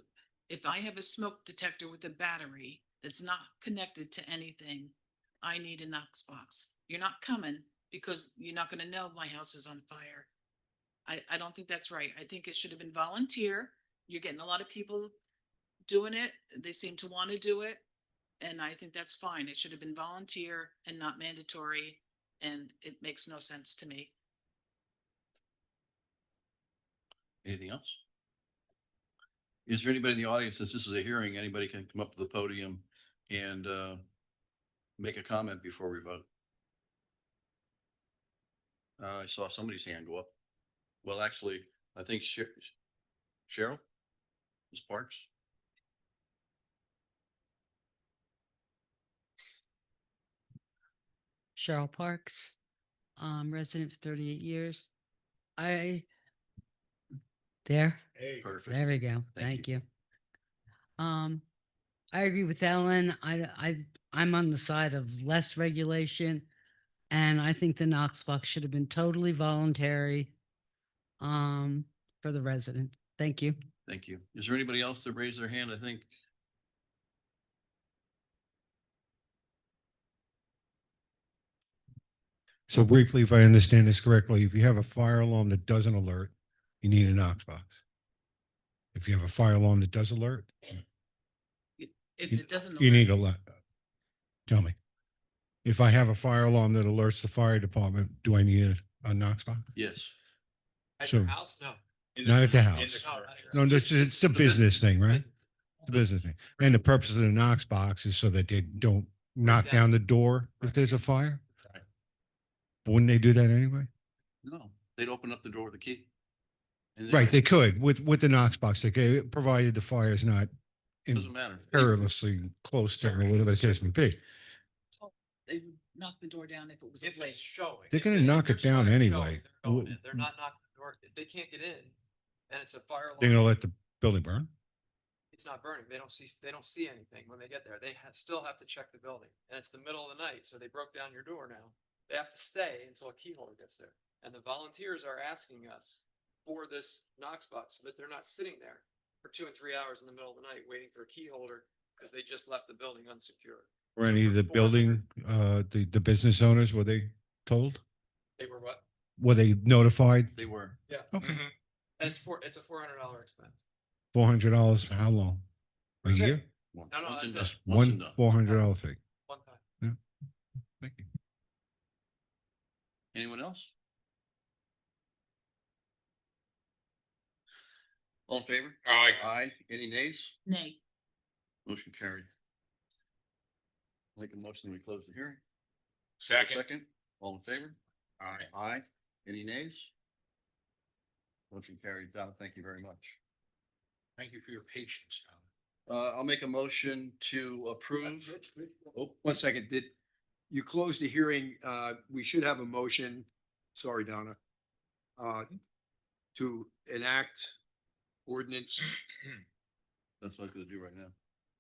if I have a smoke detector with a battery that's not connected to anything, I need a Knox box. You're not coming because you're not going to know my house is on fire. I don't think that's right. I think it should have been volunteer. You're getting a lot of people doing it. They seem to want to do it. And I think that's fine. It should have been volunteer and not mandatory. And it makes no sense to me. Anything else? Is there anybody in the audience, since this is a hearing, anybody can come up to the podium and make a comment before we vote? I saw somebody's hand go up. Well, actually, I think Cheryl, Ms. Parks. Cheryl Parks, resident for 38 years. There, Perfect. there we go. Thank you. I agree with Ellen. I'm on the side of less regulation, and I think the Knox box should have been totally voluntary for the resident. Thank you. Thank you. Is there anybody else that raised their hand? I think. So briefly, if I understand this correctly, if you have a fire alarm that doesn't alert, you need a Knox box. If you have a fire alarm that does alert, If it doesn't. you alert- need a tell me. If I have a fire alarm that alerts the fire department, do I need a Knox box? Yes. At So- your house? No. Not at the house. No, it's a business thing, right? It's a business thing. And the purpose of the Knox box is so that they don't knock down the door if there's a fire. Right. But wouldn't they do that anyway? No, they'd open up the door with a key. And Right, they could with the Knox box, they could, provided the fire is not Doesn't matter. perilously close to or whatever the case may be. They would knock the door down if it was If late. it's showing. They're if gonna they- if knock they're it down starting anyway. showing, they're going in. They're not knocking the door. If they can't get in and it's a fire alarm. They're gonna let the building burn? It's not burning. They don't see anything when they get there. They still have to check the building, and it's the middle of the night, so they broke down your door now. They have to stay until a key holder gets there. And the volunteers are asking us for this Knox box so that they're not sitting there for 2 and 3 hours in the middle of the night waiting for a key holder because they just left the building unsecured. Or any of the building, the business owners, were they told? They were what? Were they notified? They were. Yeah. Okay. And it's a $400 expense. $400 for how long? A That's it. year? No, Once and that's done. it. Once and One done. $400 fee. One time. Yeah. Thank you. Anyone else? All in favor? Aye. Aye. Any nays? Nay. Motion carried. Make a motion, we close the hearing. Second. All in favor? Aye. Aye. Any nays? Motion carried. Donna, thank you very much. Thank you for your patience. I'll make a motion to approve. Oh, 1 second. Did you close the hearing? We should have a motion. Sorry, Donna. To enact ordinance. That's what I'm gonna do right now.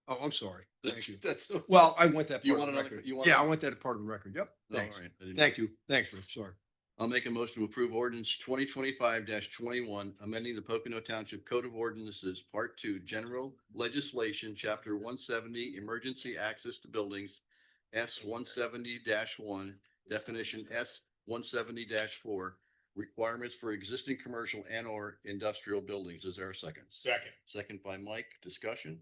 Oh, I'm sorry. Thank you. That's. Well, I want that You part of want the another- record. you want Yeah, I another- want that part of the record. Yep. All Thanks. right. I didn't- Thank you. Thanks, Rich. Sorry. I'll make a motion to approve ordinance 2025-21, amending the Pocono Township Code of Ordinances, Part 2, General Legislation, Chapter 170, Emergency Access to Buildings, S 170-1, Definition S 170-4, Requirements for Existing Commercial and or Industrial Buildings. Is there a second? Second. Second by Mike. Discussion?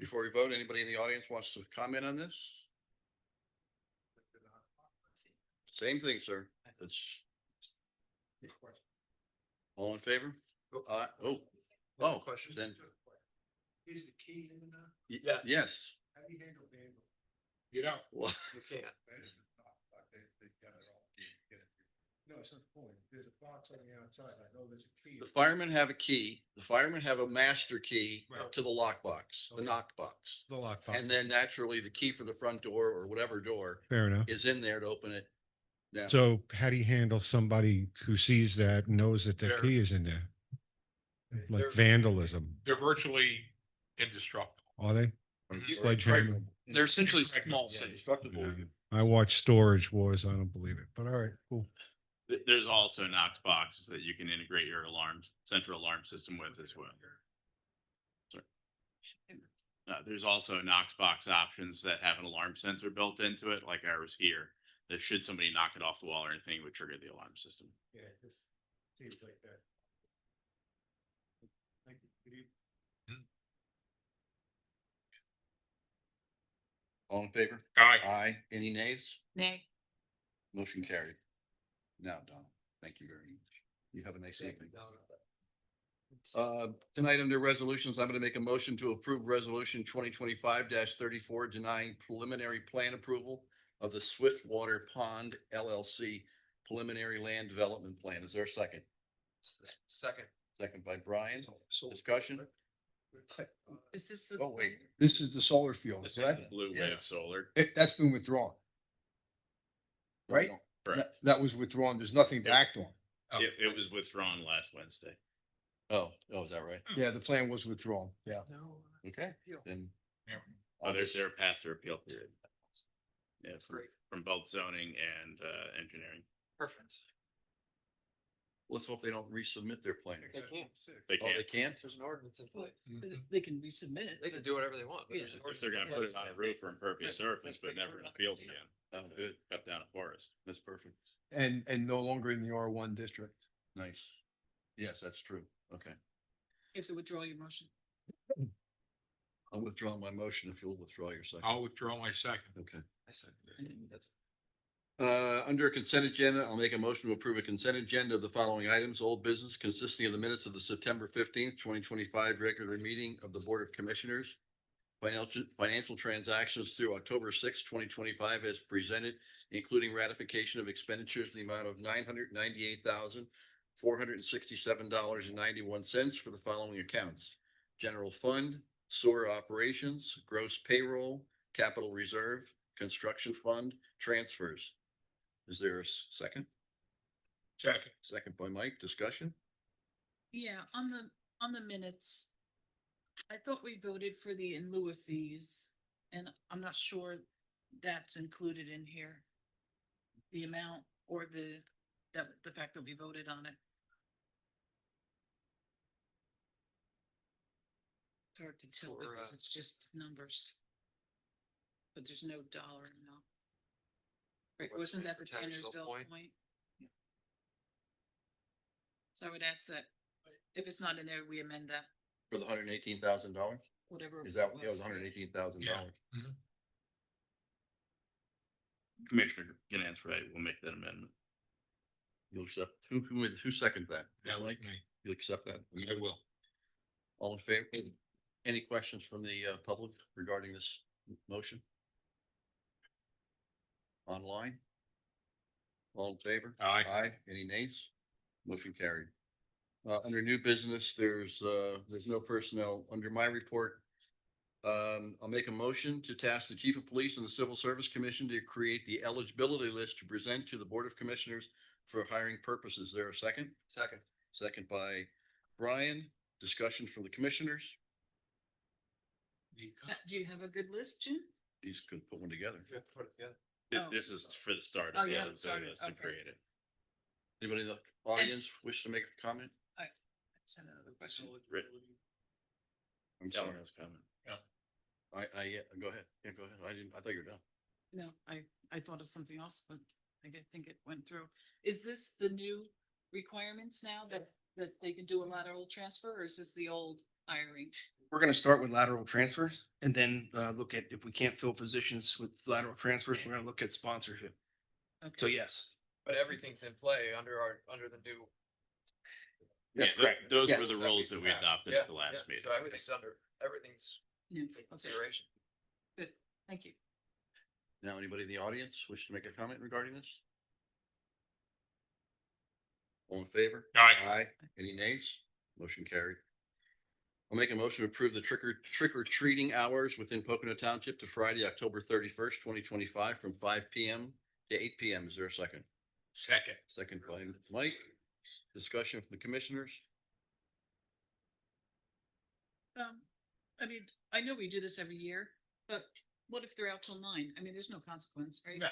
Before we vote, anybody in the audience wants to comment on this? Same thing, sir. It's all in favor? Oh, then, Is the key in the? yes. How do you handle vandalism? You know, Well, You can't. No, it's not the point. There's a box on the outside. I know there's a key. the firemen have a key. The firemen have a master key Right. to the lockbox, the Okay. knock box. The lockbox. And then naturally, the key for the front door or whatever door Fair enough. is in there to open it. Yeah. So how do you handle somebody who sees that, and knows that the They're- key is in there? Like They're- vandalism, they're virtually indestructible. are they? Mhm. Sledgehammer. They're essentially small Yeah, safe. destructible. I watch Storage Wars. I don't believe it, but all right, cool. There's also Knox boxes that you can integrate your central alarm system with as well. Sorry. There's also Knox box options that have an alarm sensor built into it, like ours here, that should somebody knock it off the wall or anything, it would trigger the alarm system. Yeah, this seems like that. Thank you. Good evening. All in favor? Aye. Aye. Any nays? Nay. Motion carried. Now, Donald, thank you very much. You have a nice evening. Tonight under resolutions, I'm going to make a motion to approve resolution 2025-34 denying preliminary plan approval of the Swiftwater Pond LLC preliminary land development plan. Is there a second? Second. Second by Brian. Discussion? Is this the? Oh, wait. This is the solar field, This is correct? Blue Yeah. Wave Solar. That's been withdrawn. Right? Correct. That was withdrawn. There's nothing to act on. It was withdrawn last Wednesday. Oh, is that right? Yeah, the plan was withdrawn. Yeah. Okay, then. Yeah. I'll just- They're past their appeal period. Yeah, from both zoning and engineering. Perfect. Let's hope they don't resubmit their plan. They can't. They Oh, they can't. can't? There's an ordinance in place. They can resubmit. They can do whatever they want. but Yeah. there's an If they're gonna ordinance put in it on a place. roof or impervious surface, but never in a field again. Oh, good. Cut down a forest. That's perfect. And no longer in the R1 district. Nice. Yes, that's true. Okay. You have to withdraw your motion. I'll withdraw my motion if you'll withdraw your second. I'll withdraw my second. Okay. I said, that's Under consent agenda, I'll make a motion to approve a consent agenda of the following items, old business consisting of the minutes of the September 15th, 2025 regular meeting of the Board of Commissioners. Financial transactions through October 6th, 2025 as presented, including ratification of expenditures in the amount of $998,467.91 for the following accounts: general fund, sewer operations, gross payroll, capital reserve, construction fund, transfers. Is there a second? Second. Second by Mike. Discussion? Yeah, on the minutes. I thought we voted for the in lieu of fees, and I'm not sure that's included in here. The amount or the fact that we voted on it. It's hard to tell For, because it's just numbers. But there's no dollar amount. Right, What's wasn't the that the Tannersville Tannersville point? point? Yeah. So I would ask that if it's not in there, we amend that, For the $118,000? whatever. Is that, it yeah, it was $118,000. Commissioner Ganance, right, we'll make that amendment. You'll accept, who seconded that? Yeah, like me. You'll accept that? I will. All in favor? Any questions from the public regarding this motion? Online? All in favor? Aye. Aye. Any nays? Motion carried. Under new business, there's no personnel. Under my report, I'll make a motion to task the Chief of Police and the Civil Service Commission to create the eligibility list to present to the Board of Commissioners for hiring purposes. Is there a second? second. Second by Brian. Discussion from the commissioners. Do you have a good list, Jim? These could put one together. You have to put it together. Oh. This is for the start Oh, of you the haven't started, to okay. create it. Anybody in the audience wish to make a comment? Send another question. Rick, I'm Ellen sorry. has a comment. Yeah, go ahead. Yeah, go ahead. I thought you were done. No, I thought of something else, but I didn't think it went through. Is this the new requirements now that they can do a lateral transfer, or is this the old hiring? We're gonna start with lateral transfers and then look at if we can't fill positions with lateral transfers, we're gonna look at sponsorship. So yes. But everything's in play under the new. Yeah, That's correct. those Yes. were the rules that we adopted at the last meeting. So everything's Yeah. in consideration. Good, thank you. Now, anybody in the audience wish to make a comment regarding this? All in favor? Aye. Any nays? Motion carried. I'll make a motion to approve the trick or treating hours within Pocono Township to Friday, October 31st, 2025 from 5 PM to 8 PM. Is there a second? Second. Second by Mike. Discussion from the commissioners. I mean, I know we do this every year, but what if they're out till 9? I mean, there's no consequence, right? No.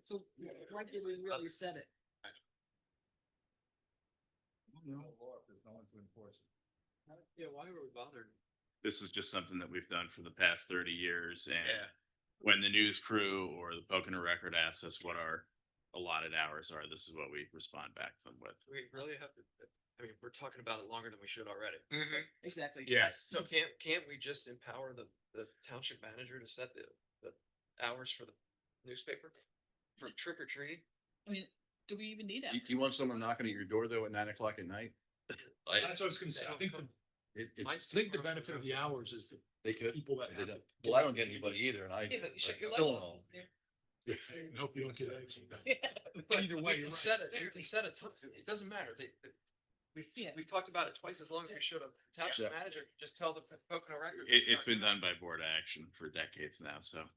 So why did we really set it? Yeah, why were we bothered? This is just something that we've done for the past 30 years. And Yeah. when the news crew or the Pocono Record asks us what our allotted hours are, this is what we respond back to them with. We really have to, I mean, we're talking about it longer than we should already. Exactly. Yes. So can't we just empower the township manager to set the hours for the newspaper? For trick or treating? I mean, do we even need it? You want someone knocking at your door though at 9 o'clock at night? That's what I was gonna say. I think I think the benefit of the hours is the They could. people that They have. don't. Well, I don't get anybody either and I. Yeah, but you shut your light still off. don't. I hope you don't get anything done. But either way, We you're can right. set it, we can set a time, it doesn't matter, Yeah. we've talked about it twice as long as we should have. Township Yeah. manager, just tell the Pocono Record. It's been done by board action for decades now, so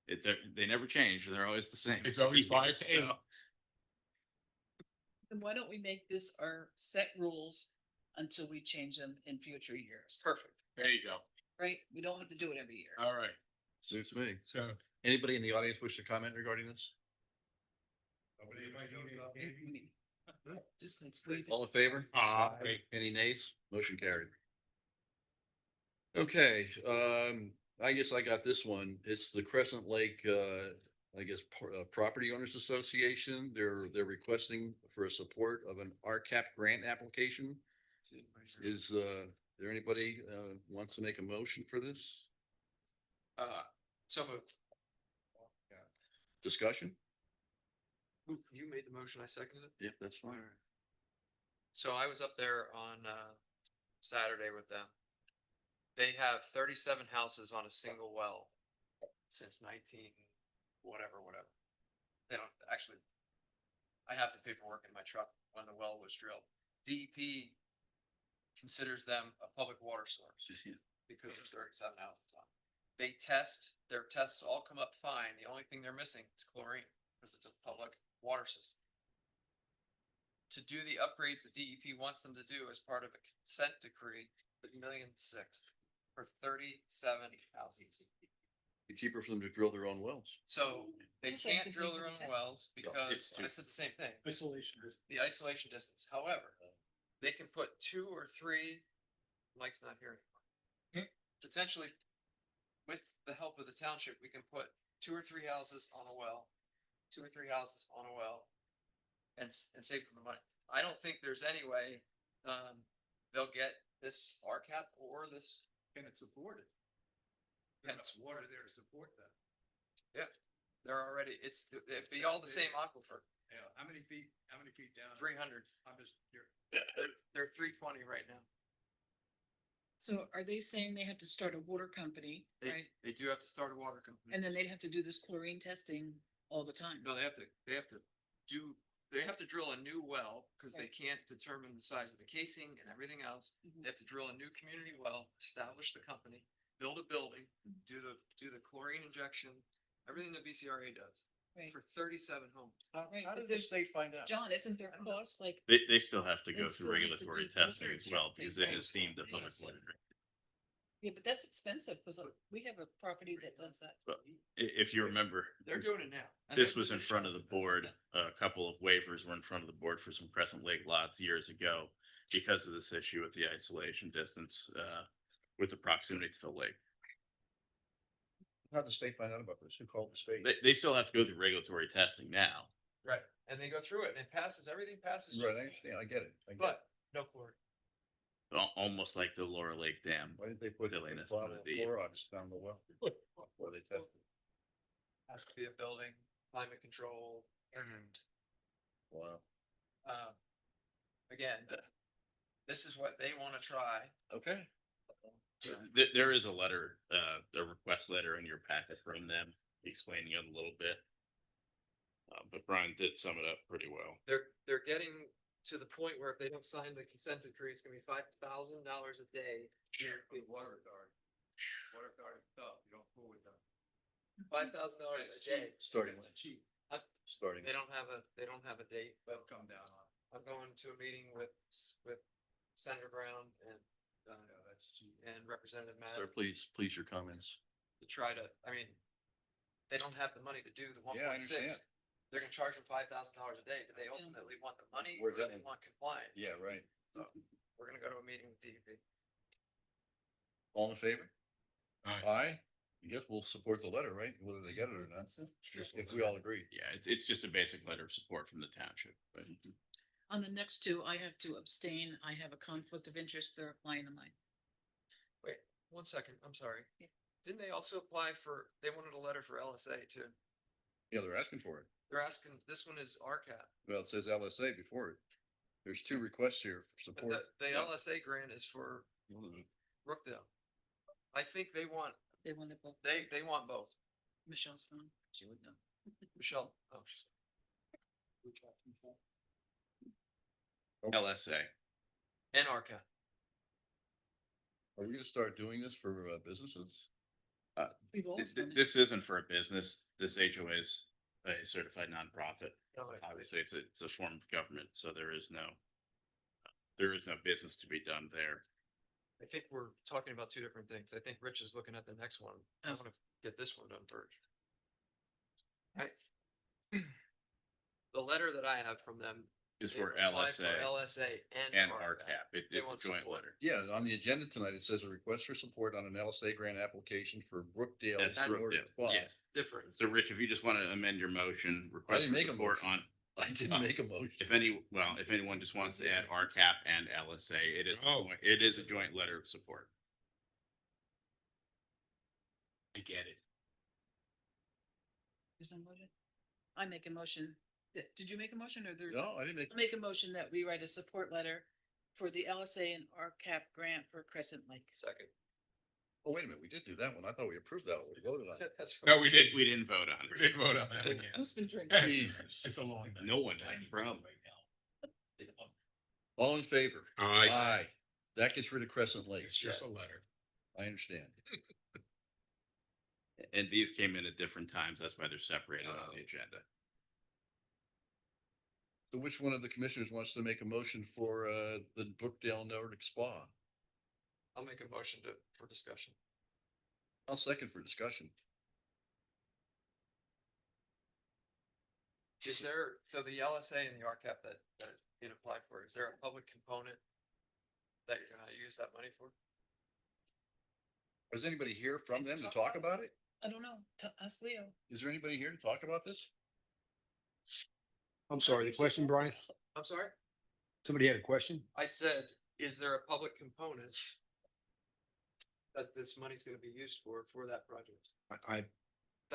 they never change. They're always the same. It's always 5 to 8. So, Then why don't we make this our set rules until we change them in future years? Perfect. There you go. Right? We don't have to do it every year. All right. Suits me. So Anybody in the audience wish to comment regarding this? Just like. All in favor? Aye. Any nays? Motion carried. Okay, I guess I got this one. It's the Crescent Lake, I guess, Property Owners Association. They're requesting for a support of an RCAP grant application. Is there anybody wants to make a motion for this? So moved. Discussion? You made the motion, I seconded it. Yeah, that's fine. So I was up there on Saturday with them. They have 37 houses on a single well since 19 whatever. They don't actually. I have the paperwork in my truck when the well was drilled. DEP considers them a public water source because there's 37 houses on. They test, their tests all come up fine. The only thing they're missing is chlorine because it's a public water system. To do the upgrades that DEP wants them to do as part of a consent decree, $1.6 million for 37 houses. It's cheaper for them to drill their own wells. So they That's like can't the drill people their own test. wells because It's too- I said the same thing. isolation. The isolation distance. However, they can put 2 or 3. Mike's not here anymore. Potentially, with the help of the township, we can put 2 or 3 houses on a well, 2 or 3 houses on a well, and save them the money. I don't think there's any way they'll get this RCAP or this. Can it support it? Can There's water there to support that. Yeah, they're already. It'd be all the same aquifer. Yeah, how many feet down? 300. I'm just curious. They're 320 right now. So are they saying they have to start a water company, right? They do have to start a water company. And then they'd have to do this chlorine testing all the time. No, they have to drill a new well because they can't determine the size of the casing and everything else. Mhm. They have to drill a new community well, establish the company, build a building, do the chlorine injection, everything that BCRA does Right. for 37 homes. Right, How but does the there's- state find out? John, isn't there costs like, They still have to They go still through need to regulatory do testing filters as well and because things, it right? is deemed a Yeah, public so- water. Drink. yeah, but that's expensive because we have a property that does that. But if you remember, They're doing it now. And this they're was in doing it front of now. the board. A couple of waivers were in front of the board for some Crescent Lake lots years ago because of this issue with the isolation distance with the proximity to the lake. How'd the state find out about this? Who called the state? They still have to go through regulatory testing now. Right, and they go through it and it passes, everything passes. Right, I understand, I get it. But no chlorine. Almost like the Lower Lake Dam. Why did they put Silliness, bottle but of the- Clorox down the well? Where they tested? Has to be a building, climate control, and, Wow. again, this is what they want to try. Okay. There is a letter, a request letter in your packet from them explaining it a little bit. But Brian did sum it up pretty well. They're getting to the point where if they don't sign the consent decree, it's gonna be $5,000 a day. Water guard. Water guard stuff, you don't fool with them. $5,000 a day. Starting with. Cheap. Starting. They don't have a date, but Come down on. I'm going to a meeting with Senator Brown and, That's cheap. and Representative Matt Sir, please, your comments. to try to, I mean, they don't have the money to do the one Yeah, I point six. understand. They're gonna charge them $5,000 a day. Do they ultimately want the money or Where's do that they one? want compliance? Yeah, right. So we're gonna go to a meeting with DEP. All in favor? Aye. Aye. I guess we'll support the letter, right? Whether they get it or not. If we all agree. Yeah, it's just a basic letter of support from the township. Right. On the next two, I have to abstain. I have a conflict of interest. They're applying to mine. Wait, 1 second, I'm sorry. Didn't they also apply for, they wanted a letter for LSA too? Yeah, they're asking for it. They're asking, this one is RCAP. Well, it says LSA before it. There's two requests here for But support. the Yeah. LSA grant is for Brookdale. I think they want, They want to both. they want both. Michelle's gone. She would know. Michelle, oh. LSA. And RCAP. Are we gonna start doing this for businesses? We've always done it. This isn't for a business. This HOA is a certified nonprofit. No, Obviously, it's a form of government, so there is no business to be done there. I think we're talking about two different things. I think Rich is looking at the next one. I Oh. wanna get this one done first. Right? The letter that I have from them. Is they for applied LSA LSA and and RCAP. They It's a want joint support. letter. Yeah, on the agenda tonight, it says a request for support on an LSA grant application for Brookdale. That's Florida Brookdale. Spa. Yes. Different. So Rich, if you just want to amend your motion, I request didn't for make a support motion. on, I didn't make a motion. if anyone just wants to add RCAP and LSA, it is a joint letter of support. I get it. There's no motion? I make a motion. Did you make a motion or there? No, I didn't make. I make a motion that we write a support letter for the LSA and RCAP grant for Crescent Lake. Second. Oh, wait a minute, we did do that one. I thought we approved that one. We voted on it. That's. No, we didn't vote on it. We didn't vote on that one. Who's been drinking? Jesus. It's a long. night. No one has a problem. All in favor? Aye. Aye. That gets rid of Crescent Lake. It's just a letter. I understand. And these came in at different times. That's why they're separated on the agenda. So which one of the commissioners wants to make a motion for the Brookdale Nordic Spa? I'll make a motion for discussion. I'll second for discussion. Is there, so the LSA and the RCAP that it applied for, is there a public component that you're gonna use that money for? Is anybody here from them to talk about it? I don't know. Ask Leo. Is there anybody here to talk about this? I'm sorry, the question, Brian? I'm sorry? Somebody had a question? I said, is there a public component that this money's gonna be used for that project? I,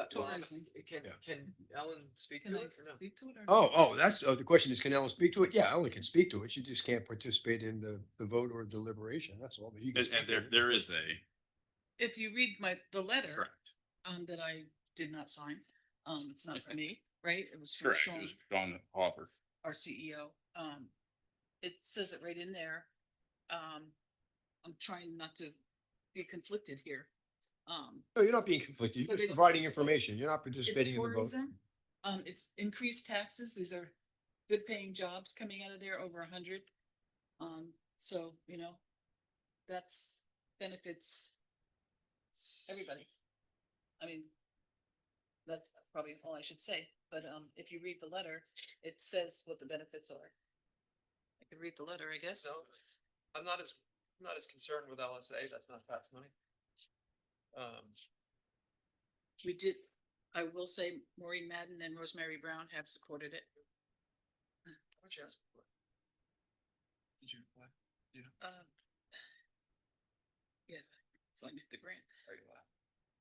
Tourism. Can Ellen speak Can to I it or no? speak to it or? the question is, can Ellen speak to it? Yeah, Ellen can speak to it. She just can't participate in the vote or deliberation. That's all. But you can And speak to it. there is a, If you read the letter, correct, that I did not sign, it's not for me, right? It was for correct. It Sean, was Sean Hoffer. our CEO. It says it right in there. I'm trying not to be conflicted here. No, you're not being conflicted. You're But just it- providing information. You're not It's participating in the vote. tourism. It's increased taxes. These are good paying jobs coming out of there, over 100. So, that's benefits everybody. I mean, that's probably all I should say, but, if you read the letter, it says what the benefits are. I could read the letter, I guess. No, I'm not as concerned with LSA. That's not tax money. We did, I will say Maureen Madden and Rosemary Brown have supported it. Did you apply? Uh, So I get the grant.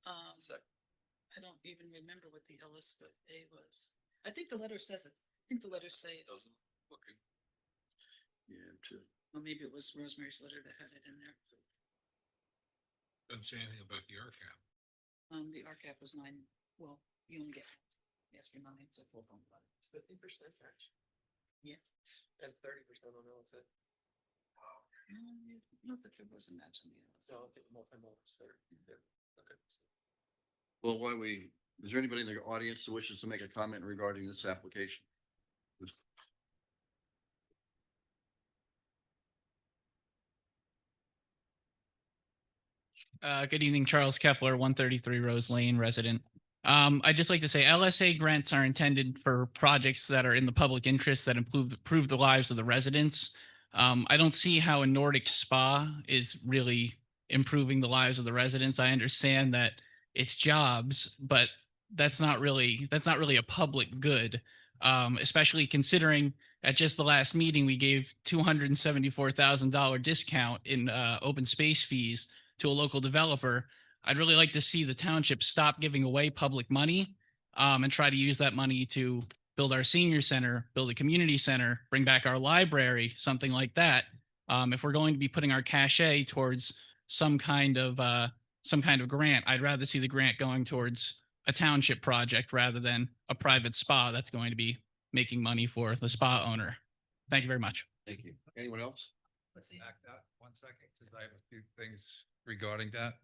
I don't even remember what the LSA was. I think the letter says it. I think the letters say it. Yeah, too. Well, maybe it was Rosemary's letter that had it in there. Doesn't say anything about the RCAP. The RCAP was 9. Well, you only get, yes, for 9, so 4.5. It's 50% match. Yeah. And 30% on LSA. Not that there was a match on the LSA. So I think multi-modal is 30. Yeah. Okay. Well, is there anybody in the audience that wishes to make a comment regarding this application? Good evening, Charles Kepler, 133 Rose Lane resident. I'd just like to say LSA grants are intended for projects that are in the public interest that improve the lives of the residents. I don't see how a Nordic spa is really improving the lives of the residents. I understand that it's jobs, but that's not really a public good, especially considering at just the last meeting we gave $274,000 discount in open space fees to a local developer. I'd really like to see the township stop giving away public money and try to use that money to build our senior center, build a community center, bring back our library, something like that. If we're going to be putting our cachet towards some kind of grant, I'd rather see the grant going towards a township project rather than a private spa that's going to be making money for the spa owner. Thank you very much. Thank you. Anyone else? Let's see. Back that 1 second, because I have a few things regarding that.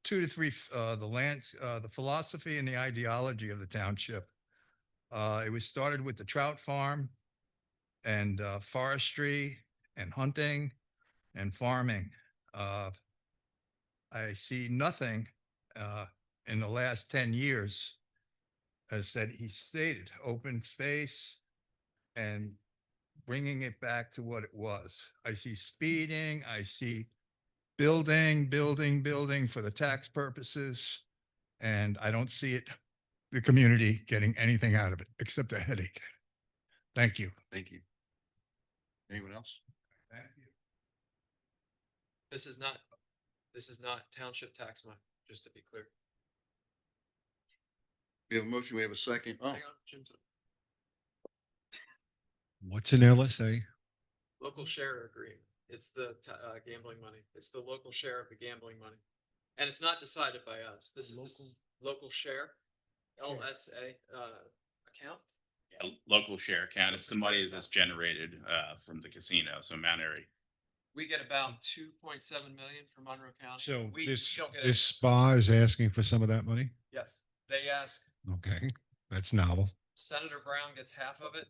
2 to 3, the philosophy and the ideology of the township. It was started with the trout farm and forestry and hunting and farming. I see nothing in the last 10 years, as said, he stated, open space and bringing it back to what it was. I see speeding, I see building for the tax purposes. And I don't see the community getting anything out of it except a headache. Thank you. Thank you. Anyone else? Thank you. This is not township tax money, just to be clear. We have a motion. We have a second. Oh, Hang on, Jim's What's an LSA? local share agreement. It's the gambling money. It's the local share of the gambling money. And it's not decided by us. This is this local share, LSA account. A local share account. It's the money that's generated from the casino. So Mount Airy. We get about 2.7 million from Monroe County. So We this don't get this it. spa is asking for some of that money? Yes, they ask. Okay, that's novel. Senator Brown gets half of it.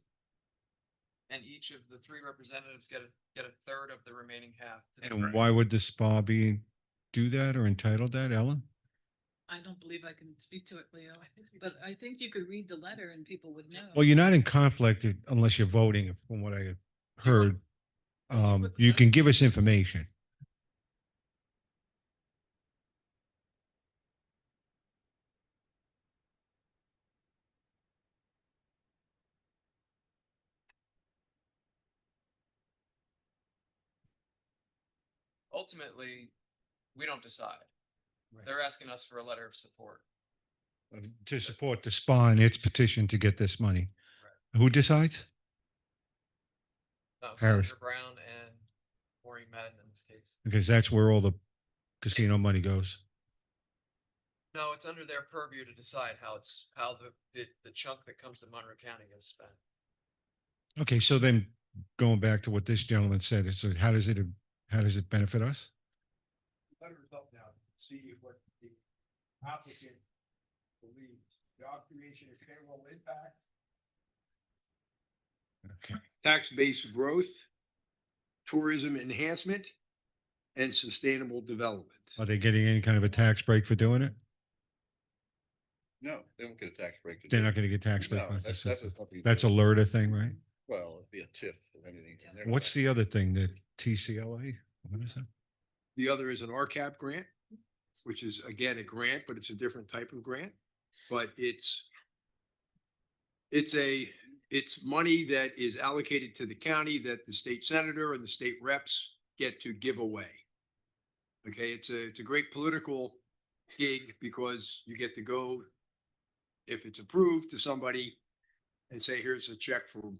And each of the 3 representatives get a third of the remaining half. And why would the spa do that or entitled that, Ellen? I don't believe I can speak to it, Leo, but I think you could read the letter and people would know. Well, you're not in conflict unless you're voting, from what I heard. You can give us information. Ultimately, we don't decide. They're asking us for a letter of support. To support the spa and its petition to get this money. Who decides? No, Harris. Senator Brown and Maureen Madden in this case. Because that's where all the casino money goes. No, it's under their purview to decide how the chunk that comes to Monroe County gets spent. Okay, so then going back to what this gentleman said, so how does it benefit us? Letter is up now. See what the applicant believes. Job creation and payroll impact. Okay. Tax-based growth, tourism enhancement, and sustainable development. Are they getting any kind of a tax break for doing it? no, they won't get a tax break. They're not going to get tax break. No, that's something. That's a LERTA thing, right? Well, it'd be a TIF or anything. What's the other thing, the TCLA? What is that? The other is an RCAP grant, which is again a grant, but it's a different type of grant. But it's money that is allocated to the county that the state senator and the state reps get to give away. Okay, it's a great political gig because you get to go, if it's approved, to somebody and say, here's a check from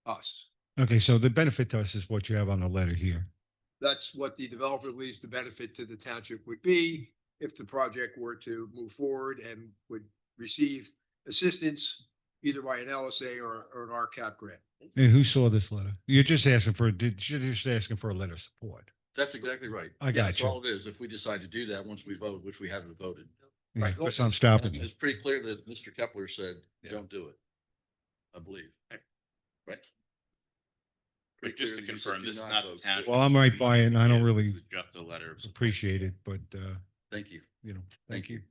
us. Okay, so the benefit to us is what you have on the letter here. That's what the developer believes the benefit to the township would be if the project were to move forward and would receive assistance either by an LSA or an RCAP grant. And who saw this letter? You're just asking for, you're just asking for a letter of support. That's exactly right. I got That's you. all it is. If we decide to do that, once we vote, which we haven't voted. Yeah, that's what I'm stopping And you. it's pretty clear that Mr. Kepler said, don't do it. I believe. Right? But just to Pretty clearly you said confirm, do this is not not the vote. township. Well, I'm right by it and I don't Yeah, really this is just a letter of support. appreciate it, but, Thank you. thank you.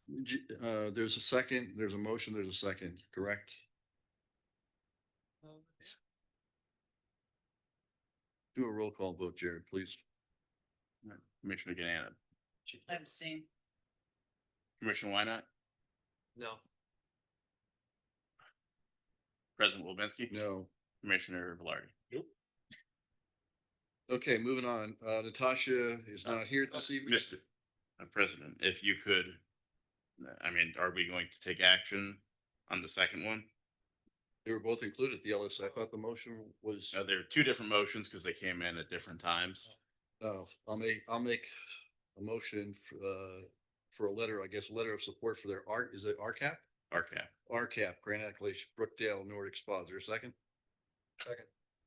There's a second, there's a motion, there's a second, correct? Do a roll call vote, Jared, please. Commissioner Ganana, Abstain. Commissioner Wynot, No. President Lubensky, No. Commissioner Velarde. Nope. Okay, moving on. Natasha is not here this evening. Mr. President, if you could, I mean, are we going to take action on the second one? They were both included, the LS. I thought the motion was, There are two different motions because they came in at different times. I'll make a motion for a letter, I guess, a letter of support for their art. Is it RCAP? RCAP. RCAP, Grant Accolace, Brookdale, Nordic Spa. Is there a second? Second.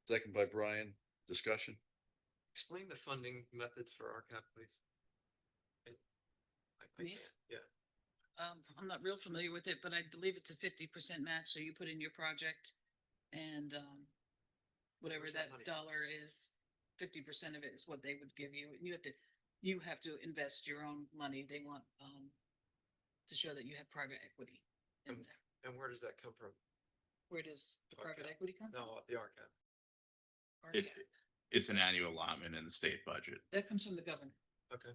Second by Brian. Discussion? Explain the funding methods for RCAP, please. I Me? can't, yeah. I'm not real familiar with it, but I believe it's a 50% match, so you put in your project and, whatever Where's that that money? dollar is, 50% of it is what they would give you. And you have to invest your own money. They want, to show that you have private equity in there. And where does that come from? Where does the private RCAP. equity come from? No, the RCAP. It, it's an annual allotment in the state budget. That comes from the governor. Okay.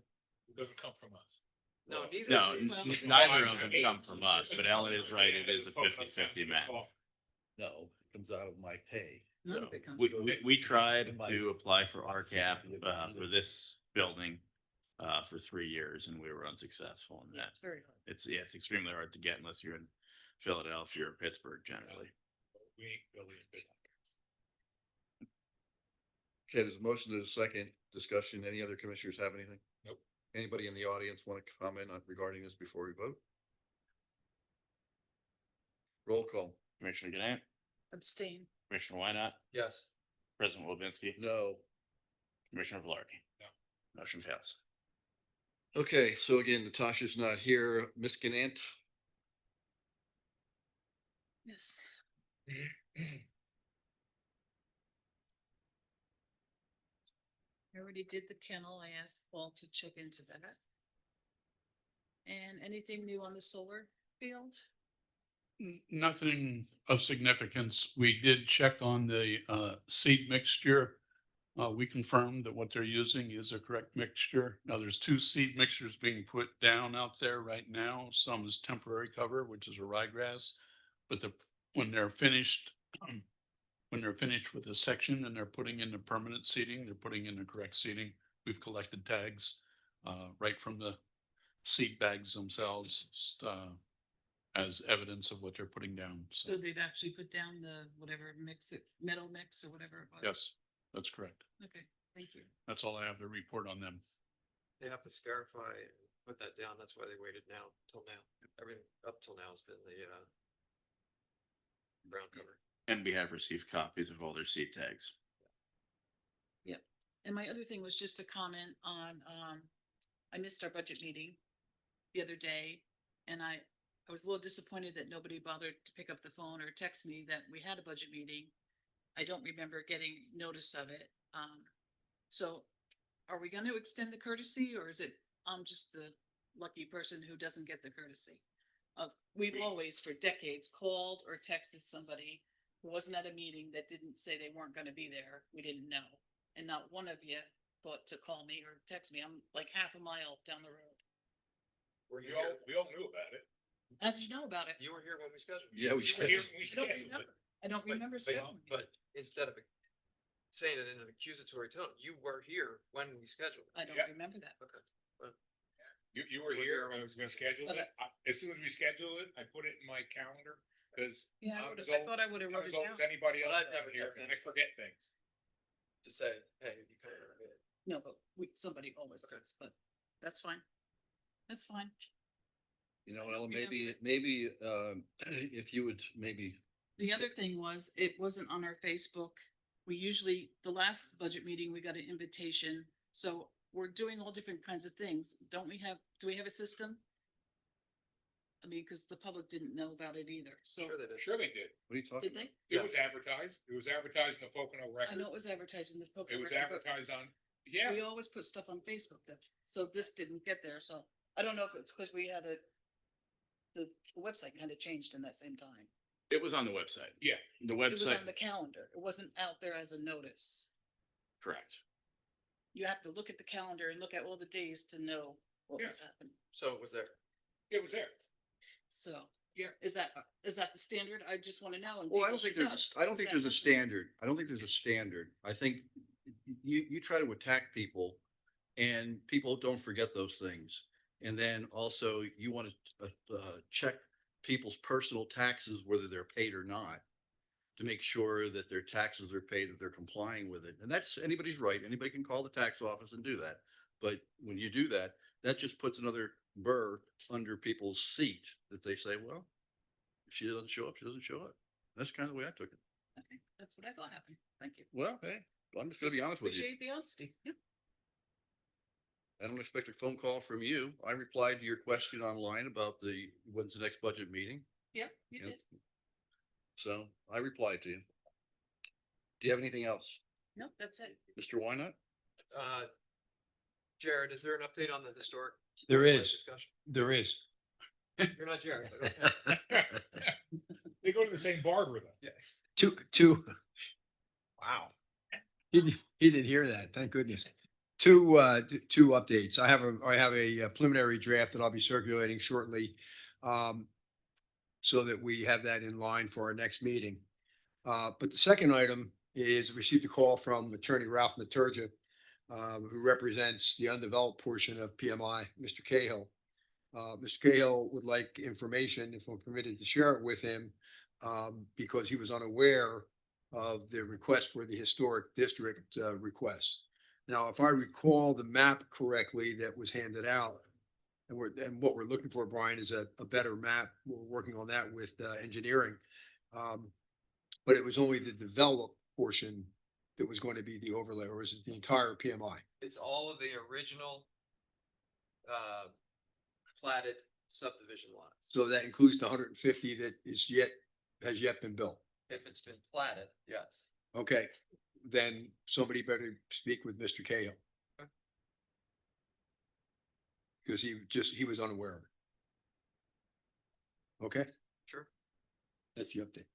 It doesn't come from us. No, neither. No, of these. neither of them come from us, but Ellen is right. It is a 50-50 match. No, it comes out of my pay. None of it comes. We tried to apply for RCAP, for this building, for 3 years and we were unsuccessful in Yeah, that. it's very hard. It's extremely hard to get unless you're in Philadelphia or Pittsburgh generally. We ain't building a big. Okay, there's a motion, there's a second discussion. Any other commissioners have anything? Nope. Anybody in the audience want to comment on regarding this before we vote? Roll call. Commissioner Ganant, Abstain. Commissioner Wynot, Yes. President Lubensky, No. Commissioner Velarde. No. Motion fails. Okay, so again, Natasha's not here. Ms. Ganant, Yes. I already did the kennel. I asked Paul to check into that. And anything new on the solar field? Nothing of significance. We did check on the seed mixture. We confirmed that what they're using is a correct mixture. Now, there's 2 seed mixtures being put down out there right now. Some is temporary cover, which is a ryegrass. But when they're finished with the section and they're putting in the permanent seeding, they're putting in the correct seeding. We've collected tags right from the seed bags themselves as evidence of what they're putting down. So they've actually put down the whatever mix, metal mix or whatever it was? Yes, that's correct. Okay, thank you. That's all I have to report on them. They have to scarify, put that down. That's why they waited now till now. Everything up till now has been the brown cover. And we have received copies of all their seed tags. Yep. And my other thing was just a comment on, I missed our budget meeting the other day. And I was a little disappointed that nobody bothered to pick up the phone or text me that we had a budget meeting. I don't remember getting notice of it. So are we going to extend the courtesy or is it, I'm just the lucky person who doesn't get the courtesy of, we've always for decades called or texted somebody who wasn't at a meeting that didn't say they weren't going to be there. We didn't know. And not one of you thought to call me or text me. I'm like half a mile down the road. We all knew about it. How did you know about it? You were here when we scheduled. Yeah, we You were here scheduled. when we I don't scheduled it. remember. I don't remember But scheduling it. instead of saying it in an accusatory tone. You were here when we scheduled. I don't remember that. Okay. Well, You were here when I was gonna schedule But it. As soon as we scheduled it, I put it in my calendar because Yeah, I was I thought I would have I wrote was it always down. anybody But else I've never around here kept and any. I forget things. to say, hey, you could have did it. No, but somebody always does, but that's fine. That's fine. You know, Ellen, You maybe, if you would maybe, The other thing was, it wasn't on our Facebook. We usually, the last budget meeting, we got an invitation, so we're doing all different kinds of things. Do we have a system? I mean, because the public didn't know about it either, so. Sure they did. what are you talking Did they? It was advertised. It was advertised in the Pocono I Record. know it was advertised in the Pocono It was Record, but advertised on, yeah. we always put stuff on Facebook that, so this didn't get there, so I don't know if it's because we had the website kind of changed in that same time. It was on the website. Yeah. The It was website, on the calendar. It wasn't out there as a notice. correct. You have to look at the calendar and look at all the days to know what was happening. So it was there. It was there. So. Yeah. Is that the standard? I just want to know. and Well, I people don't think should know. I don't Is think that there's a what- standard. I don't think there's a standard. I think you try to attack people and people don't forget those things. And then also you want to check people's personal taxes, whether they're paid or not, to make sure that their taxes are paid, that they're complying with it. And that's anybody's right. Anybody can call the tax office and do that. But when you do that, that just puts another burr under people's seat that they say, well, if she doesn't show up, she doesn't show up. That's kind of the way I took it. Okay, that's what I thought happened. Thank you. Well, hey, I'm just gonna be honest with you. Appreciate the honesty. Yeah. I don't expect a phone call from you. I replied to your question online about when's the next budget meeting. Yeah, you Yep. did. So I replied to you. Do you have anything else? Nope, that's it. Mr. Wynot? Jared, is there an update on the historic? There overlay is. Discussion? There is. You're not Jared, but okay. They go to the same barber though. Yeah. Two. Wow. He didn't hear that. Thank goodness. Two updates. I have a preliminary draft that I'll be circulating shortly. So that we have that in line for our next meeting. But the second item is received a call from Attorney Ralph Maturgia, who represents the undeveloped portion of PMI, Mr. Cahill. Mr. Cahill would like information, if I'm permitted to share it with him, because he was unaware of the request for the historic district request. Now, if I recall the map correctly that was handed out, and what we're looking for, Brian, is a better map. We're working on that with engineering. But it was only the developed portion that was going to be the overlay, or is it the entire PMI? It's all of the original platted subdivision lots. So that includes the 150 that has yet been built. If it's been platted, yes. Okay, then somebody better speak with Mr. Cahill. Okay. Because he was unaware of it. Okay, Sure. that's the update.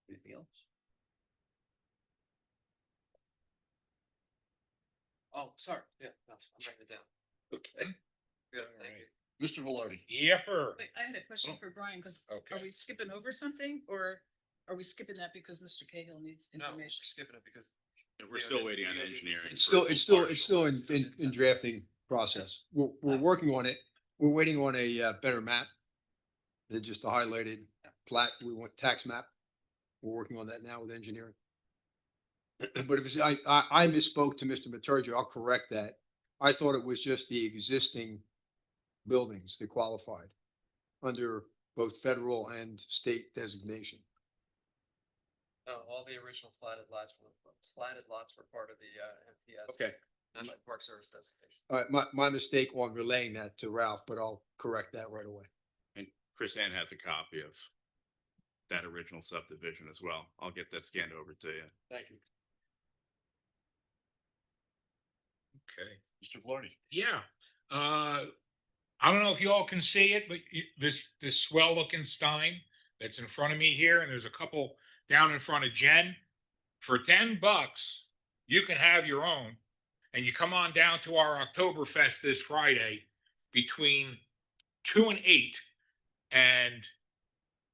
Anything else? Oh, sorry. Yeah, no, I'm writing it down. Okay. Good, thank you. Mr. Velarde? Yepper. Wait, I had a question for Brian, because are Okay. we skipping over something, or are we skipping that because Mr. Cahill needs No, we're information? skipping it because. We're still waiting on engineering. It's still in drafting process. We're working on it. We're waiting on a better map than just a highlighted plat. We want tax map. We're working on that now with engineering. But it was, I misspoke to Mr. Maturgia. I'll correct that. I thought it was just the existing buildings that qualified under both federal and state designation. No, all the original platted lots were part of the MPS. Okay. National Park Service designation. All right, my mistake on relaying that to Ralph, but I'll correct that right away. And Chris Ann has a copy of that original subdivision as well. I'll get that scanned over to you. Thank you. Okay. Mr. Velarde? Yeah. I don't know if you all can see it, but this swell looking Stein that's in front of me here, and there's a couple down in front of Jen. For $10, you can have your own. And you come on down to our Oktoberfest this Friday between 2 and 8, and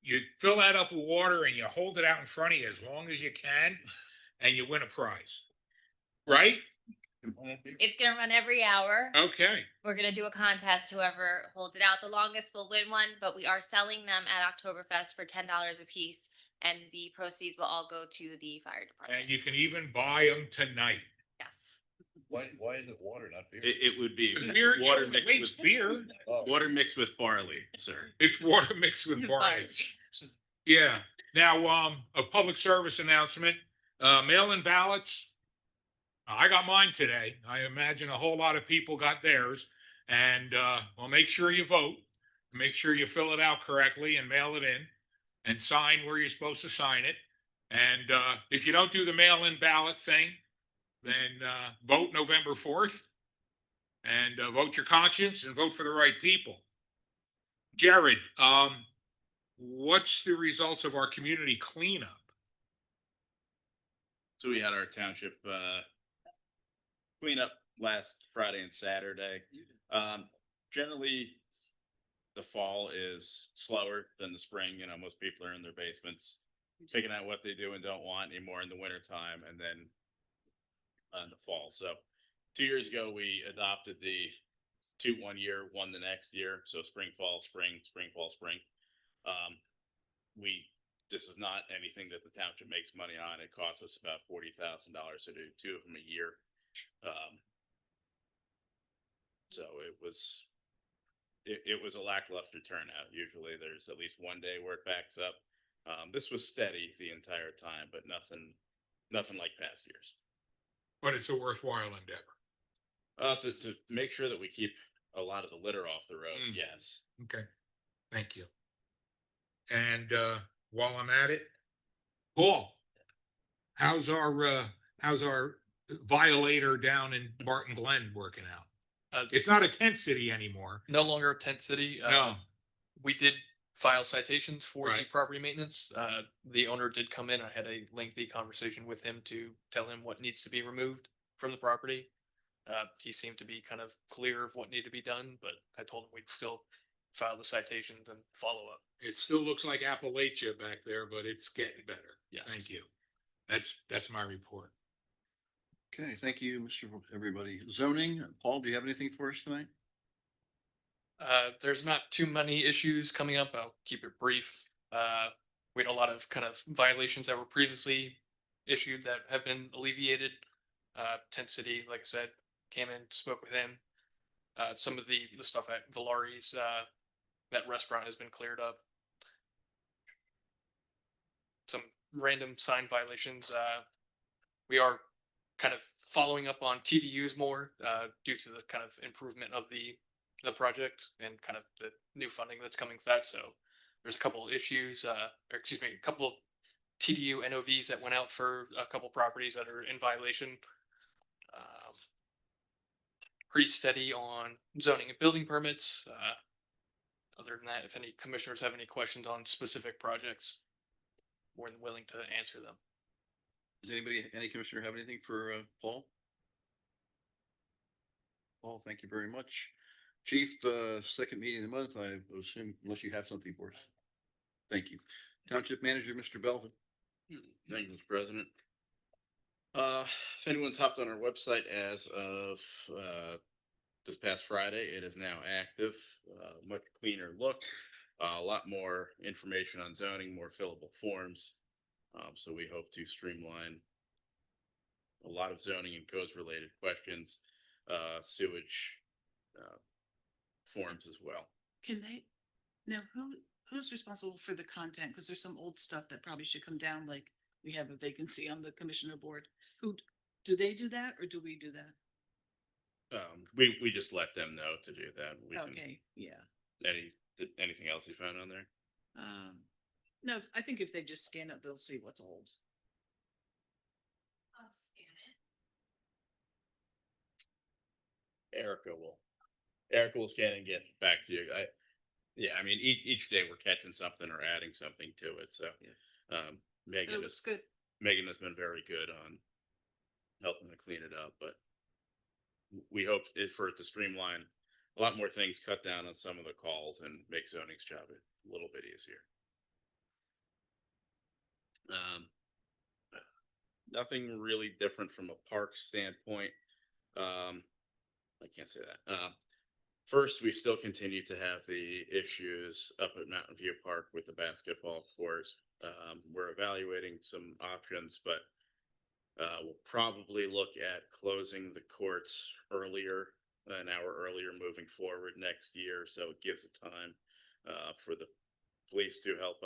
you fill that up with water and you hold it out in front of you as long as you can, and you win a prize. Right? It's gonna run every hour. Okay. We're gonna do a contest. Whoever holds it out the longest will win one. But we are selling them at Oktoberfest for $10 a piece, and the proceeds will all go to the fire department. And you can even buy them tonight. Yes. Why is it water, not beer? It would be Beer, water yeah, mixed it's with beer. water mixed with barley, sir. It's water mixed with barley. Yeah. Now, a public service announcement, mail-in ballots. I got mine today. I imagine a whole lot of people got theirs. And, well, make sure you vote. Make sure you fill it out correctly and mail it in and sign where you're supposed to sign it. And, if you don't do the mail-in ballot thing, then, vote November 4th and, vote your conscience and vote for the right people. Jared, what's the results of our community cleanup? So we had our township cleanup last Friday and Saturday. Generally, the fall is slower than the spring. You know, most people are in their basements, figuring out what they do and don't want anymore in the wintertime, and then in the fall. So 2 years ago, we adopted the 2 1 year, 1 the next year. So spring, fall, spring, spring, fall, spring. This is not anything that the township makes money on. It costs us about $40,000 to do 2 of them a year. So it was a lackluster turnout. Usually there's at least one day where it backs up. This was steady the entire time, but nothing like past years. But it's a worthwhile endeavor. Just to make sure that we keep a lot of the litter off the roads. Yes. Okay. Thank you. And, while I'm at it, Paul, how's our violator down in Barton Glen working out? It's not a tent city anymore. No longer a tent city. No. We did file citations for the Right. property maintenance. The owner did come in. I had a lengthy conversation with him to tell him what needs to be removed from the property. He seemed to be kind of clear of what needed to be done, but I told him we'd still file the citations and follow up. It still looks like Appalachia back there, but it's getting better. Yes. Thank you. That's my report. Okay, thank you, Mr. Everybody. Zoning, Paul, do you have anything for us tonight? There's not too many issues coming up. I'll keep it brief. We had a lot of kind of violations that were previously issued that have been alleviated. Tent City, like I said, came in, spoke with him. Some of the stuff at Valari's, that restaurant has been cleared up. Some random sign violations. We are kind of following up on TDUs more due to the kind of improvement of the project and kind of the new funding that's coming with that. So there's a couple of issues, or excuse me, a couple of TDU NOVs that went out for a couple properties that are in violation. Pretty steady on zoning and building permits. Other than that, if any commissioners have any questions on specific projects, more than willing to answer them. Does any commissioner have anything for Paul? Paul, thank you very much. Chief, second meeting of the month, I would assume, unless you have something for us. Thank you. Township Manager, Mr. Belvin. Thank you, Mr. President. If anyone's hopped on our website as of this past Friday, it is now active. Much cleaner look, a lot more information on zoning, more fillable forms. So we hope to streamline a lot of zoning and codes related questions, sewage forms as well. Can they, now who's responsible for the content? Because there's some old stuff that probably should come down, like we have a vacancy on the commissioner board. Who, do they do that or do we do that? We just let them know to do that. We can, Okay, yeah. anything else you found on there? No, I think if they just scan it, they'll see what's old. I'll scan it. Erica will scan and get back to you. I mean, each day we're catching something or adding something to it. So, It looks good. Megan has been very good on helping to clean it up, but we hope for it to streamline a lot more things, cut down on some of the calls and make zoning's job a little bit easier. Um, Nothing really different from a park standpoint. I can't say that. First, we still continue to have the issues up at Mountain View Park with the basketball court. We're evaluating some options, but we'll probably look at closing the courts earlier, an hour earlier moving forward next year. So it gives it time for the police to help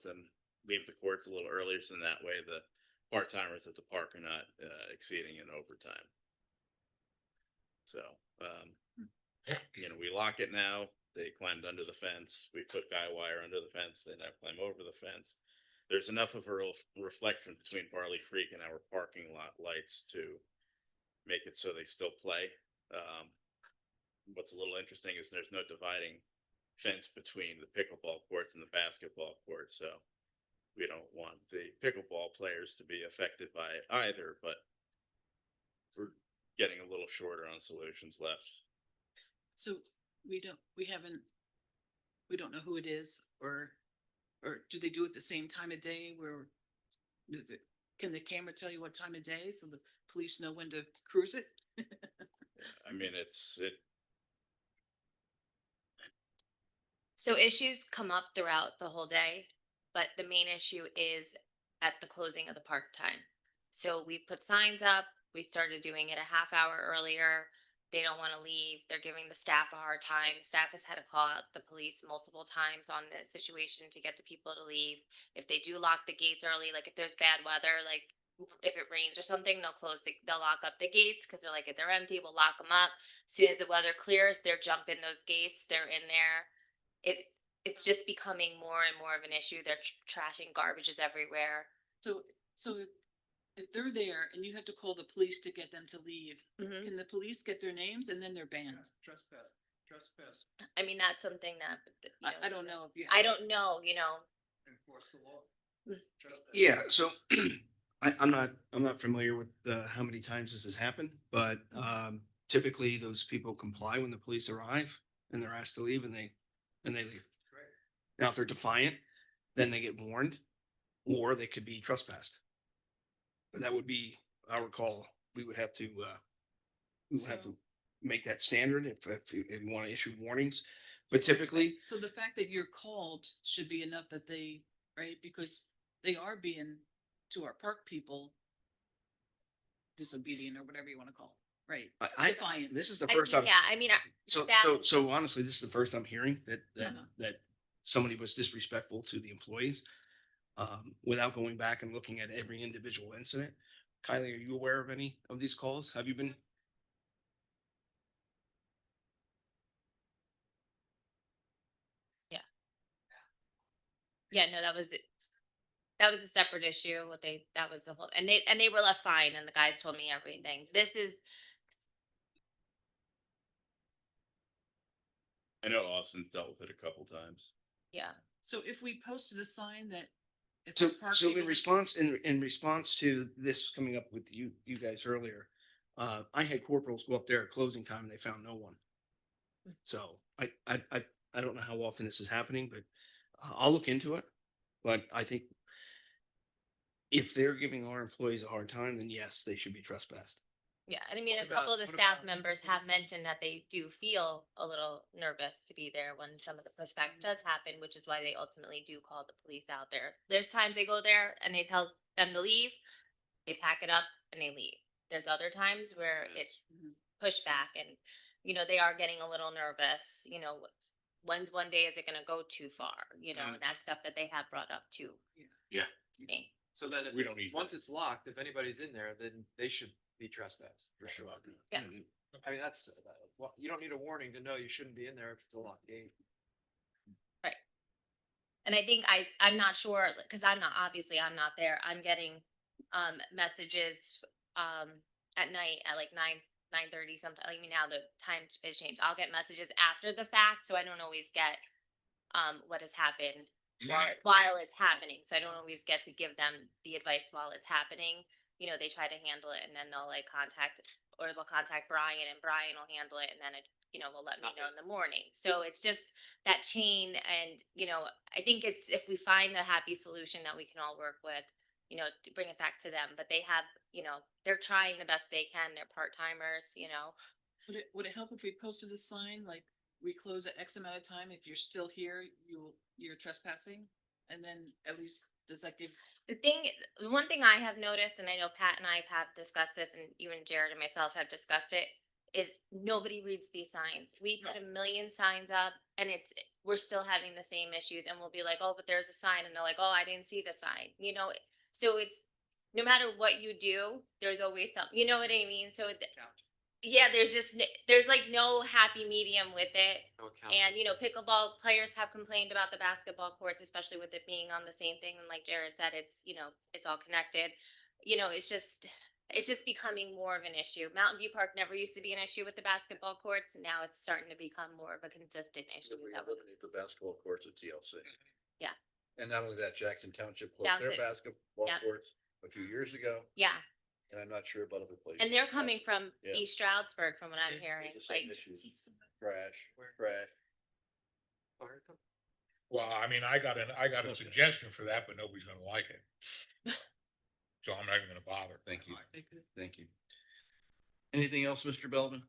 them leave the courts a little earlier. So in that way, the part-timers at the park are not exceeding in overtime. So, we lock it now. They climbed under the fence. We put guy wire under the fence. They now climb over the fence. There's enough of a reflection between Barley Creek and our parking lot lights to make it so they still play. What's a little interesting is there's no dividing fence between the pickleball courts and the basketball courts. So we don't want the pickleball players to be affected by either, but we're getting a little shorter on solutions left. So we don't know who it is, or do they do it the same time of day where can the camera tell you what time of day so the police know when to cruise it? I mean, So issues come up throughout the whole day, but the main issue is at the closing of the park time. So we put signs up. We started doing it a half hour earlier. They don't want to leave. They're giving the staff a hard time. Staff has had to call out the police multiple times on the situation to get the people to leave. If they do lock the gates early, like if there's bad weather, like if it rains or something, they'll lock up the gates because they're like, if they're empty, we'll lock them up. As soon as the weather clears, they're jumping those gates. They're in there. It's just becoming more and more of an issue. They're trashing garbages everywhere. So if they're there and you have to call the police to get them to leave, can the police get their names and then they're banned? Trespass. I mean, that's something that I don't know if you. I don't know. Enforce the law. Yeah, so I'm not familiar with how many times this has happened, but typically those people comply when the police arrive and they're asked to leave, and they leave. Now, if they're defiant, then they get warned, or they could be trespassed. But that would be our call. We would have to make that standard if you want to issue warnings. But typically, So the fact that you're called should be enough that they, right, because they are being, to our park people, disobedient or whatever you want to call it, right? Defiant. this is the first time. Yeah, I mean, So honestly, this is the first I'm hearing that somebody was disrespectful to the employees, without going back and looking at every individual incident. Kylie, are you aware of any of these calls? Have you been? yeah, no, that was it. That was a separate issue. That was the whole, and they were left fine, and the guys told me everything. I know Austin's dealt with it a couple times. Yeah. So if we posted a sign that. if So, our park so people- in response to this coming up with you guys earlier, I had corporals go up there at closing time and they found no one. So I don't know how often this is happening, but I'll look into it. But I think if they're giving our employees a hard time, then yes, they should be trespassed. Yeah, and I mean, What a couple of the about- what staff about- members have mentioned that they do feel a little nervous to be there when some of the pushback does happen, which is why they ultimately do call the police out there. There's times they go there and they tell them to leave, they pack it up and they leave. There's other times where it's pushback and, they are getting a little nervous, when's one day is it gonna go too far, and that's stuff that they have brought up too. Yeah. Me. So then We don't need once it's locked, if anybody's in there, then they should be trespassed for sure. Yeah. I mean, you don't need a warning to know you shouldn't be in there if it's a locked gate. Right. And I think I'm not sure, because I'm not there. I'm getting messages at night at like 9:30 sometimes. Like now the time is changed. I'll get messages after the fact, so I don't always get what has happened while it's happening. So I don't always get to give them the advice while it's happening. They try to handle it, and then they'll contact Brian, and Brian will handle it, and then it will let me know in the morning. So it's just that chain. And, I think it's, if we find a happy solution that we can all work with, to bring it back to them, but they have, they're trying the best they can. They're part-timers. Would it help if we posted a sign, like, we close at X amount of time, if you're still here, you're trespassing? And then at least, does that give? The one thing I have noticed, and I know Pat and I have discussed this, and even Jared and myself have discussed it, is nobody reads these signs. We put a million signs up, and we're still having the same issues. And we'll be like, oh, but there's a sign, and they're like, oh, I didn't see the sign. So it's, no matter what you do, there's always something. You know what I mean? So yeah, there's like no happy medium with it. And pickleball players have complained about the basketball courts, especially with it being on the same thing. And like Jared said, it's all connected. It's just becoming more of an issue. Mountain View Park never used to be an issue with the basketball courts. Now it's starting to become more of a consistent issue. We eliminate the basketball courts at TLC. Yeah. And not only that, Jackson Township closed That's their it. basketball Yep. courts a few years ago, Yeah. and I'm not sure about other places. And they're coming from Yeah. East Stroudsburg, from what I'm hearing. It's the same Like, issue. Trash. Well, I mean, I got a suggestion for that, but nobody's gonna like it. So I'm not even gonna bother. Thank you. Thank you. Anything else, Mr. Belvin?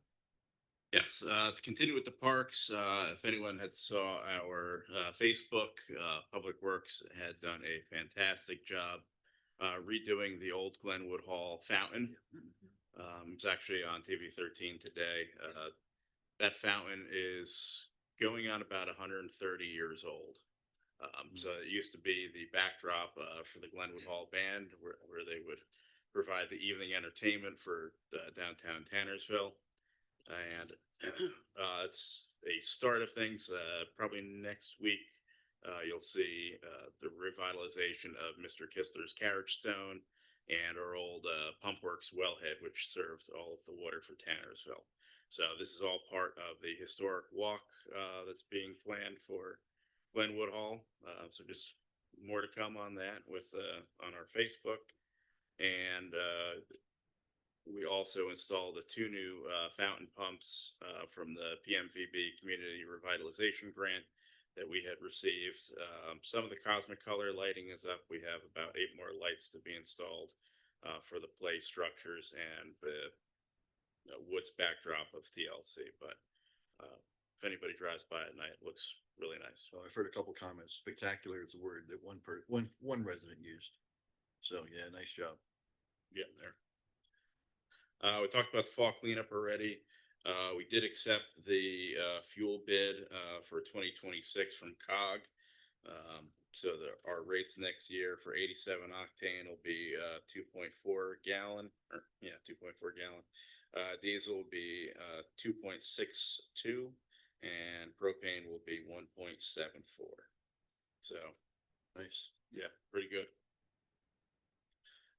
Yes, to continue with the parks, if anyone had saw our Facebook, Public Works had done a fantastic job redoing the old Glenwood Hall fountain. It's actually on TV 13 today. That fountain is going on about 130 years old. So it used to be the backdrop for the Glenwood Hall band, where they would provide the evening entertainment for downtown Tannersville. And it's a start of things. Probably next week, you'll see the revitalization of Mr. Kistler's Carriage Stone and our old Pump Works wellhead, which served all of the water for Tannersville. So this is all part of the historic walk that's being planned for Glenwood Hall. So just more to come on that with on our Facebook. And we also installed the 2 new fountain pumps from the PMVB Community Revitalization Grant that we had received. Some of the Cosmic Color lighting is up. We have about 8 more lights to be installed for the play structures and the woods backdrop of TLC. But if anybody drives by at night, it looks really nice. Well, I've heard a couple comments. Spectacular is a word that one resident used. So yeah, nice job. Getting there. We talked about the fall cleanup already. We did accept the fuel bid for 2026 from COG. So our rates next year for 87 octane will be 2.4 gallon, or 2.4 gallon. Diesel will be 2.62, and propane will be 1.74. So nice. Yeah, pretty good.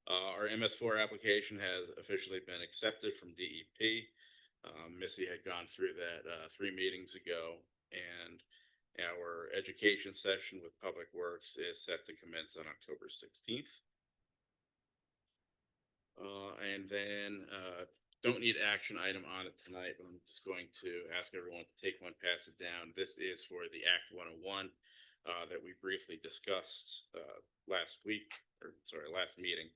Our MS4 application has officially been accepted from DEP. Missy had gone through that 3 meetings ago, and our education session with Public Works is set to commence on October 16th. And then don't need action item on it tonight, but I'm just going to ask everyone to take one, pass it down. This is for the Act 101 that we briefly discussed last meeting.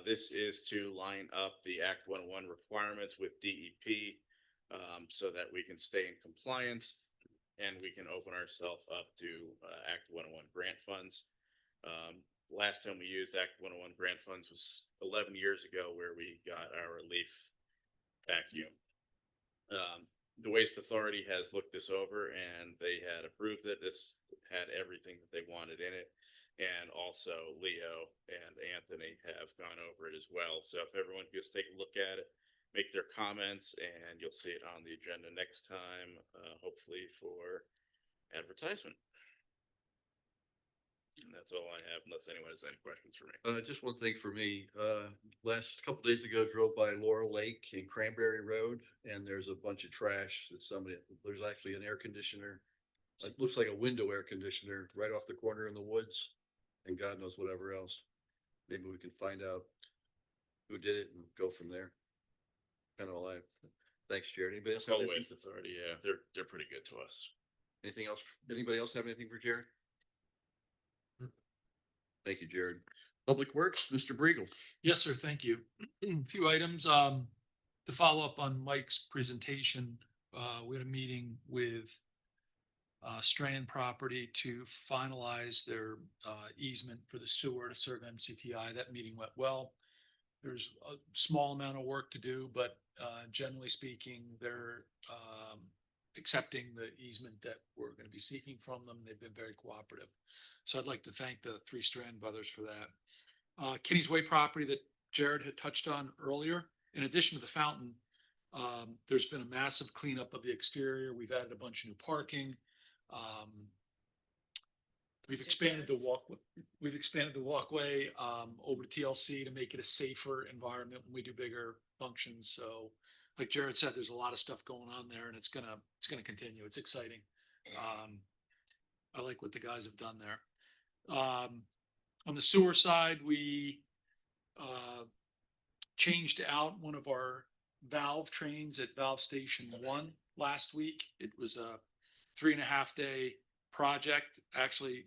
This is to line up the Act 101 requirements with DEP so that we can stay in compliance and we can open ourselves up to Act 101 grant funds. Last time we used Act 101 grant funds was 11 years ago, where we got our leaf vacuum. The Waste Authority has looked this over and they had approved it. This had everything that they wanted in it. And also Leo and Anthony have gone over it as well. So if everyone could just take a look at it, make their comments, and you'll see it on the agenda next time, hopefully for advertisement. And that's all I have, unless anyone has any questions for me. Just one thing for me. Last couple days ago, drove by Laurel Lake and Cranberry Road, and there's a bunch of trash that there's actually an air conditioner. It looks like a window air conditioner right off the corner in the woods, and God knows whatever else. Maybe we can find out who did it and go from there. Kind of all I have. Thanks, Jared. Anybody else? have Solid anything? Waste Authority, yeah, they're pretty good to us. Anything else? Anybody else have anything for Jared? Thank you, Jared. Public Works, Mr. Briegel. Yes, sir. Thank you. A few items, to follow up on Mike's presentation. We had a meeting with Strand Property to finalize their easement for the sewer to serve MCTI. That meeting went well. There's a small amount of work to do, but generally speaking, they're accepting the easement that we're going to be seeking from them. They've been very cooperative. So I'd like to thank the three Strand brothers for that. Kinney's Way property that Jared had touched on earlier, in addition to the fountain, there's been a massive cleanup of the exterior. We've added a bunch of new parking. We've expanded the walkway over to TLC to make it a safer environment when we do bigger functions. So like Jared said, there's a lot of stuff going on there and it's gonna continue. It's exciting. I like what the guys have done there. On the sewer side, we changed out one of our valve trains at Valve Station 1 last week. It was a 3.5 day project, actually,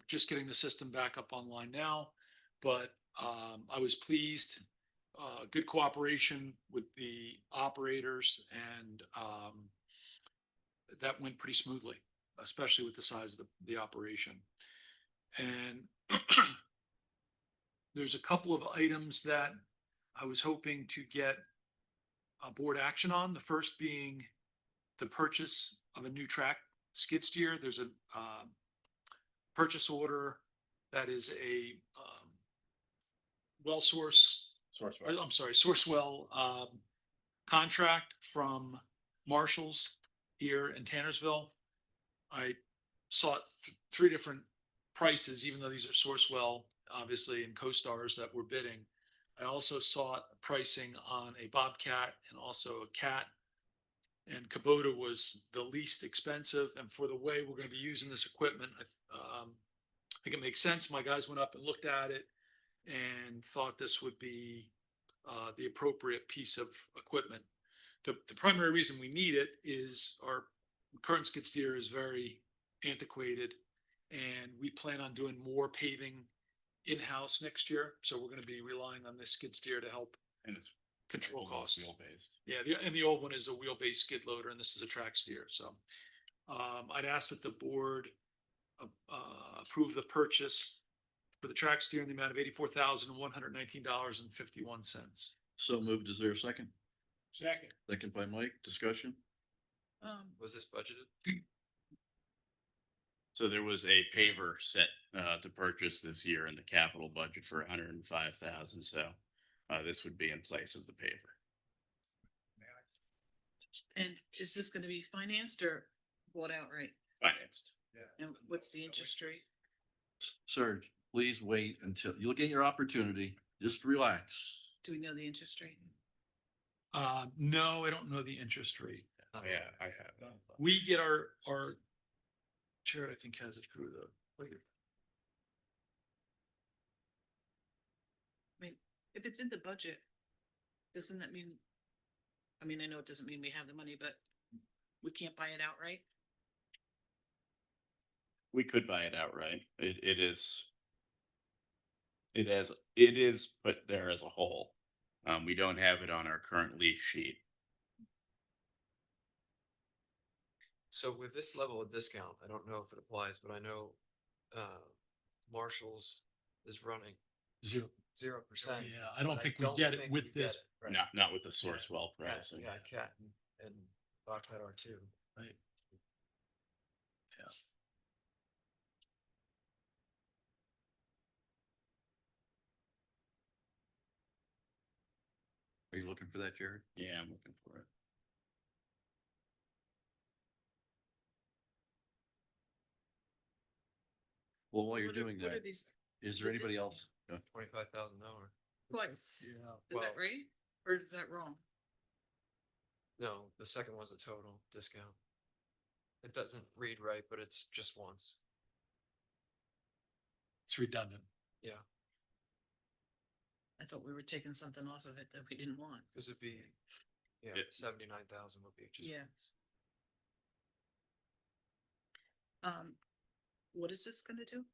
just getting the system back up online now, but I was pleased, good cooperation with the operators, and that went pretty smoothly, especially with the size of the operation. And there's a couple of items that I was hoping to get board action on. The first being the purchase of a new track skid steer. There's a purchase order that is a Sourcewell contract from Marshall's here in Tannersville. I sought three different prices, even though these are Sourcewell, obviously, and co-stars that were bidding. I also sought pricing on a Bobcat and also a Cat, and Kubota was the least expensive. And for the way we're going to be using this equipment, I think it makes sense. My guys went up and looked at it and thought this would be the appropriate piece of equipment. The primary reason we need it is our current skid steer is very antiquated, and we plan on doing more paving in-house next year. So we're going to be relying on this skid steer to help And it's control costs. wheel-based. Yeah, and the old one is a wheelbase skid loader, and this is a track steer. So I'd ask that the board approve the purchase for the track steer in the amount of $84,119.51. So moved. Is there a second? Second. Second by Mike. Discussion? Was this budgeted? So there was a paver set to purchase this year in the capital budget for $105,000. So this would be in place of the paver. And is this gonna be financed or bought outright? Financed. And what's the interest rate? Serge, please wait until you'll get your opportunity. Just relax. Do we know the interest rate? No, I don't know the interest rate. Oh, yeah, I have. We get our chair, I think, has it through the. I mean, if it's in the budget, doesn't that mean, I mean, I know it doesn't mean we have the money, but we can't buy it outright? We could buy it outright. It is put there as a whole. We don't have it on our current lease sheet. So with this level of discount, I don't know if it applies, but I know Marshall's is running 0%. 0%. Yeah, I don't think we get it with this. Right. Not with the Sourcewell pricing. Yeah, Cat and Bobcat are too. Right. Yeah. Are you looking for that, Jared? Yeah, I'm looking for it. Well, while you're What are- doing what are that, these- is there anybody else? $25,000. Twice. Yeah. Is that right? Or is that wrong? No, the second was a total discount. It doesn't read right, but it's just once. It's redundant. Yeah, I thought we were taking something off of it that we didn't want. because it'd be Yeah, Yeah. 79,000 would be just. Yeah. What is this gonna do?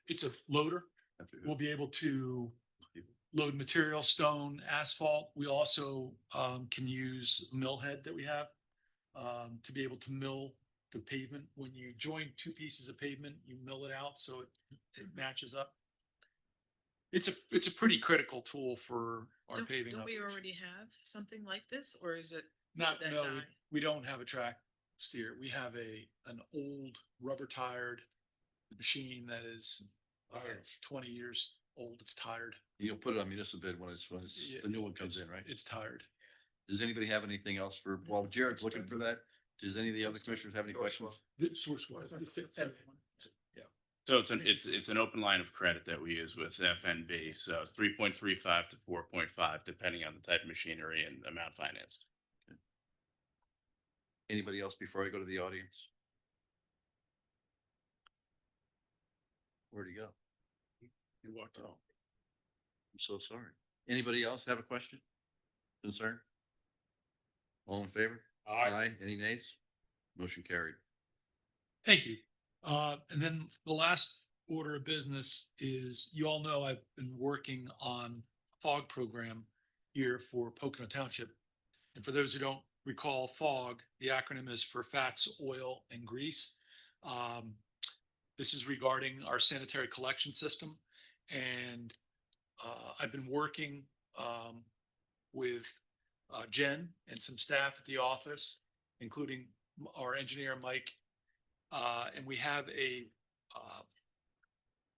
It's a loader. We'll be able to load material, stone, asphalt. We also can use mill head that we have to be able to mill the pavement. When you join two pieces of pavement, you mill it out so it matches up. It's a pretty critical tool for our paving. Don't we operation. already have something like this, or is it? Not, that no, die? we don't have a track steer. We have an old rubber tired machine that is 20 years old. It's tired. You'll put it on municipal bid when it's, Yeah, the new one comes it's- in, right? It's tired. Does anybody have anything else for, while Jared's looking for that? Does any of the other commissioners have any questions? The source was. Yeah. So it's an open line of credit that we use with FNB. So 3.35 to 4.5, depending on the type of machinery and amount financed. Anybody else before I go to the audience? Where'd he go? He walked out. I'm so sorry. Anybody else have a question? Concern? All in favor? Aye. Any nays? Motion carried. Thank you. And then the last order of business is, you all know I've been working on a FOG program here for Pocono Township. And for those who don't recall, FOG, the acronym is for fats, oil, and grease. This is regarding our sanitary collection system. And I've been working with Jen and some staff at the office, including our engineer, Mike. And we have a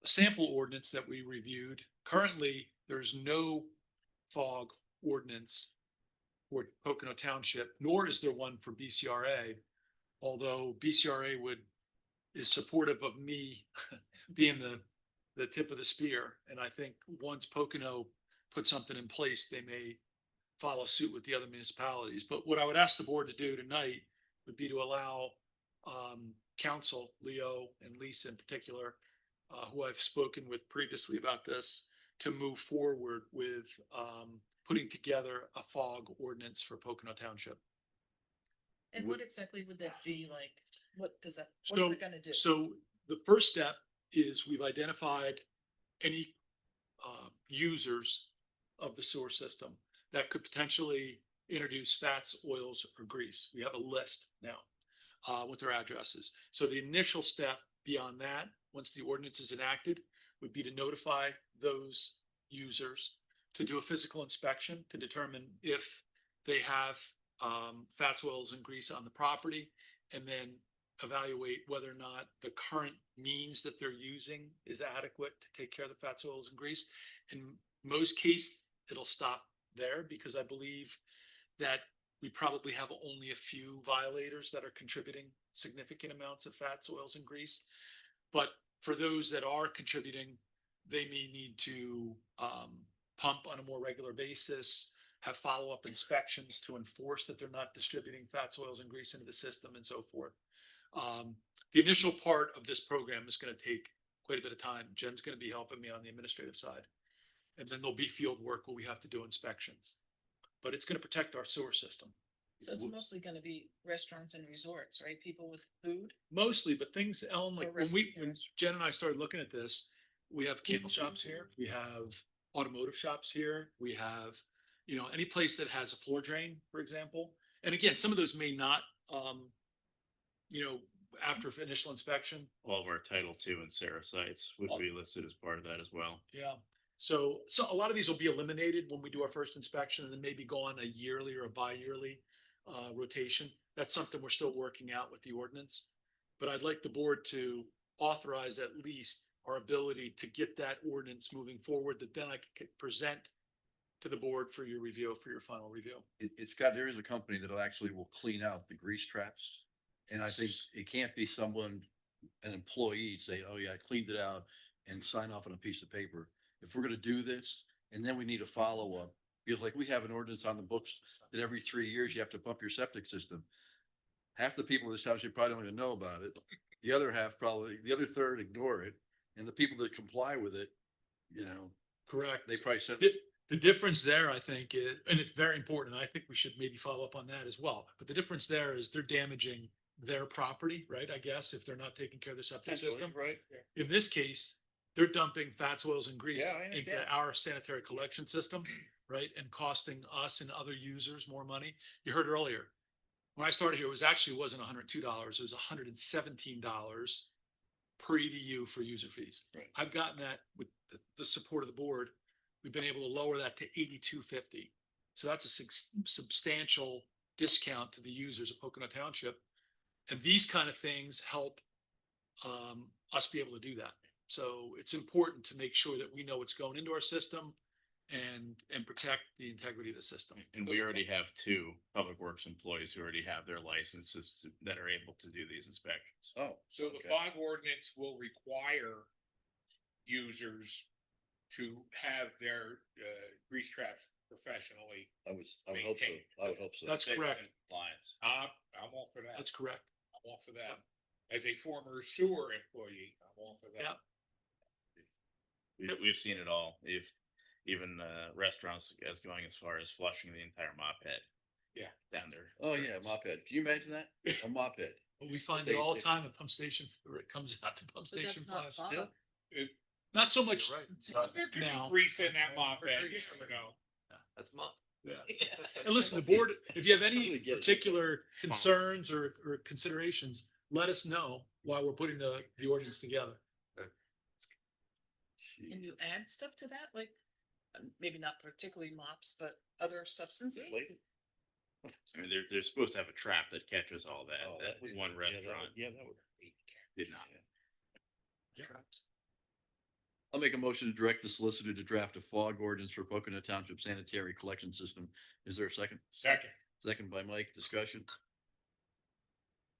sample ordinance that we reviewed. Currently, there's no FOG ordinance for Pocono Township, nor is there one for BCRA. Although BCRA is supportive of me being the tip of the spear. And I think once Pocono puts something in place, they may follow suit with the other municipalities. But what I would ask the board to do tonight would be to allow council, Leo and Lisa in particular, who I've spoken with previously about this, to move forward with putting together a FOG ordinance for Pocono Township. And what exactly would that be like? What does that, what are we gonna do? So the first step is we've identified any users of the sewer system that could potentially introduce fats, oils, or grease. We have a list now with their addresses. So the initial step beyond that, once the ordinance is enacted, would be to notify those users to do a physical inspection to determine if they have fats, oils, and grease on the property, and then evaluate whether or not the current means that they're using is adequate to take care of the fats, oils, and grease. In most cases, it'll stop there, because I believe that we probably have only a few violators that are contributing significant amounts of fats, oils, and grease. But for those that are contributing, they may need to pump on a more regular basis, have follow-up inspections to enforce that they're not distributing fats, oils, and grease into the system, and so forth. The initial part of this program is going to take quite a bit of time. Jen's going to be helping me on the administrative side. And then there'll be field work where we have to do inspections. But it's going to protect our sewer system. So it's mostly gonna be restaurants and resorts, right? People with food? Mostly, but things, Ellen, like when restaurants. Jen and I started looking at this, we have candle shops here, we have automotive shops here, we have, any place that has a floor drain, for example. And again, some of those may not, after initial inspection. All of our Title II and Sarah sites would be listed as part of that as well. Yeah. So a lot of these will be eliminated when we do our first inspection, and then maybe go on a yearly or a bi-yearly rotation. That's something we're still working out with the ordinance. But I'd like the board to authorize at least our ability to get that ordinance moving forward, that then I can present to the board for your review, for your final review. There is a company that actually will clean out the grease traps. And I think it can't be an employee say, oh yeah, I cleaned it out, and sign off on a piece of paper. If we're going to do this, and then we need a follow-up, because like we have an ordinance on the books that every 3 years you have to pump your septic system. Half the people in this township probably don't even know about it. The other third ignore it. And the people that comply with it, Correct. they probably said, The difference there, I think, is, and it's very important, I think we should maybe follow up on that as well. But the difference there is they're damaging their property, right? I guess if they're not taking care of their septic system. Right? In this case, they're dumping fats, oils and grease Yeah, I into understand. our sanitary collection system, right? And costing us and other users more money. You heard earlier, when I started here, it wasn't $102. It was $117 per EDU for user fees. Right. I've gotten that with the support of the board. We've been able to lower that to $82.50. So that's a substantial discount to the users of Pocono Township. And these kind of things help us be able to do that. So it's important to make sure that we know what's going into our system and protect the integrity of the system. And we already have 2 public works employees who already have their licenses that are able to do these inspections. Oh, So the fog ordinance will require users to have their grease traps professionally. I would hope so. I would hope so. That's Safe correct. and compliance. I'm all for that. That's correct. I'm all for that. As a former sewer employee, I'm all for that. Yeah. We've seen it all. Even restaurants as going as far as flushing the entire mop head. Yeah. Down there. Oh, yeah, mop head. Can you imagine that? A mop head. We find They- it all the they- time at pump station, or it comes out to pump But station that's not flush. fog. It- Not so much There could be now. grease in that mop head, you never know. That's mine. Yeah. And listen, the board, if you have any Totally get it. particular concerns or considerations, let us know while we're putting the ordinance together. Can you add stuff to that? Like, maybe not particularly mops, but other substances? I mean, they're supposed to have a trap that catches all that. Oh, that would- one yeah, that would- restaurant Yeah, that would. did not. I'll make a motion to direct the solicitor to draft a fog ordinance for Pocono Township sanitary collection system. Is there a second? Second. Second by Mike. Discussion.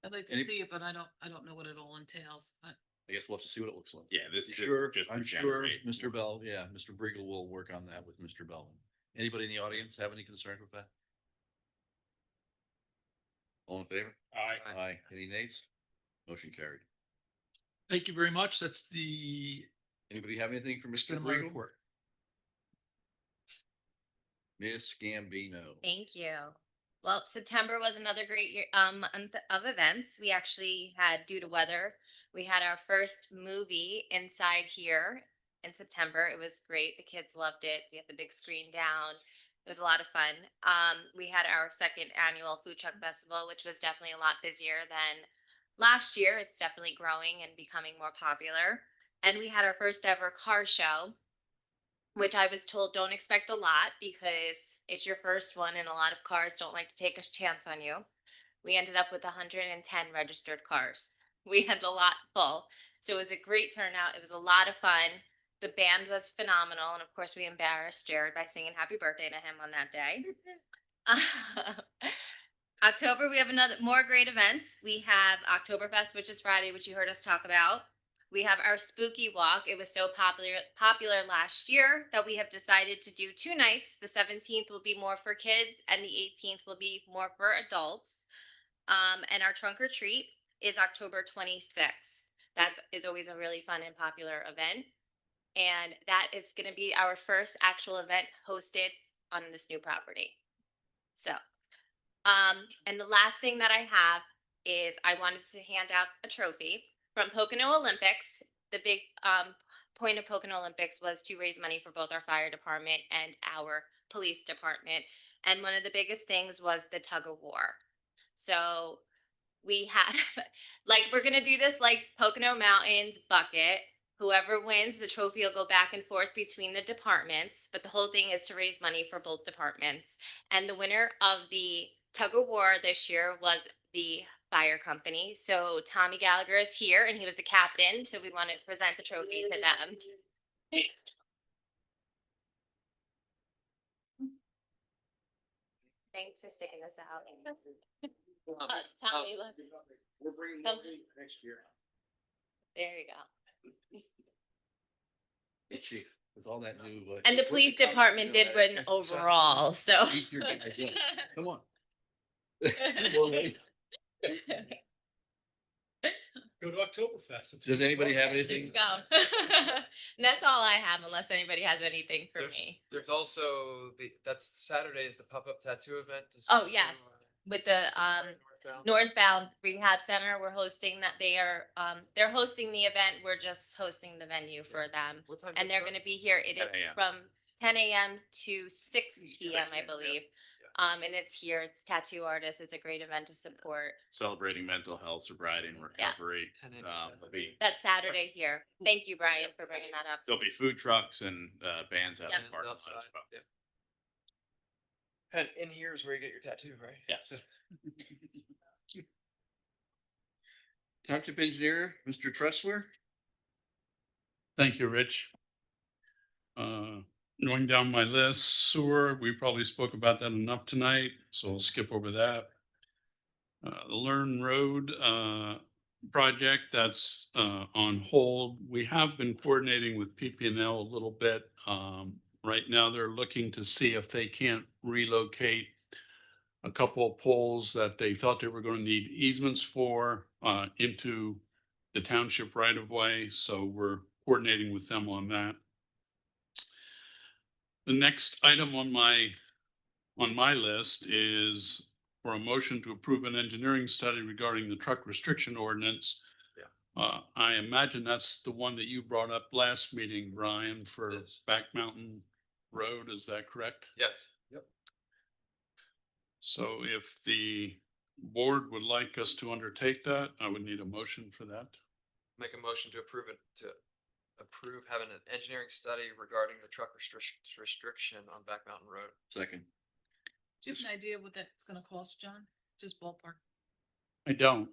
I'd like to Any- see it, but I don't know what it all entails. I guess we'll have to see what it looks like. Yeah, this is Sure, just I'm to sure generate Mr. Bell, yeah, Mr. Briegel will work on that with Mr. Bell. Anybody in the audience have any concern with that? All in favor? Aye. Aye. Any nays? Motion carried. Thank you very much. That's the Anybody have anything for Mr. extent of my Briegel? report. Miss Gambino. Thank you. Well, September was another great year, month of events. We actually had, due to weather, we had our first movie inside here in September. It was great. The kids loved it. We had the big screen down. It was a lot of fun. We had our second annual food truck festival, which was definitely a lot busier than last year. It's definitely growing and becoming more popular. And we had our first ever car show, which I was told don't expect a lot because it's your first one and a lot of cars don't like to take a chance on you. We ended up with 110 registered cars. We had the lot full. So it was a great turnout. It was a lot of fun. The band was phenomenal. And of course, we embarrassed Jared by singing happy birthday to him on that day. October, we have more great events. We have Oktoberfest, which is Friday, which you heard us talk about. We have our spooky walk. It was so popular last year that we have decided to do 2 nights. The 17th will be more for kids and the 18th will be more for adults. And our trunk or treat is October 26th. That is always a really fun and popular event. And that is going to be our first actual event hosted on this new property. So, and the last thing that I have is I wanted to hand out a trophy from Pocono Olympics. The big point of Pocono Olympics was to raise money for both our fire department and our police department. And one of the biggest things was the tug of war. So we have, like, we're going to do this like Pocono Mountains bucket. Whoever wins, the trophy will go back and forth between the departments. But the whole thing is to raise money for both departments. And the winner of the tug of war this year was the fire company. So Tommy Gallagher is here and he was the captain. So we want to present the trophy to them. Thanks for sticking this out. Tommy, look. We're bringing Come. next year. There you go. Hey, chief, with all that new. And the police department did win overall, so. Eat your guys up. Come on. Go to Oktoberfest. Does anybody have There you anything? go. And that's all I have, unless anybody has anything for me. There's also that's Saturday is the pop-up tattoo event. Oh, yes, with the Northbound Rehab Center, we're hosting that. They're hosting the event. We're just hosting the venue for them. What time And does it they're start? gonna be here. It 10 is a.m. from 10 a.m. to 6 p.m., I 6 p.m., yeah. believe. And it's here. It's tattoo artists. It's a great event to support. Celebrating mental health, sobriety, and Yeah. recovery. 10 a.m. There'll be That's Saturday here. Thank you, Brian, for bringing that up. there'll be food trucks and bands out in Yep. the parking lot as Outside, well. yeah. And in here is where you get your tattoo, right? Yes. Township engineer, Mr. Tressler? Thank you, Rich. Going down my list, sewer, we probably spoke about that enough tonight, so I'll skip over that. The Learn Road, project, that's, on hold. We have been coordinating with PP&L a little bit. Right now, they're looking to see if they can't relocate a couple of poles that they thought they were going to need easements for, into the township right of way. So we're coordinating with them on that. The next item on my list is for a motion to approve an engineering study regarding the truck restriction ordinance. Yeah. I imagine that's the one that you brought up last meeting, Brian, for Yes. Back Mountain Road. Is that correct? Yes. Yep. So if the board would like us to undertake that, I would need a motion for that. Make a motion to approve having an engineering study regarding the truck restriction on Back Mountain Road. Second. Do you have an idea what that's gonna cost, John? Just ballpark. I don't.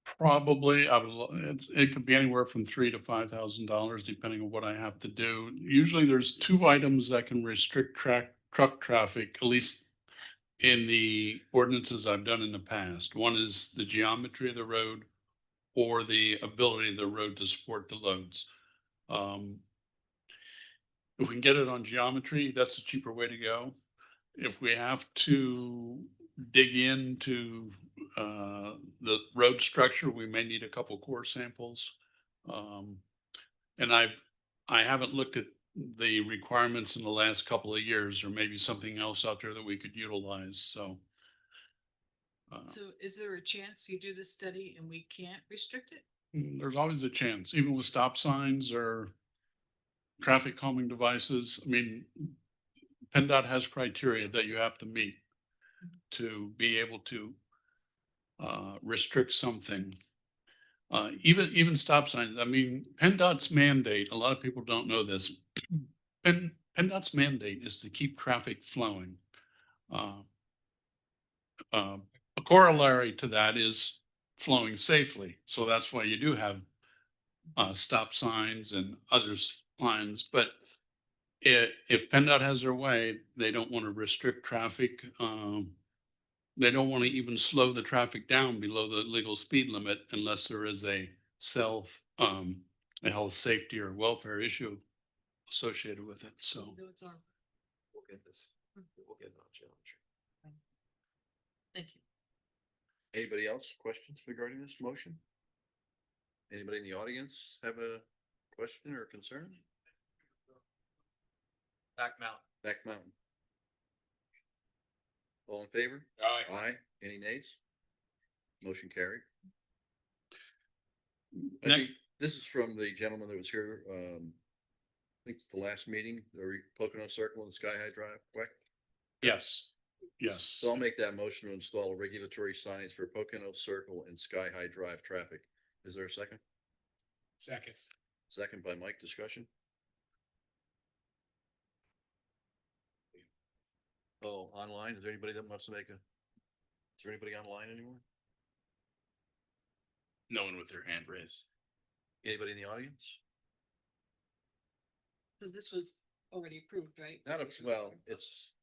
Probably, it could be anywhere from $3,000 to $5,000, depending on what I have to do. Usually there's two items that can restrict truck traffic, at least in the ordinances I've done in the past. One is the geometry of the road or the ability of the road to support the loads. If we can get it on geometry, that's a cheaper way to go. If we have to dig into the road structure, we may need a couple core samples. And I haven't looked at the requirements in the last couple of years, or maybe something else out there that we could utilize, so. So is there a chance you do this study and we can't restrict it? There's always a chance, even with stop signs or traffic calming devices. I mean, PennDOT has criteria that you have to meet to be able to restrict something. Even stop signs. I mean, PennDOT's mandate, a lot of people don't know this. PennDOT's mandate is to keep traffic flowing. A corollary to that is flowing safely. So that's why you do have stop signs and others lines. But if PennDOT has their way, they don't want to restrict traffic. They don't want to even slow the traffic down below the legal speed limit unless there is a health, safety, or welfare issue associated with it. So We'll get this. We'll get it on geometry. Thank you. Anybody else questions regarding this motion? Anybody in the audience have a question or concern? Back Mountain. Back Mountain. All in favor? Aye. Aye. Any nays? Motion carried. I Next. think this is from the gentleman that was here, I think the last meeting, the Pocono Circle and Sky High Drive, correct? yes, yes. So I'll make that motion to install regulatory signs for Pocono Circle and Sky High Drive traffic. Is there a second? Second. Second by Mike, discussion? Oh, online, is there anybody that wants to make a, is there anybody online anymore? No one with their hand raised. Anybody in the audience? So this was already approved, right? Not a, well,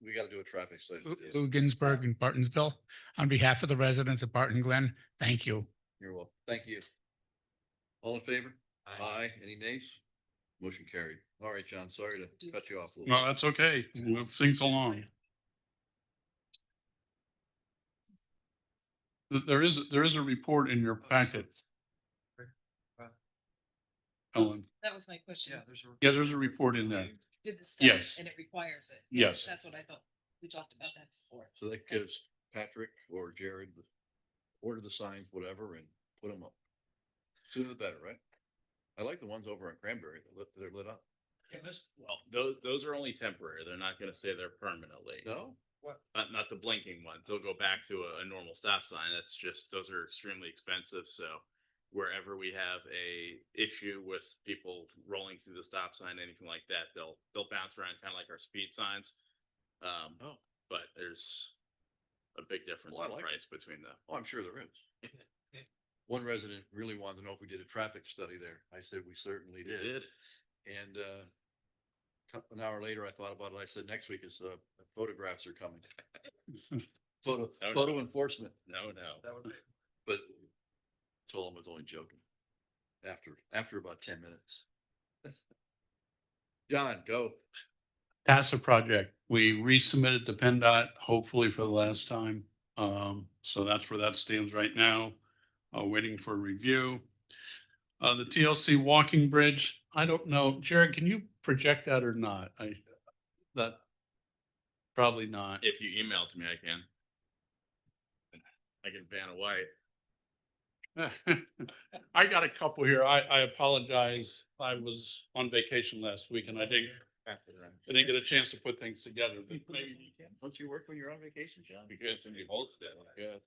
we gotta do a traffic study. Lou Ginsburg in Bartonsville. On behalf of the residents of Barton Glen, thank you. You're welcome. Thank you. All in favor? Aye. Any nays? Motion carried. All right, John, sorry to cut you off a little. Well, that's okay. Move things along. There is a report in your packet. Ellen, That was my question. yeah, there's a report in there. Did the study Yes. and it requires it. Yes. That's what I thought. We talked about that before. So that gives Patrick or Jared, order the signs, whatever, and put them up. Sooner the better, right? I like the ones over on Cranberry, they're lit up. Well, those are only temporary. They're not gonna say they're permanently. No? Not the blinking ones. They'll go back to a normal stop sign. That's just, those are extremely expensive, so wherever we have a issue with people rolling through the stop sign, anything like that, they'll bounce around kind of like our speed signs. But there's a big difference Well, I in like price between them. Oh, I'm sure there is. One resident really wanted to know if we did a traffic study there. I said, we certainly did. And an hour later, I thought about it. I said, next week is photographs are coming. Photo enforcement. No. But told him I was only joking. After about 10 minutes. John, go. TASA project, we resubmitted to PennDOT, hopefully for the last time. So that's where that stands right now, waiting for review. The TLC walking bridge, I don't know, Jared, can you project that or not? That probably not. If you email it to me, I can. I can ban a white. I got a couple here. I apologize. I was on vacation last week and I didn't get a chance to put things together. But maybe you can. Don't you work when you're on vacation, John? Because somebody holds it. Yeah.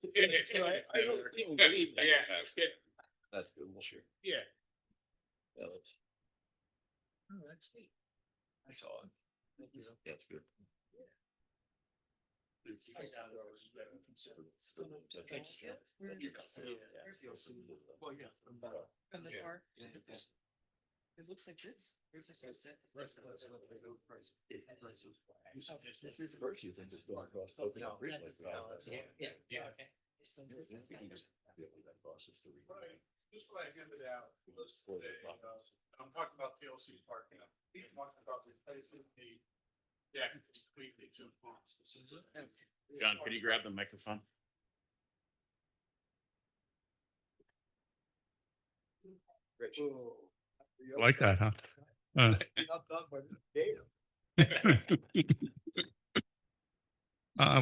That's good. We'll share. Yeah. Yeah, That's neat. I saw it. that's good. From the car. It looks like this. Here's a close set. This is the first you think it's going across. Yeah, yeah, okay. This is what I handed out. I'm talking about PLC's parking. I'm talking about replacing the deck completely to enhance. John, could you grab the microphone? Like that, huh?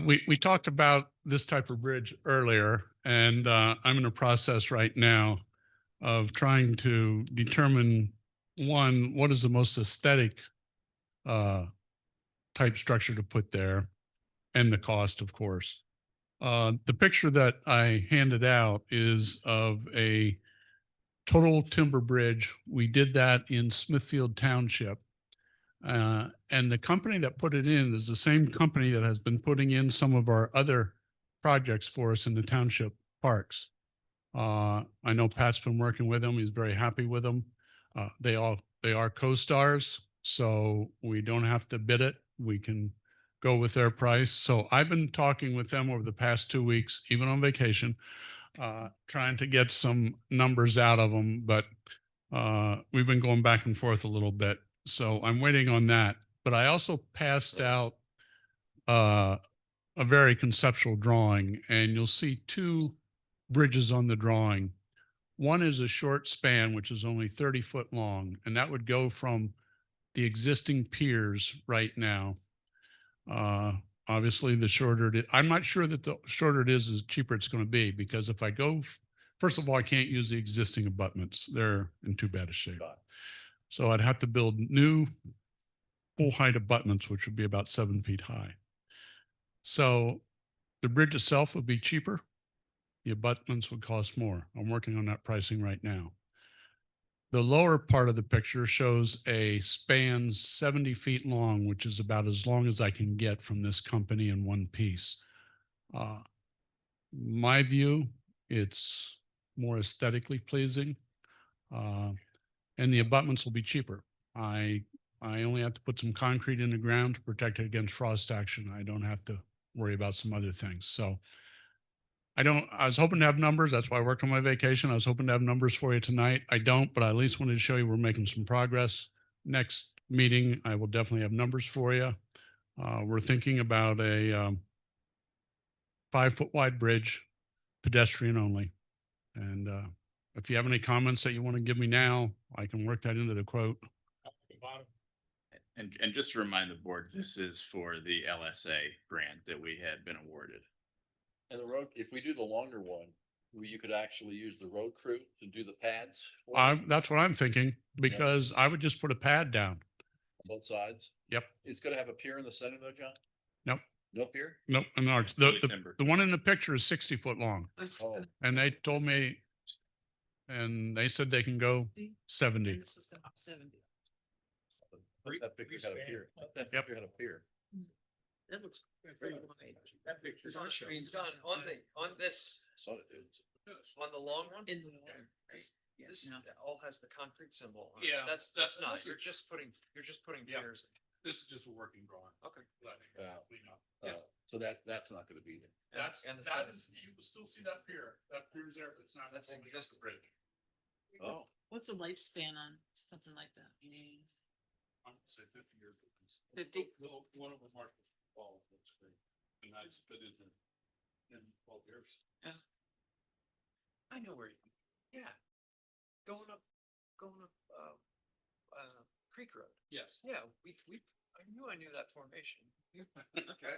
We talked about this type of bridge earlier, and I'm in a process right now of trying to determine, one, what is the most aesthetic type structure to put there, and the cost, of course. The picture that I handed out is of a total timber bridge. We did that in Smithfield Township. And the company that put it in is the same company that has been putting in some of our other projects for us in the township parks. I know Pat's been working with them. He's very happy with them. They are co-stars, so we don't have to bid it. We can go with their price. So I've been talking with them over the past 2 weeks, even on vacation, trying to get some numbers out of them, but we've been going back and forth a little bit. So I'm waiting on that. But I also passed out a very conceptual drawing, and you'll see two bridges on the drawing. One is a short span, which is only 30 foot long, and that would go from the existing piers right now. Obviously, the shorter it is, I'm not sure that the shorter it is, the cheaper it's going to be, because if I go, first of all, I can't use the existing abutments. They're in too bad a shape. So I'd have to build new full height abutments, which would be about 7 feet high. So the bridge itself would be cheaper. The abutments would cost more. I'm working on that pricing right now. The lower part of the picture shows a span 70 feet long, which is about as long as I can get from this company in one piece. My view, it's more aesthetically pleasing, and the abutments will be cheaper. I only have to put some concrete in the ground to protect it against frost action. I don't have to worry about some other things. So I was hoping to have numbers. That's why I worked on my vacation. I was hoping to have numbers for you tonight. I don't, but I at least wanted to show you we're making some progress. Next meeting, I will definitely have numbers for you. We're thinking about a 5 foot wide bridge pedestrian only. And if you have any comments that you want to give me now, I can work that into the quote. And just to remind the board, this is for the LSA grant that we had been awarded. And the road, if we do the longer one, you could actually use the road crew to do the pads That's what I'm thinking, because I would just put a pad down. on both sides. Yep. It's gonna have a pier in the center though, John? Nope. No pier? Nope. And Fully timbered. the one in the picture is 60 foot long. Oh, And they told me, and they said they can go 70. This is gonna be 70. that picture got a pier. That picture had a pier. That looks very wide. That picture's on on this, Saw it, dude. on the long one. In the water. This all has the concrete symbol. on it. Yeah, That's not, you're just putting Yeah. piers. This is just a working drawing. Okay. So that's not gonna be there. And the seven. you will still see that pier. That pier's there, but it's not. That's existing. bridge. Oh, What's the lifespan on something like that? I'm gonna say 50 years. 50? One of them marked the fall, looks great. And I split it in 12 years. I know where you, yeah. Going up, Creek Road. Yes. Yeah, I knew that formation. Okay.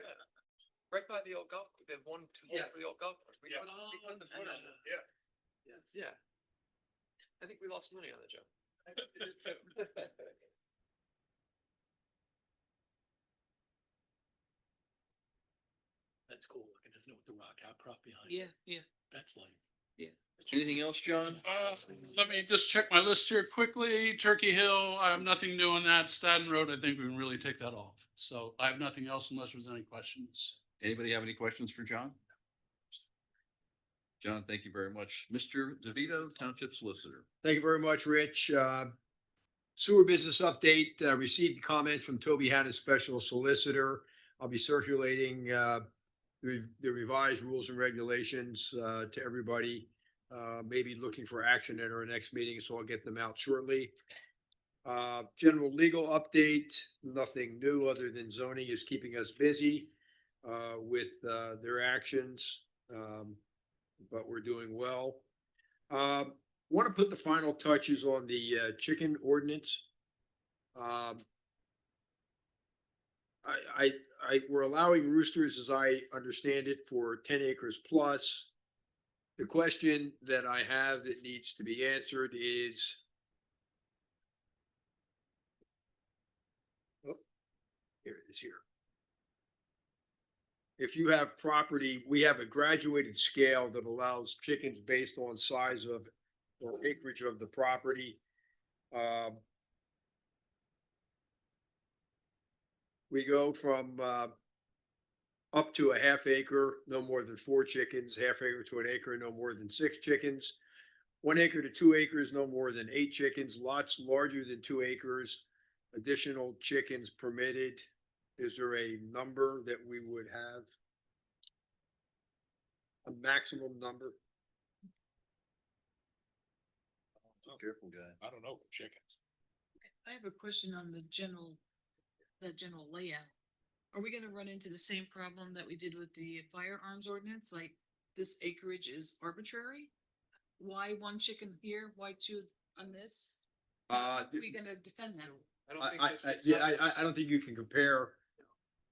Right by the old golf, the one, two, Yes. for the old golf course. We Yeah. put the foot on it. Yeah. Yes. Yeah. I think we lost money on that job. That's cool looking, isn't it, with the rock outcrop behind Yeah, yeah. That's like. anything else, John? Let me just check my list here quickly. Turkey Hill, I have nothing new on that. Staten Road, I think we can really take that off. So I have nothing else unless there's any questions. Anybody have any questions for John? John, thank you very much. Mr. DeVito, Township Solicitor. Thank you very much, Rich. Sewer business update, received comments from Toby Hanna, Special Solicitor. I'll be circulating the revised rules and regulations to everybody. Maybe looking for action at our next meeting, so I'll get them out shortly. General legal update, nothing new other than zoning is keeping us busy with their actions. But we're doing well. Want to put the final touches on the chicken ordinance. We're allowing roosters, as I understand it, for 10 acres plus. The question that I have that needs to be answered is, oh, here it is here. If you have property, we have a graduated scale that allows chickens based on size of or acreage of the property. We go from up to a half acre, no more than 4 chickens, half acre to an acre, no more than 6 chickens. 1 acre to 2 acres, no more than 8 chickens, lots larger than 2 acres, additional chickens permitted. Is there a number that we would have? A maximum number? Careful guy. I don't know, chickens. I have a question on the general layout. Are we gonna run into the same problem that we did with the firearms ordinance? Like, this acreage is arbitrary? Why 1 chicken here? Why 2 on this? How are we gonna defend that? I don't think you can compare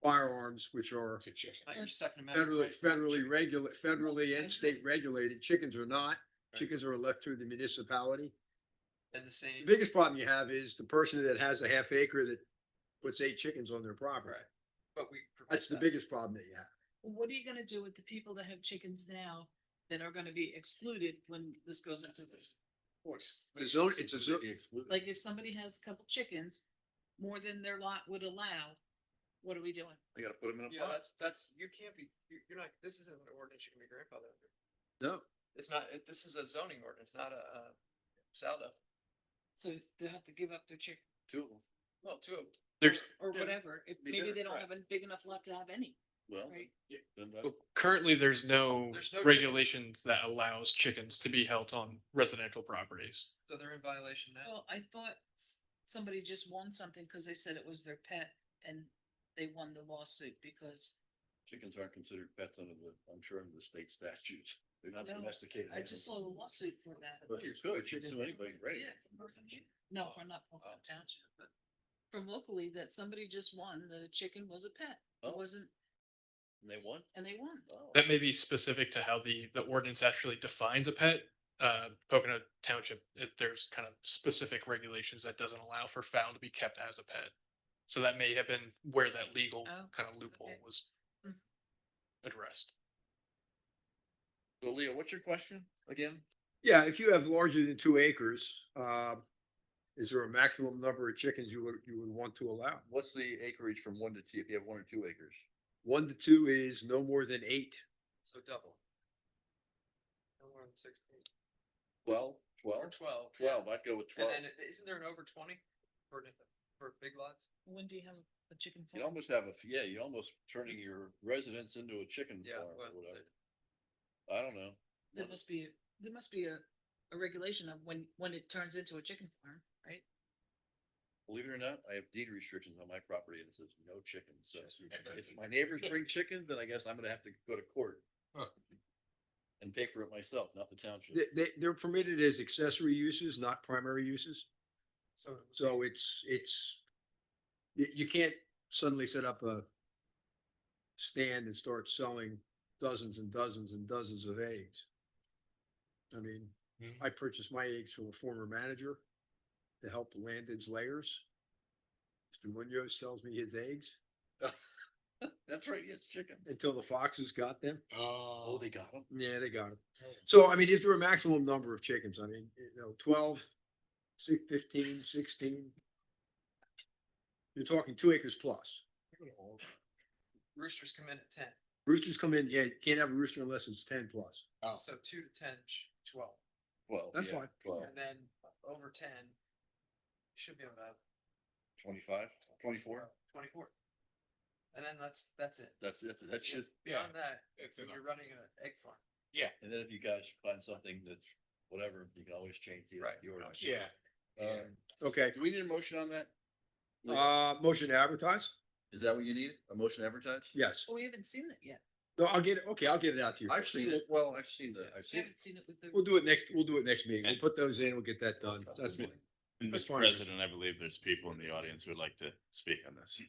firearms, which are Not your Second Amendment. federally and state regulated. Chickens are not. Chickens are left to the municipality. And the The same. biggest problem you have is the person that has a half acre that puts 8 chickens on their property. But we. That's the biggest problem that you have. Well, what are you gonna do with the people that have chickens now that are gonna be excluded when this goes into force? The zone, it's a zone. Like, if somebody has a couple chickens, more than their lot would allow, what are we doing? I gotta put them in a Yeah, pot. that's, you can't be, you're not, this isn't an ordinance you can be grandfathered under. No. It's not, this is a zoning ordinance, not a saldo. So they have to give up their chicken 2 of them. Well, 2 of them. There's or whatever, if Be maybe better, they don't right. have a big enough lot to have any, Well, right? then Well, currently, there's no There's no regulations that allows chickens to be held on residential properties. So they're in violation now. Well, I thought somebody just won something because they said it was their pet and they won the lawsuit because chickens aren't considered pets under the, I'm sure under the state statutes. They're not No, domesticated. I just saw a lawsuit for that. Well, you could, you can sue anybody, right? Yeah. No, for not Pocono Township, but from locally that somebody just won that a chicken was a pet. It Oh. wasn't, And they won? and they won. Oh. That may be specific to how the ordinance actually defines a pet. Pocono Township, there's kind of specific regulations that doesn't allow for fowl to be kept as a pet. So that may have been where that legal Oh, kind of loophole okay. was Hmm. addressed. So Leo, what's your question again? Yeah, if you have larger than 2 acres, is there a maximum number of chickens you would want to allow? What's the acreage from 1 to 2, if you have 1 or 2 acres? 1 to 2 is no more than 8. So double. No more than 16. 12, Or 12, 12. 12, I'd go with 12. And then isn't there an over 20 for big lots? When do you have a chicken You farm? almost have you almost turning your residence into a chicken Yeah, farm or well, whatever. I don't know. There must be a regulation of when it turns into a chicken farm, right? Believe it or not, I have deed restrictions on my property and it says no chickens. So if my neighbors bring chickens, then I guess I'm gonna have to go to court. And pay for it myself, not the township. They're permitted as accessory uses, not primary uses. So it's, you can't suddenly set up a stand and start selling dozens and dozens and dozens of eggs. I mean, I purchased my eggs from a former manager to help land his layers. Mr. Munoz sells me his eggs That's right, yes, chicken. until the foxes got them. Oh, they got them? Yeah, they got them. So, I mean, is there a maximum number of chickens? I mean, 12, 15, 16? You're talking 2 acres plus. Roosters come in at 10. Roosters come in, yeah, you can't have a rooster unless it's 10 plus. So 2 to 10, 12. Well, That's yeah, fine. 12, And then over 10, should be about 25, 24. 24. And then that's it. That's it. That should, Beyond that, It's you're enough. running an egg farm. and then if you guys find something that's whatever, you can always change the ordinance. Yeah. Okay, Do we need a motion on that? motion to advertise? Is that what you need? A motion to advertise? Yes. Well, we haven't seen it yet. No, I'll get it. Okay, I'll get it out to you. I've seen it. Well, I've seen We it. haven't seen it with the. We'll do it next meeting. We'll put those in, we'll get that done. That's it. That's Mr. fine. President, I believe there's people in the audience who would like to speak on this.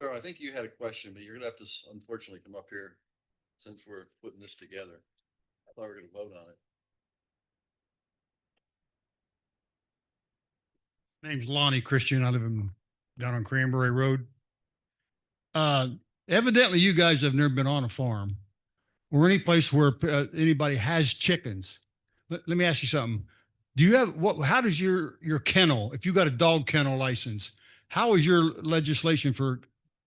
Sir, I think you had a question, but you're gonna have to unfortunately come up here since we're putting this together. I thought we were gonna vote on it. Name's Lonnie Christian. I live down on Cranberry Road. Evidently you guys have never been on a farm or any place where anybody has chickens. Let me ask you something. Do you have how does your kennel, if you got a dog kennel license, how is your legislation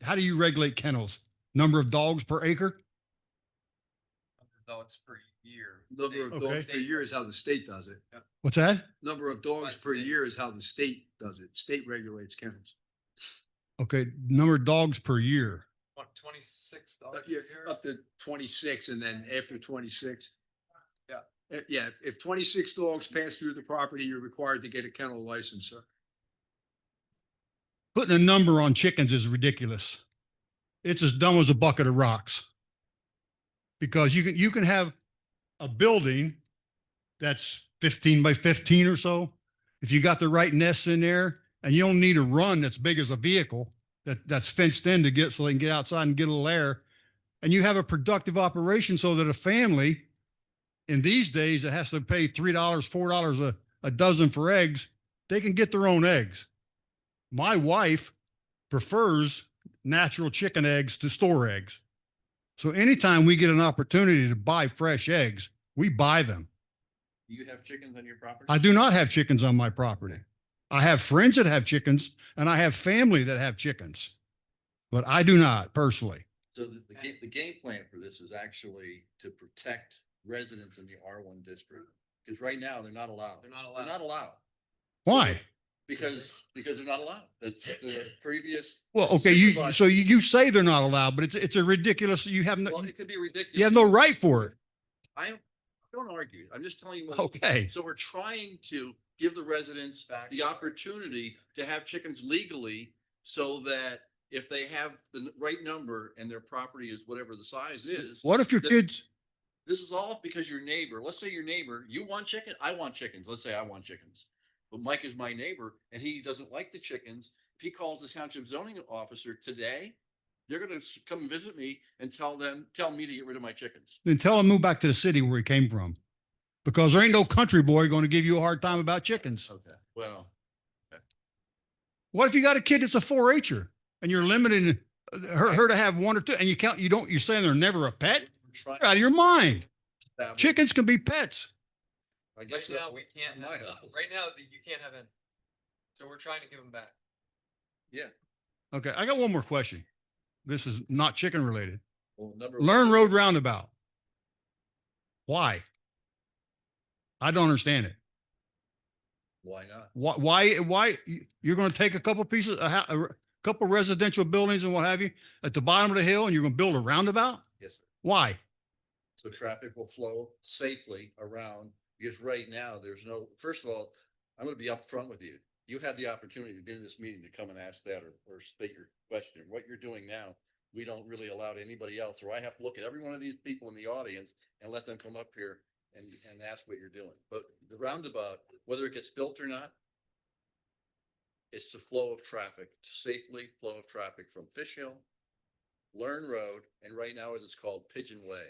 how do you regulate kennels? Number of dogs per acre? Dogs per year. Number of dogs per year is how the state does it. What's that? Number of dogs per year is how the state does it. State regulates kennels. Okay, number of dogs per year. 26 dogs. Yes, up to 26, and then after 26. Yeah. Yeah, if 26 dogs pass through the property, you're required to get a kennel license, sir. Putting a number on chickens is ridiculous. It's as dumb as a bucket of rocks. Because you can have a building that's 15 by 15 or so. If you got the right nests in there, and you don't need a run that's big as a vehicle that's fenced in to get so they can get outside and get a little air. And you have a productive operation so that a family in these days that has to pay $3, $4 a dozen for eggs, they can get their own eggs. My wife prefers natural chicken eggs to store eggs. So anytime we get an opportunity to buy fresh eggs, we buy them. Do you have chickens on your property? I do not have chickens on my property. I have friends that have chickens and I have family that have chickens, but I do not personally. So the game plan for this is actually to protect residents in the R1 district. Because right now, they're not allowed. They're not allowed. They're not allowed. Why? Because they're not allowed. That's the previous. Well, okay, so you say they're not allowed, but it's a ridiculous, you have no, Well, it could be ridiculous. you have no right for it. I don't argue. I'm just telling you. Okay. So we're trying to give the residents the opportunity to have chickens legally so that if they have the right number and their property is whatever the size is. What if your that- kids, This is all because your neighbor, let's say your neighbor, you want chicken, I want chickens. Let's say I want chickens. But Mike is my neighbor and he doesn't like the chickens. If he calls the township zoning officer today, they're gonna come visit me and tell me to get rid of my chickens. Then tell him move back to the city where he came from. Because there ain't no country boy going to give you a hard time about chickens. Okay, well, What if you got a kid that's a 4-H'er and you're limiting her to have one or two and you're saying they're never a pet? You're out of your mind. Chickens can be pets. I guess Right now, we can't have, right now, you can't have any. So we're trying to give them back. yeah. Okay, I got one more question. This is not chicken related. Well, Learn Road Roundabout. Why? I don't understand it. Why not? Why you're going to take a couple pieces, a couple residential buildings and what have you at the bottom of the hill and you're going to build a roundabout? Yes, sir. Why? So traffic will flow safely around, because right now there's no, first of all, I'm gonna be upfront with you. You had the opportunity to be in this meeting to come and ask that or state your question. What you're doing now, we don't really allow to anybody else, or I have to look at every one of these people in the audience and let them come up here and ask what you're doing. But the roundabout, whether it gets built or not, it's the flow of traffic, safely flow of traffic from Fish Hill, Learn Road, and right now it's called Pigeon Way.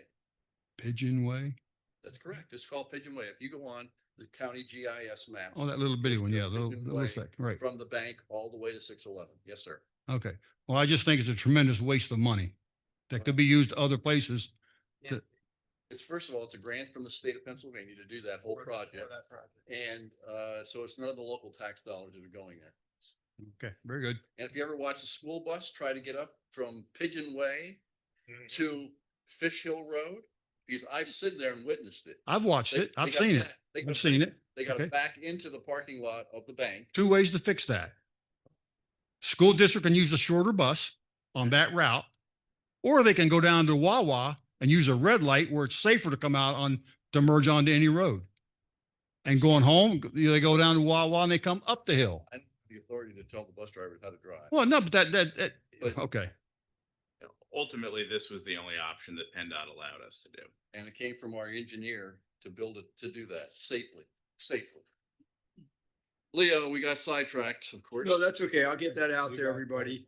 Pigeon Way? That's correct. It's called Pigeon Way. If you go on the county GIS map. Oh, that little bitty one. Yeah, Pigeon little Way sec, right. From the bank all the way to 611. Yes, sir. Okay. Well, I just think it's a tremendous waste of money that could be used other places. It's first of all, it's a grant from the state of Pennsylvania to do that whole project. And so it's none of the local tax dollars that are going there. Okay, very good. And if you ever watch a school bus try to get up from Pigeon Way to Fish Hill Road, because I've sit there and witnessed it. I've watched it. I've seen it. I've seen it. They got to Okay. back into the parking lot of the bank. Two ways to fix that. School district can use a shorter bus on that route, or they can go down to Wawa and use a red light where it's safer to come out to merge onto any road. And going home, they go down to Wawa and they come up the hill. I have the authority to tell the bus driver how to drive. Well, no, but But- okay. Ultimately, this was the only option that PennDOT allowed us to do. And it came from our engineer to build it, to do that safely. Leo, we got sidetracked, of course. No, that's okay. I'll get that out there, everybody.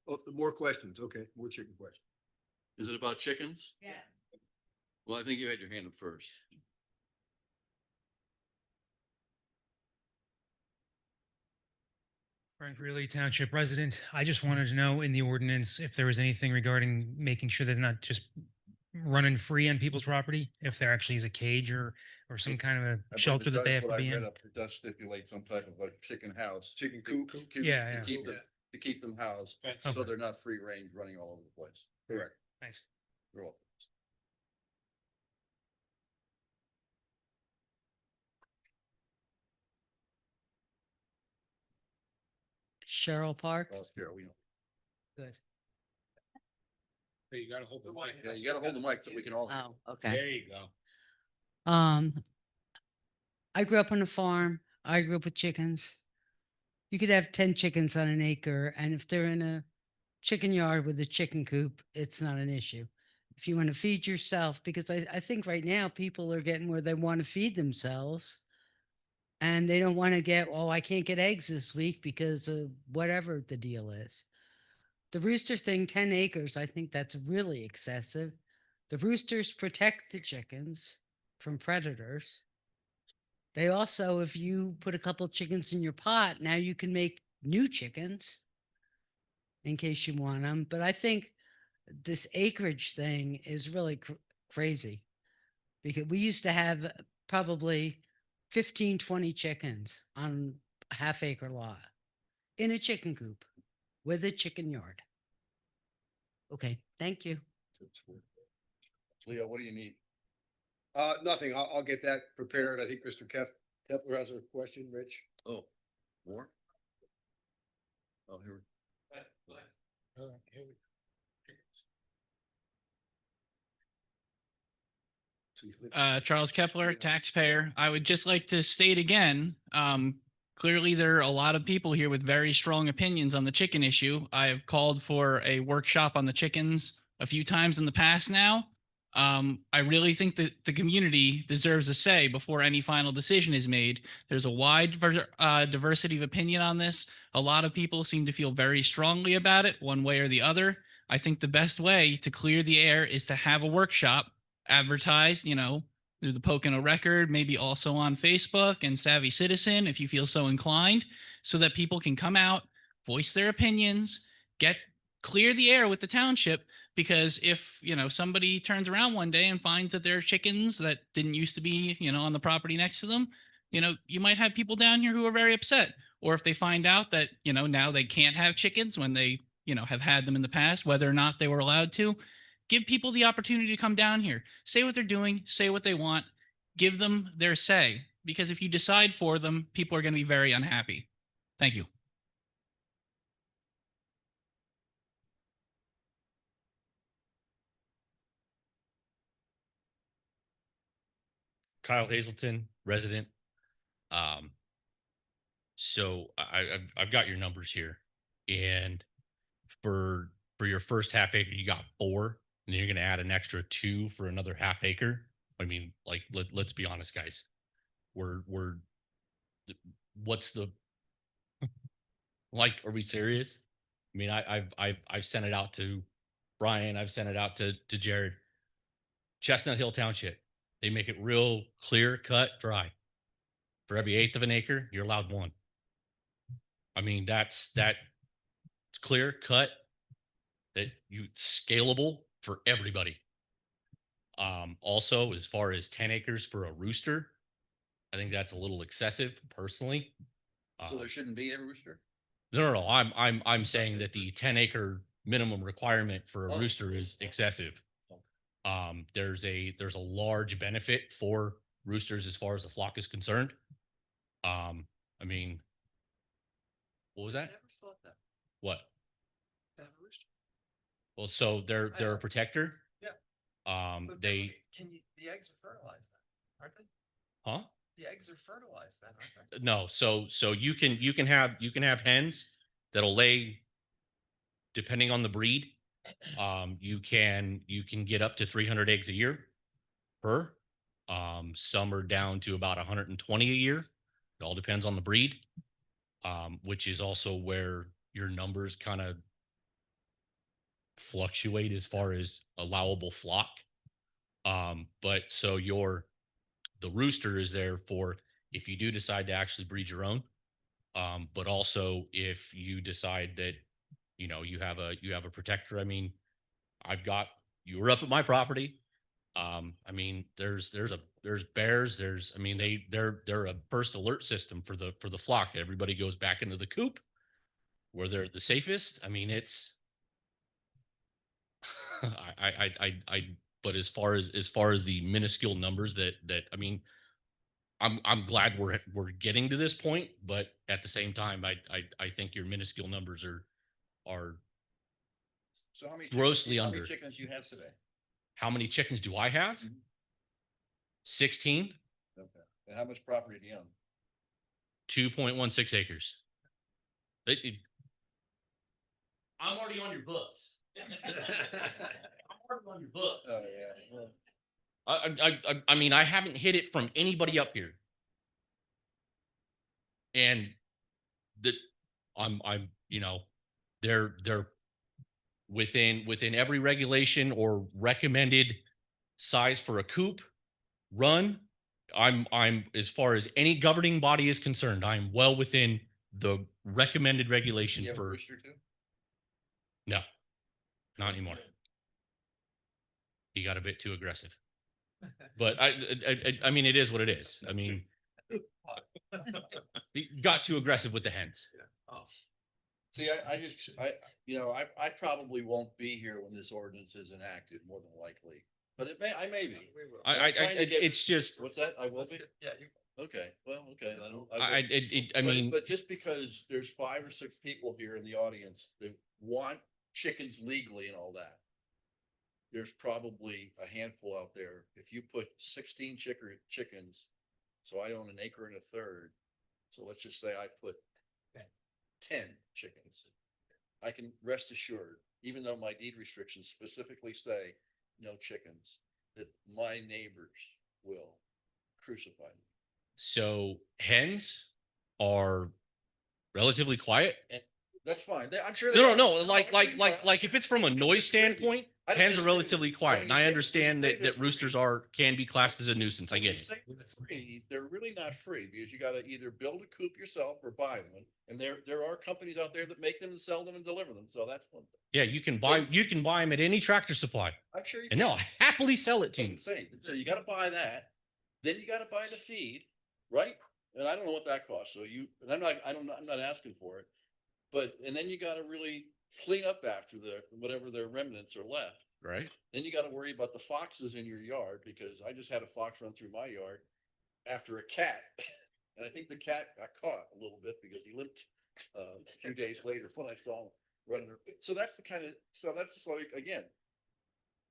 Oh, more questions. Okay, more chicken questions. Is it about chickens? Yeah. Well, I think you had your hand up first. Frank Riley, Township resident. I just wanted to know in the ordinance if there was anything regarding making sure they're not just running free on people's property, if there actually is a cage or some kind of I a believe shelter it that they does- have what to I be read in. up, It does stipulate some type of a chicken house. Chicken coop. Yeah, To yeah. keep them, to keep them housed, so Okay. they're not free range running all over the place. Correct. Thanks. You're welcome. Cheryl Park. Oh, sure, we know. Good. Hey, you gotta hold the mic. Yeah, you gotta hold the mic so we can all. Oh, okay. There you go. I grew up on a farm. I grew up with chickens. You could have 10 chickens on an acre, and if they're in a chicken yard with a chicken coop, it's not an issue. If you want to feed yourself, because I think right now people are getting where they want to feed themselves and they don't want to get, oh, I can't get eggs this week because of whatever the deal is. The rooster thing, 10 acres, I think that's really excessive. The roosters protect the chickens from predators. They also, if you put a couple chickens in your pot, now you can make new chickens in case you want them. But I think this acreage thing is really crazy because we used to have probably 15, 20 chickens on a half-acre lot in a chicken coop with a chicken yard. Okay, thank you. Leo, what do you need? Nothing. I'll get that prepared. I think Mr. Kepler has a question, Rich. Oh, more? Oh, here. Charles Kepler, taxpayer. I would just like to state again, clearly there are a lot of people here with very strong opinions on the chicken issue. I have called for a workshop on the chickens a few times in the past now. I really think that the community deserves a say before any final decision is made. There's a wide diversity of opinion on this. A lot of people seem to feel very strongly about it, one way or the other. I think the best way to clear the air is to have a workshop advertised, through the Pocono Record, maybe also on Facebook and Savvy Citizen, if you feel so inclined, so that people can come out, voice their opinions, clear the air with the township. Because if somebody turns around one day and finds that there are chickens that didn't used to be on the property next to them, you might have people down here who are very upset. Or if they find out that now they can't have chickens when they have had them in the past, whether or not they were allowed to, give people the opportunity to come down here, say what they're doing, say what they want, give them their say. Because if you decide for them, people are going to be very unhappy. Thank you. Kyle Hazelton, resident. So I've got your numbers here, and for your first half acre, you got 4, and then you're going to add an extra 2 for another half acre. I mean, like, let's be honest, guys. What's the like? Are we serious? I mean, I've sent it out to Brian. I've sent it out to Jared. Chestnut Hill Township. They make it real clear, cut, dry. For every 1/8 of an acre, you're allowed 1. I mean, that's clear, cut, that you scalable for everybody. Also, as far as 10 acres for a rooster, I think that's a little excessive personally. So there shouldn't be a rooster? No. I'm saying that the 10-acre minimum requirement for a rooster is excessive. There's a large benefit for roosters as far as the flock is concerned. I mean, what was that? Never thought that. What? To have a rooster. Well, so they're a protector. Yeah. But They the eggs are fertilized then, aren't they? huh? The eggs are fertilized then, aren't they? No, so you can have hens that'll lay, depending on the breed. You can get up to 300 eggs a year per. Some are down to about 120 a year. It all depends on the breed. Which is also where your numbers kind of fluctuate as far as allowable flock. But so the rooster is there for if you do decide to actually breed your own. But also if you decide that you have a protector. I mean, you were up at my property. I mean, there's bears. They're a burst alert system for the flock. Everybody goes back into the coop where they're the safest. I mean, it's but as far as the minuscule numbers that I mean, I'm glad we're getting to this point, but at the same time, I think your minuscule numbers are So how many grossly how under. many chickens you have today? How many chickens do I have? 16, Okay. And how much property do you own? 2.16 acres. I'm already on your books. I'm already on your books. Oh, yeah. I mean, I haven't hid it from anybody up here. And they're within every regulation or recommended size for a coop run. I'm as far as any governing body is concerned, I'm well within the recommended regulation You have a for rooster too? no, not anymore. He got a bit too aggressive. But I mean, it is what it is. I mean, he got too aggressive with the hens. See, I probably won't be here when this ordinance is enacted, more than likely, but I may be. I'm trying to get- It's just, What's that? I will be? Yeah, Okay, well, okay. I mean, But just because there's 5 or 6 people here in the audience that want chickens legally and all that, there's probably a handful out there. If you put 16 chickens, so I own an acre and a third. So let's just say I put 10 chickens. I can rest assured, even though my deed restrictions specifically say no chickens, that my neighbors will crucify me? So hens are relatively quiet. And that's fine. I'm sure. No, like if it's from a noise standpoint, I don't hens are disagree. relatively But quiet. when And you I say- understand when you that, say that they're roosters free- can be classed as a nuisance. I when you get it. say they're free, they're really not free because you gotta either build a coop yourself or buy one. And there are companies out there that make them and sell them and deliver them. So that's one thing. Yeah, you can buy them at any Tractor Supply, I'm sure you and can. they'll happily sell it to That's you. what I'm saying. So you gotta buy that, then you gotta buy the feed, right? And I don't know what that costs. So and I'm not asking for it. But, and then you gotta really clean up after whatever their remnants are left. Right. Then you gotta worry about the foxes in your yard, because I just had a fox run through my yard after a cat. And I think the cat got caught a little bit because he limped, a few days later when I saw him running. So that's that's like, again.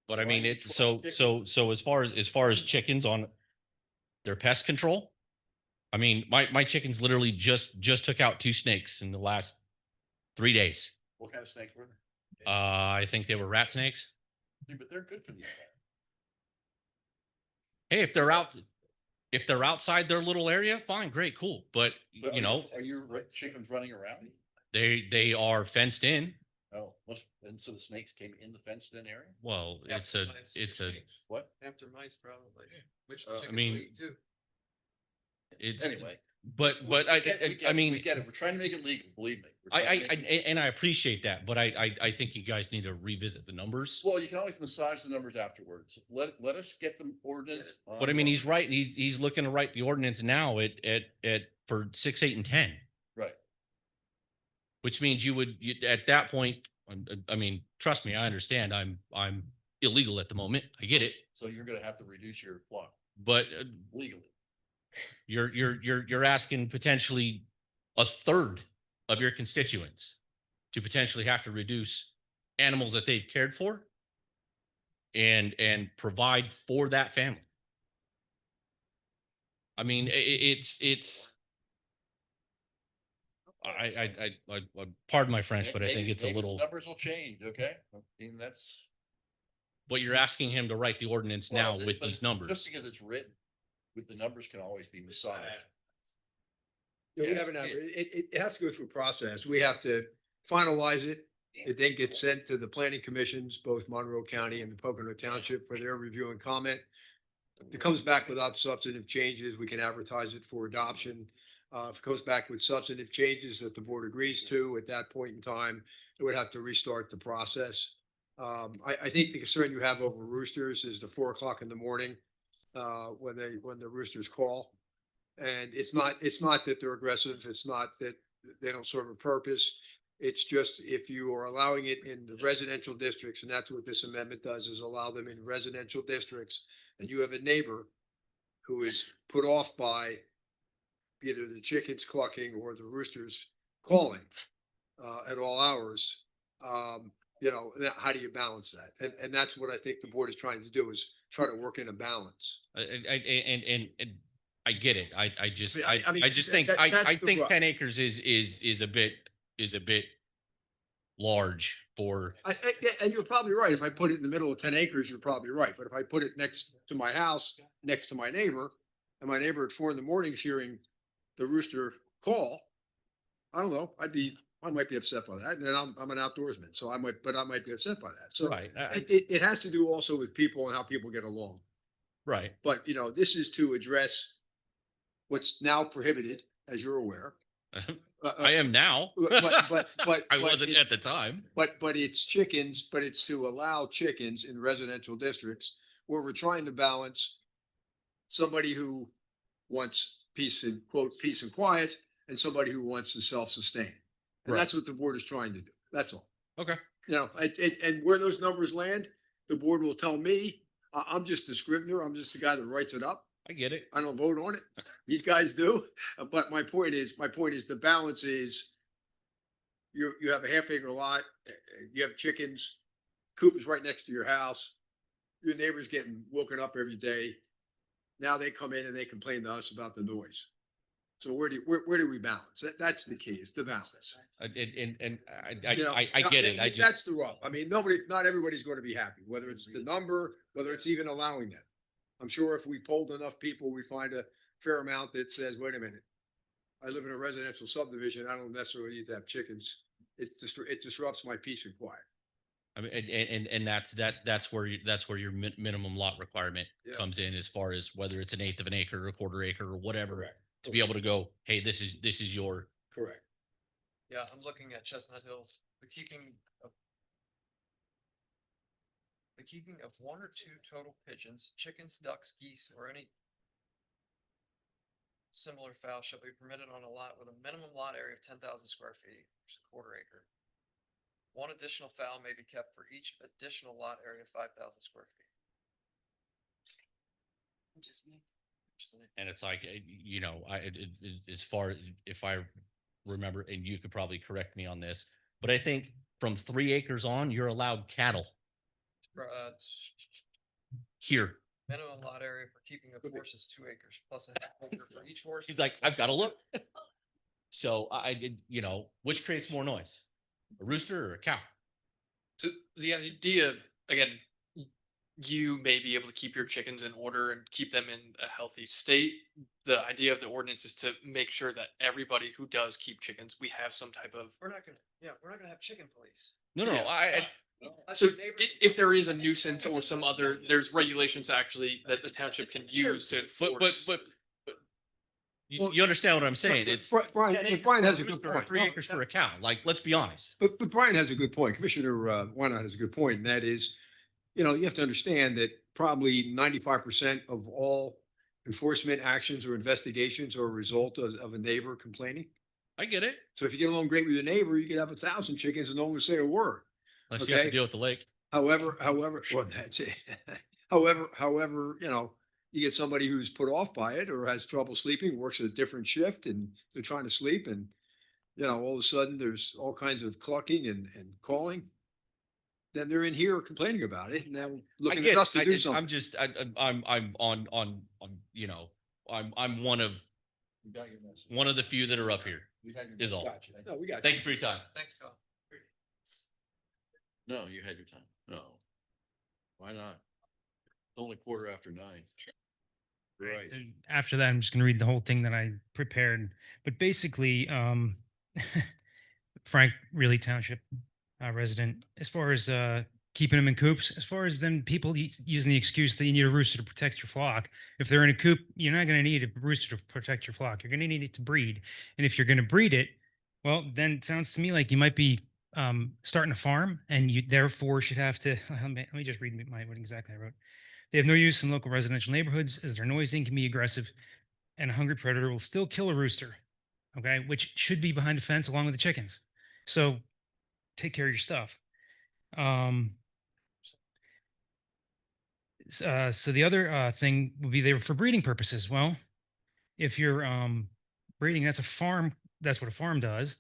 But I Why mean, you it, try so as far as chickens on their pest control, I mean, my chickens literally just took out 2 snakes in the last 3 days. What kind of snakes were there? I think they were rat snakes. Yeah, but they're good for you. Hey, if they're outside their little area, fine, great, cool. But But you know, are your chickens running around? they are fenced in. Oh, and so the snakes came in the fenced in area? Well, it's a What? After mice, probably, which I chickens mean, will eat too. it's Anyway. but We I we mean, get it. We're trying to make it legal, believe me. We're trying to make it legal. and I appreciate that, but I think you guys need to revisit the numbers. Well, you can always massage the numbers afterwards. Let us get the ordinance. But I mean, he's right. He's looking to write the ordinance now at for 6, 8, and 10, Right. which means you at that point. I mean, trust me, I understand. I'm illegal at the moment. I get it, So you're gonna have to reduce your flock but legally. you're asking potentially a third of your constituents to potentially have to reduce animals that they've cared for and provide for that family. I mean, it's I pardon my French, but I think it's a Maybe the little. numbers will change, okay? I mean, that's. But you're asking him to write the ordinance now Well, with but these it's- numbers. Just because it's written, with the numbers can always be massaged. Yeah, we Yeah, haven't, yeah. it has to go through a process. We have to finalize it. It then gets sent to the planning commissions, both Monroe County and the Pocono Township for their review and comment. If it comes back without substantive changes, we can advertise it for adoption. If it goes back with substantive changes that the board agrees to, at that point in time, it would have to restart the process. I think the concern you have over roosters is the 4 o'clock in the morning, when the roosters call. And it's not that they're aggressive. It's not that they don't serve a purpose. It's just if you are allowing it in the residential districts, and that's what this amendment does, is allow them in residential districts. And you have a neighbor who is put off by either the chickens clucking or the roosters calling at all hours. How do you balance that? And that's what I think the board is trying to do, is try to work in a balance. And I get it. I just I mean, I just think that's I the think rub. 10 acres is a bit large for. Yeah, and you're probably right. If I put it in the middle of 10 acres, you're probably right. But if I put it next to my house, next to my neighbor, and my neighbor at 4 a.m. is hearing the rooster call, I don't know, I might be upset by that. And then I'm an outdoorsman, so I might be upset by that. So Right. it has to do also with people and how people get along. Right. But, this is to address what's now prohibited, as you're aware. I am now. But I wasn't at the time. But it's chickens, but it's to allow chickens in residential districts where we're trying to balance somebody who wants peace and quiet, and somebody who wants to self-sustain. And Right. that's what the board is trying to do. That's all. Okay. And where those numbers land, the board will tell me. I'm just a scrivener. I'm just the guy that writes it up. I get it. I don't vote on it. These guys do. But my point is the balance is you have a half-acre lot, you have chickens, coop is right next to your house. Your neighbor's getting woken up every day. Now they come in and they complain to us about the noise. So where do we balance? That's the key, is the balance. And You know, I get it. I just, That's the rub. I mean, not everybody's going to be happy, whether it's the number, whether it's even allowing that. I'm sure if we polled enough people, we find a fair amount that says, wait a minute. I live in a residential subdivision. I don't necessarily need to have chickens. It disrupts my peace and quiet. I mean, and that's where your minimum lot requirement Yeah. comes in, as far as whether it's an eighth of an acre or a quarter acre or whatever, Correct. to be able to go, hey, this is your. Correct. Yeah, I'm looking at Chestnut Hills, the keeping of one or two total pigeons, chickens, ducks, geese, or any similar fowl shall be permitted on a lot with a minimum lot area of 10,000 square feet, which is a quarter acre. One additional fowl may be kept for each additional lot area of 5,000 square feet. Which is neat. And it's like, as far, if I remember, and you could probably correct me on this, but I think from 3 acres on, you're allowed cattle here. Minimum lot area for keeping of horses 2 acres plus a half acre for each horse. He's like, I've got to look. So which creates more noise, a rooster or a cow? So the idea, again, you may be able to keep your chickens in order and keep them in a healthy state. The idea of the ordinance is to make sure that everybody who does keep chickens, we have some type of. We're not gonna have chicken police. No, Yeah. So if there is a nuisance or some other, there's regulations actually that the township can use to enforce. But you understand what I'm saying? It's Brian has a good point. 3 acres for a cow. Like, let's be honest. But Brian has a good point. Commissioner Wynot has a good point, and that is, you have to understand that probably 95% of all enforcement actions or investigations are a result of a neighbor complaining. I get it. So if you get along great with your neighbor, you could have 1,000 chickens and no one would say a word. Unless you have to deal with the lake. However, well, that's it. However, you get somebody who's put off by it or has trouble sleeping, works at a different shift, and they're trying to sleep, and all of a sudden there's all kinds of clucking and calling. Then they're in here complaining about it, and now looking at us to do something. I'm just, I'm on, I'm one of the few that are up here, is all. Gotcha. No, we got Thank you for your time. Thanks, Tom. No, you had your time. No. Why not? It's only 9:15. Right. After that, I'm just going to read the whole thing that I prepared. But basically, Frank Really Township resident, as far as keeping them in coops, as far as then people using the excuse that you need a rooster to protect your flock. If they're in a coop, you're not going to need a rooster to protect your flock. You're going to need it to breed. And if you're going to breed it, well, then it sounds to me like you might be starting a farm, and you therefore should have to. Let me just read what exactly I wrote. They have no use in local residential neighborhoods, as they're noisy and can be aggressive, and a hungry predator will still kill a rooster. Okay, which should be behind a fence along with the chickens. So take care of your stuff. So the other thing would be they were for breeding purposes. Well, if you're breeding, that's a farm. That's what a farm does.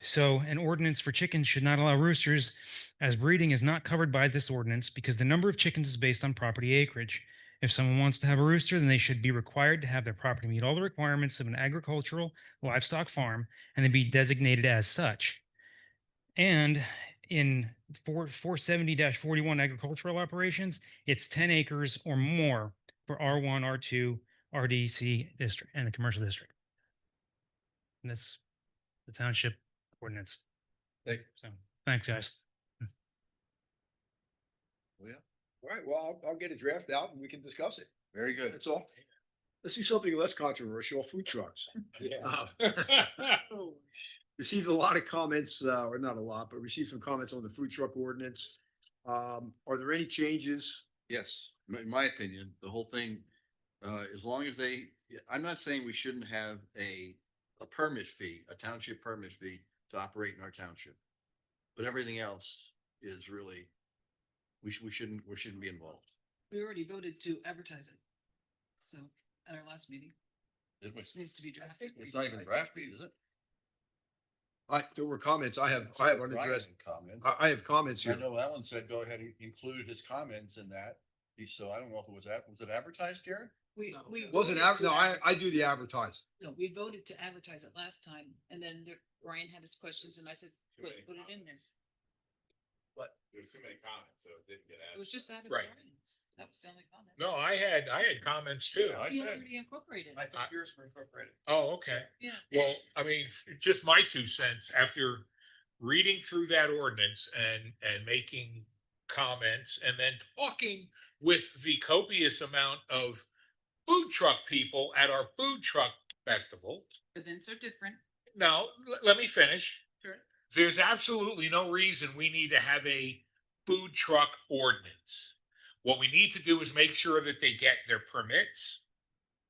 So an ordinance for chickens should not allow roosters, as breeding is not covered by this ordinance because the number of chickens is based on property acreage. If someone wants to have a rooster, then they should be required to have their property meet all the requirements of an agricultural livestock farm and then be designated as such. And in 470-41 agricultural operations, it's 10 acres or more for R1, R2, RDC district and the commercial district. And that's the township ordinance. So thanks, guys. Well, All right, well, I'll get a draft out and we can discuss it. very good. That's all. Let's do something less controversial, food trucks. Received a lot of comments, or not a lot, but received some comments on the food truck ordinance. Are there any changes? Yes, in my opinion, the whole thing, as long as I'm not saying we shouldn't have a permit fee, a township permit fee to operate in our township. But everything else is really, we shouldn't be involved. We already voted to advertise it. So at our last meeting, It was- this needs to be drafted. It's not even drafted, is it? There were comments. I have unaddressed. Comments. I have comments I here. know Alan said, go ahead and include his comments in that. So I don't know if it was it advertised, Jared? We Wasn't, voted to no, I do the advertise. advertising. No, we voted to advertise it last time, and then Ryan had his questions, and I said, Too put many it in there. But there's too many comments, so it didn't get It was just added. Right. That was the only comment. No, I had comments too. Yeah, I You said- already incorporated. I think yours were incorporated. Oh, okay. Yeah. Well, I mean, just my 2 cents after reading through that ordinance and making comments and then talking with the copious amount of food truck people at our food truck festival. Events are different. Now, let me finish. Sure. There's absolutely no reason we need to have a food truck ordinance. What we need to do is make sure that they get their permits,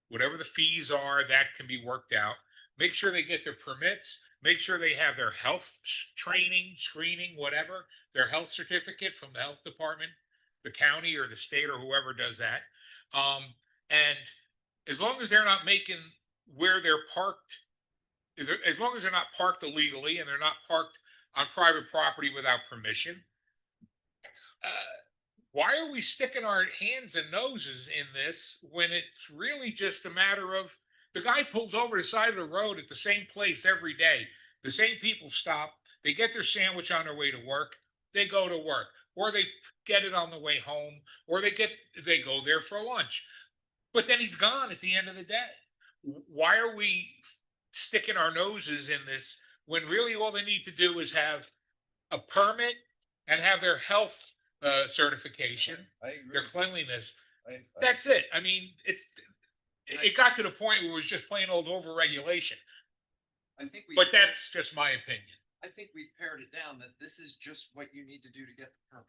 whatever the fees are, that can be worked out. Make sure they get their permits, make sure they have their health training, screening, whatever, their health certificate from the health department, the county or the state or whoever does that. And as long as they're not making where they're parked, as long as they're not parked illegally and they're not parked on private property without permission, why are we sticking our hands and noses in this when it's really just a matter of the guy pulls over the side of the road at the same place every day. The same people stop, they get their sandwich on their way to work, they go to work, or they get it on the way home, or they go there for lunch. But then he's gone at the end of the day. Why are we sticking our noses in this when really all they need to do is have a permit and have their health certification, I agree. their cleanliness? I- That's it. I mean, it got to the point where it was just plain old overregulation. I think we. But that's just my opinion. I think we've pared it down that this is just what you need to do to get the permit.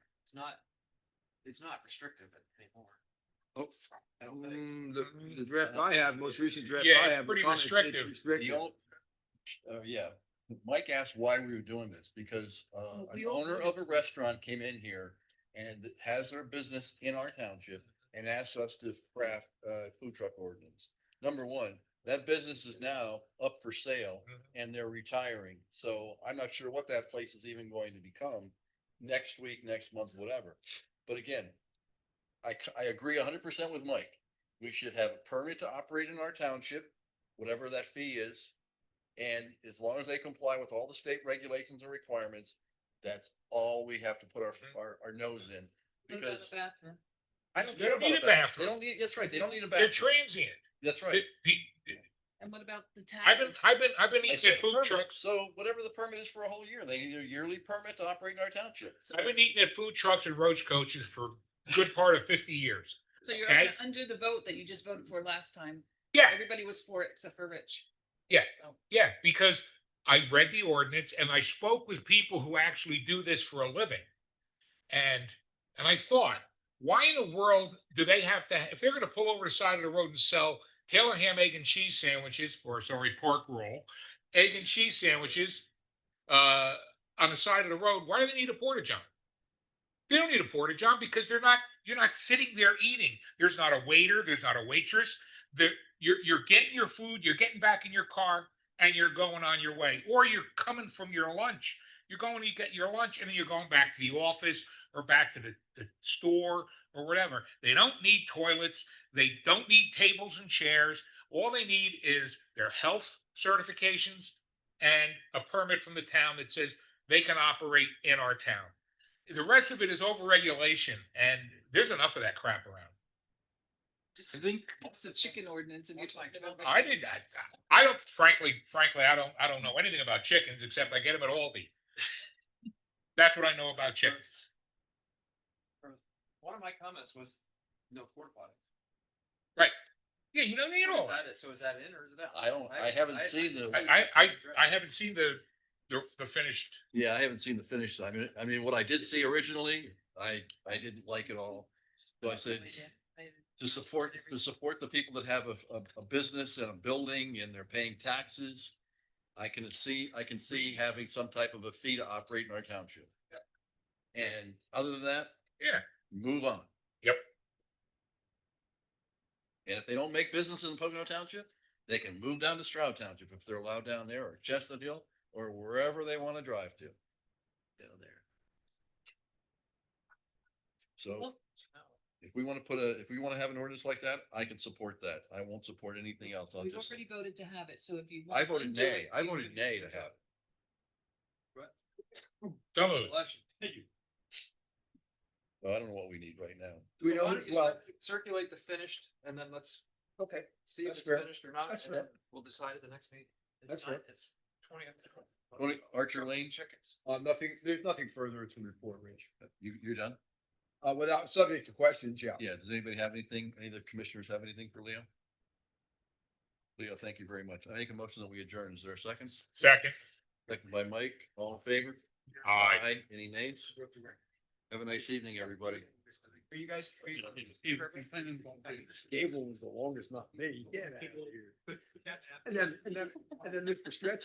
It's not restrictive anymore. Oh, I don't think. the draft I have, most recent draft Yeah, I it's have. pretty comments, it's restrictive. restrictive. The only- yeah, Mike asked why we were doing this because we an all owner voted of a restaurant came in here and has their business in our township and asked us to craft food truck ordinance. Number one, that business is now up for sale and they're retiring. So I'm not sure what that place is even going to become next week, next month, whatever. But again, I agree 100% with Mike. We should have a permit to operate in our township, whatever that fee is. And as long as they comply with all the state regulations and requirements, that's all we have to put our nose in. What about Because the bathroom? I don't They care don't about need a bathroom. They don't need, that's right, they don't need a They're bathroom. transient. That's right. And what about the I've been taxes? I've been I eating said at food permit, trucks. so whatever the permit is for a whole year, they need a yearly permit to operate in our township. I've been eating at food trucks and roach coaches for a good part of 50 years. So you're Okay. under the vote that you just voted for last time. Yeah, Everybody was for it except for Rich. yeah, So yeah, because I read the ordinance and I spoke with people who actually do this for a living. And I thought, why in the world do they have to, if they're going to pull over the side of the road and sell Taylor ham, egg and cheese sandwiches, or sorry, pork roll, egg and cheese sandwiches on the side of the road, why do they need a porta john? They don't need a porta john because you're not sitting there eating. There's not a waiter, there's not a waitress. You're getting your food, you're getting back in your car, and you're going on your way, or you're coming from your lunch. You're going to get your lunch, and then you're going back to the office or back to the store or whatever. They don't need toilets. They don't need tables and chairs. All they need is their health certifications and a permit from the town that says they can operate in our town. The rest of it is overregulation, and there's enough of that crap around. just it's a chicken ordinance and you're talking about. I did that. I don't, frankly, I don't know anything about chickens except I get them at Aldi. That's what I know about chickens. One of my comments was no porta potties. Right. Yeah, you don't need all. So is that in or is it out? I haven't seen the. I haven't seen the finished. Yeah, I haven't seen the finish. I mean, what I did see originally, I didn't like it all. So I said, to support the people that have a business and a building and they're paying taxes, I can see having some type of a fee to operate in our township. And other than that, Yeah. move on. Yep. And if they don't make business in Pocono Township, they can move down to Stroud Township if they're allowed down there, or Chestnut Hill, or wherever they want to drive to. Down there. So, If we want to put a, if we want to have an ordinance like that, I can support that. I won't support anything else. I'll We've just, already voted to have it, so if you. I want to voted do nay. it, I you- voted nay to have. So moved. Well, I don't know what we need right now. Do we So why know, don't you well, circulate the finished and then let's okay, see if That's it's fair. finished or not, That's and then fair. we'll decide at the next meeting. That's fair. It's 20. Archer Lane, Chickens. nothing, there's nothing further to report, Rich. you're done? Without subject to questions, yeah. Yeah. Does anybody have anything? Any of the commissioners have anything for Leo? Leo, thank you very much. I make a motion that we adjourn. Is there a second? Second. Second by Mike. All in favor? Aye. Any nays? Have a nice evening, everybody. Are you guys? Gable was the longest, not me. Yeah. People- And then Mr. Stretch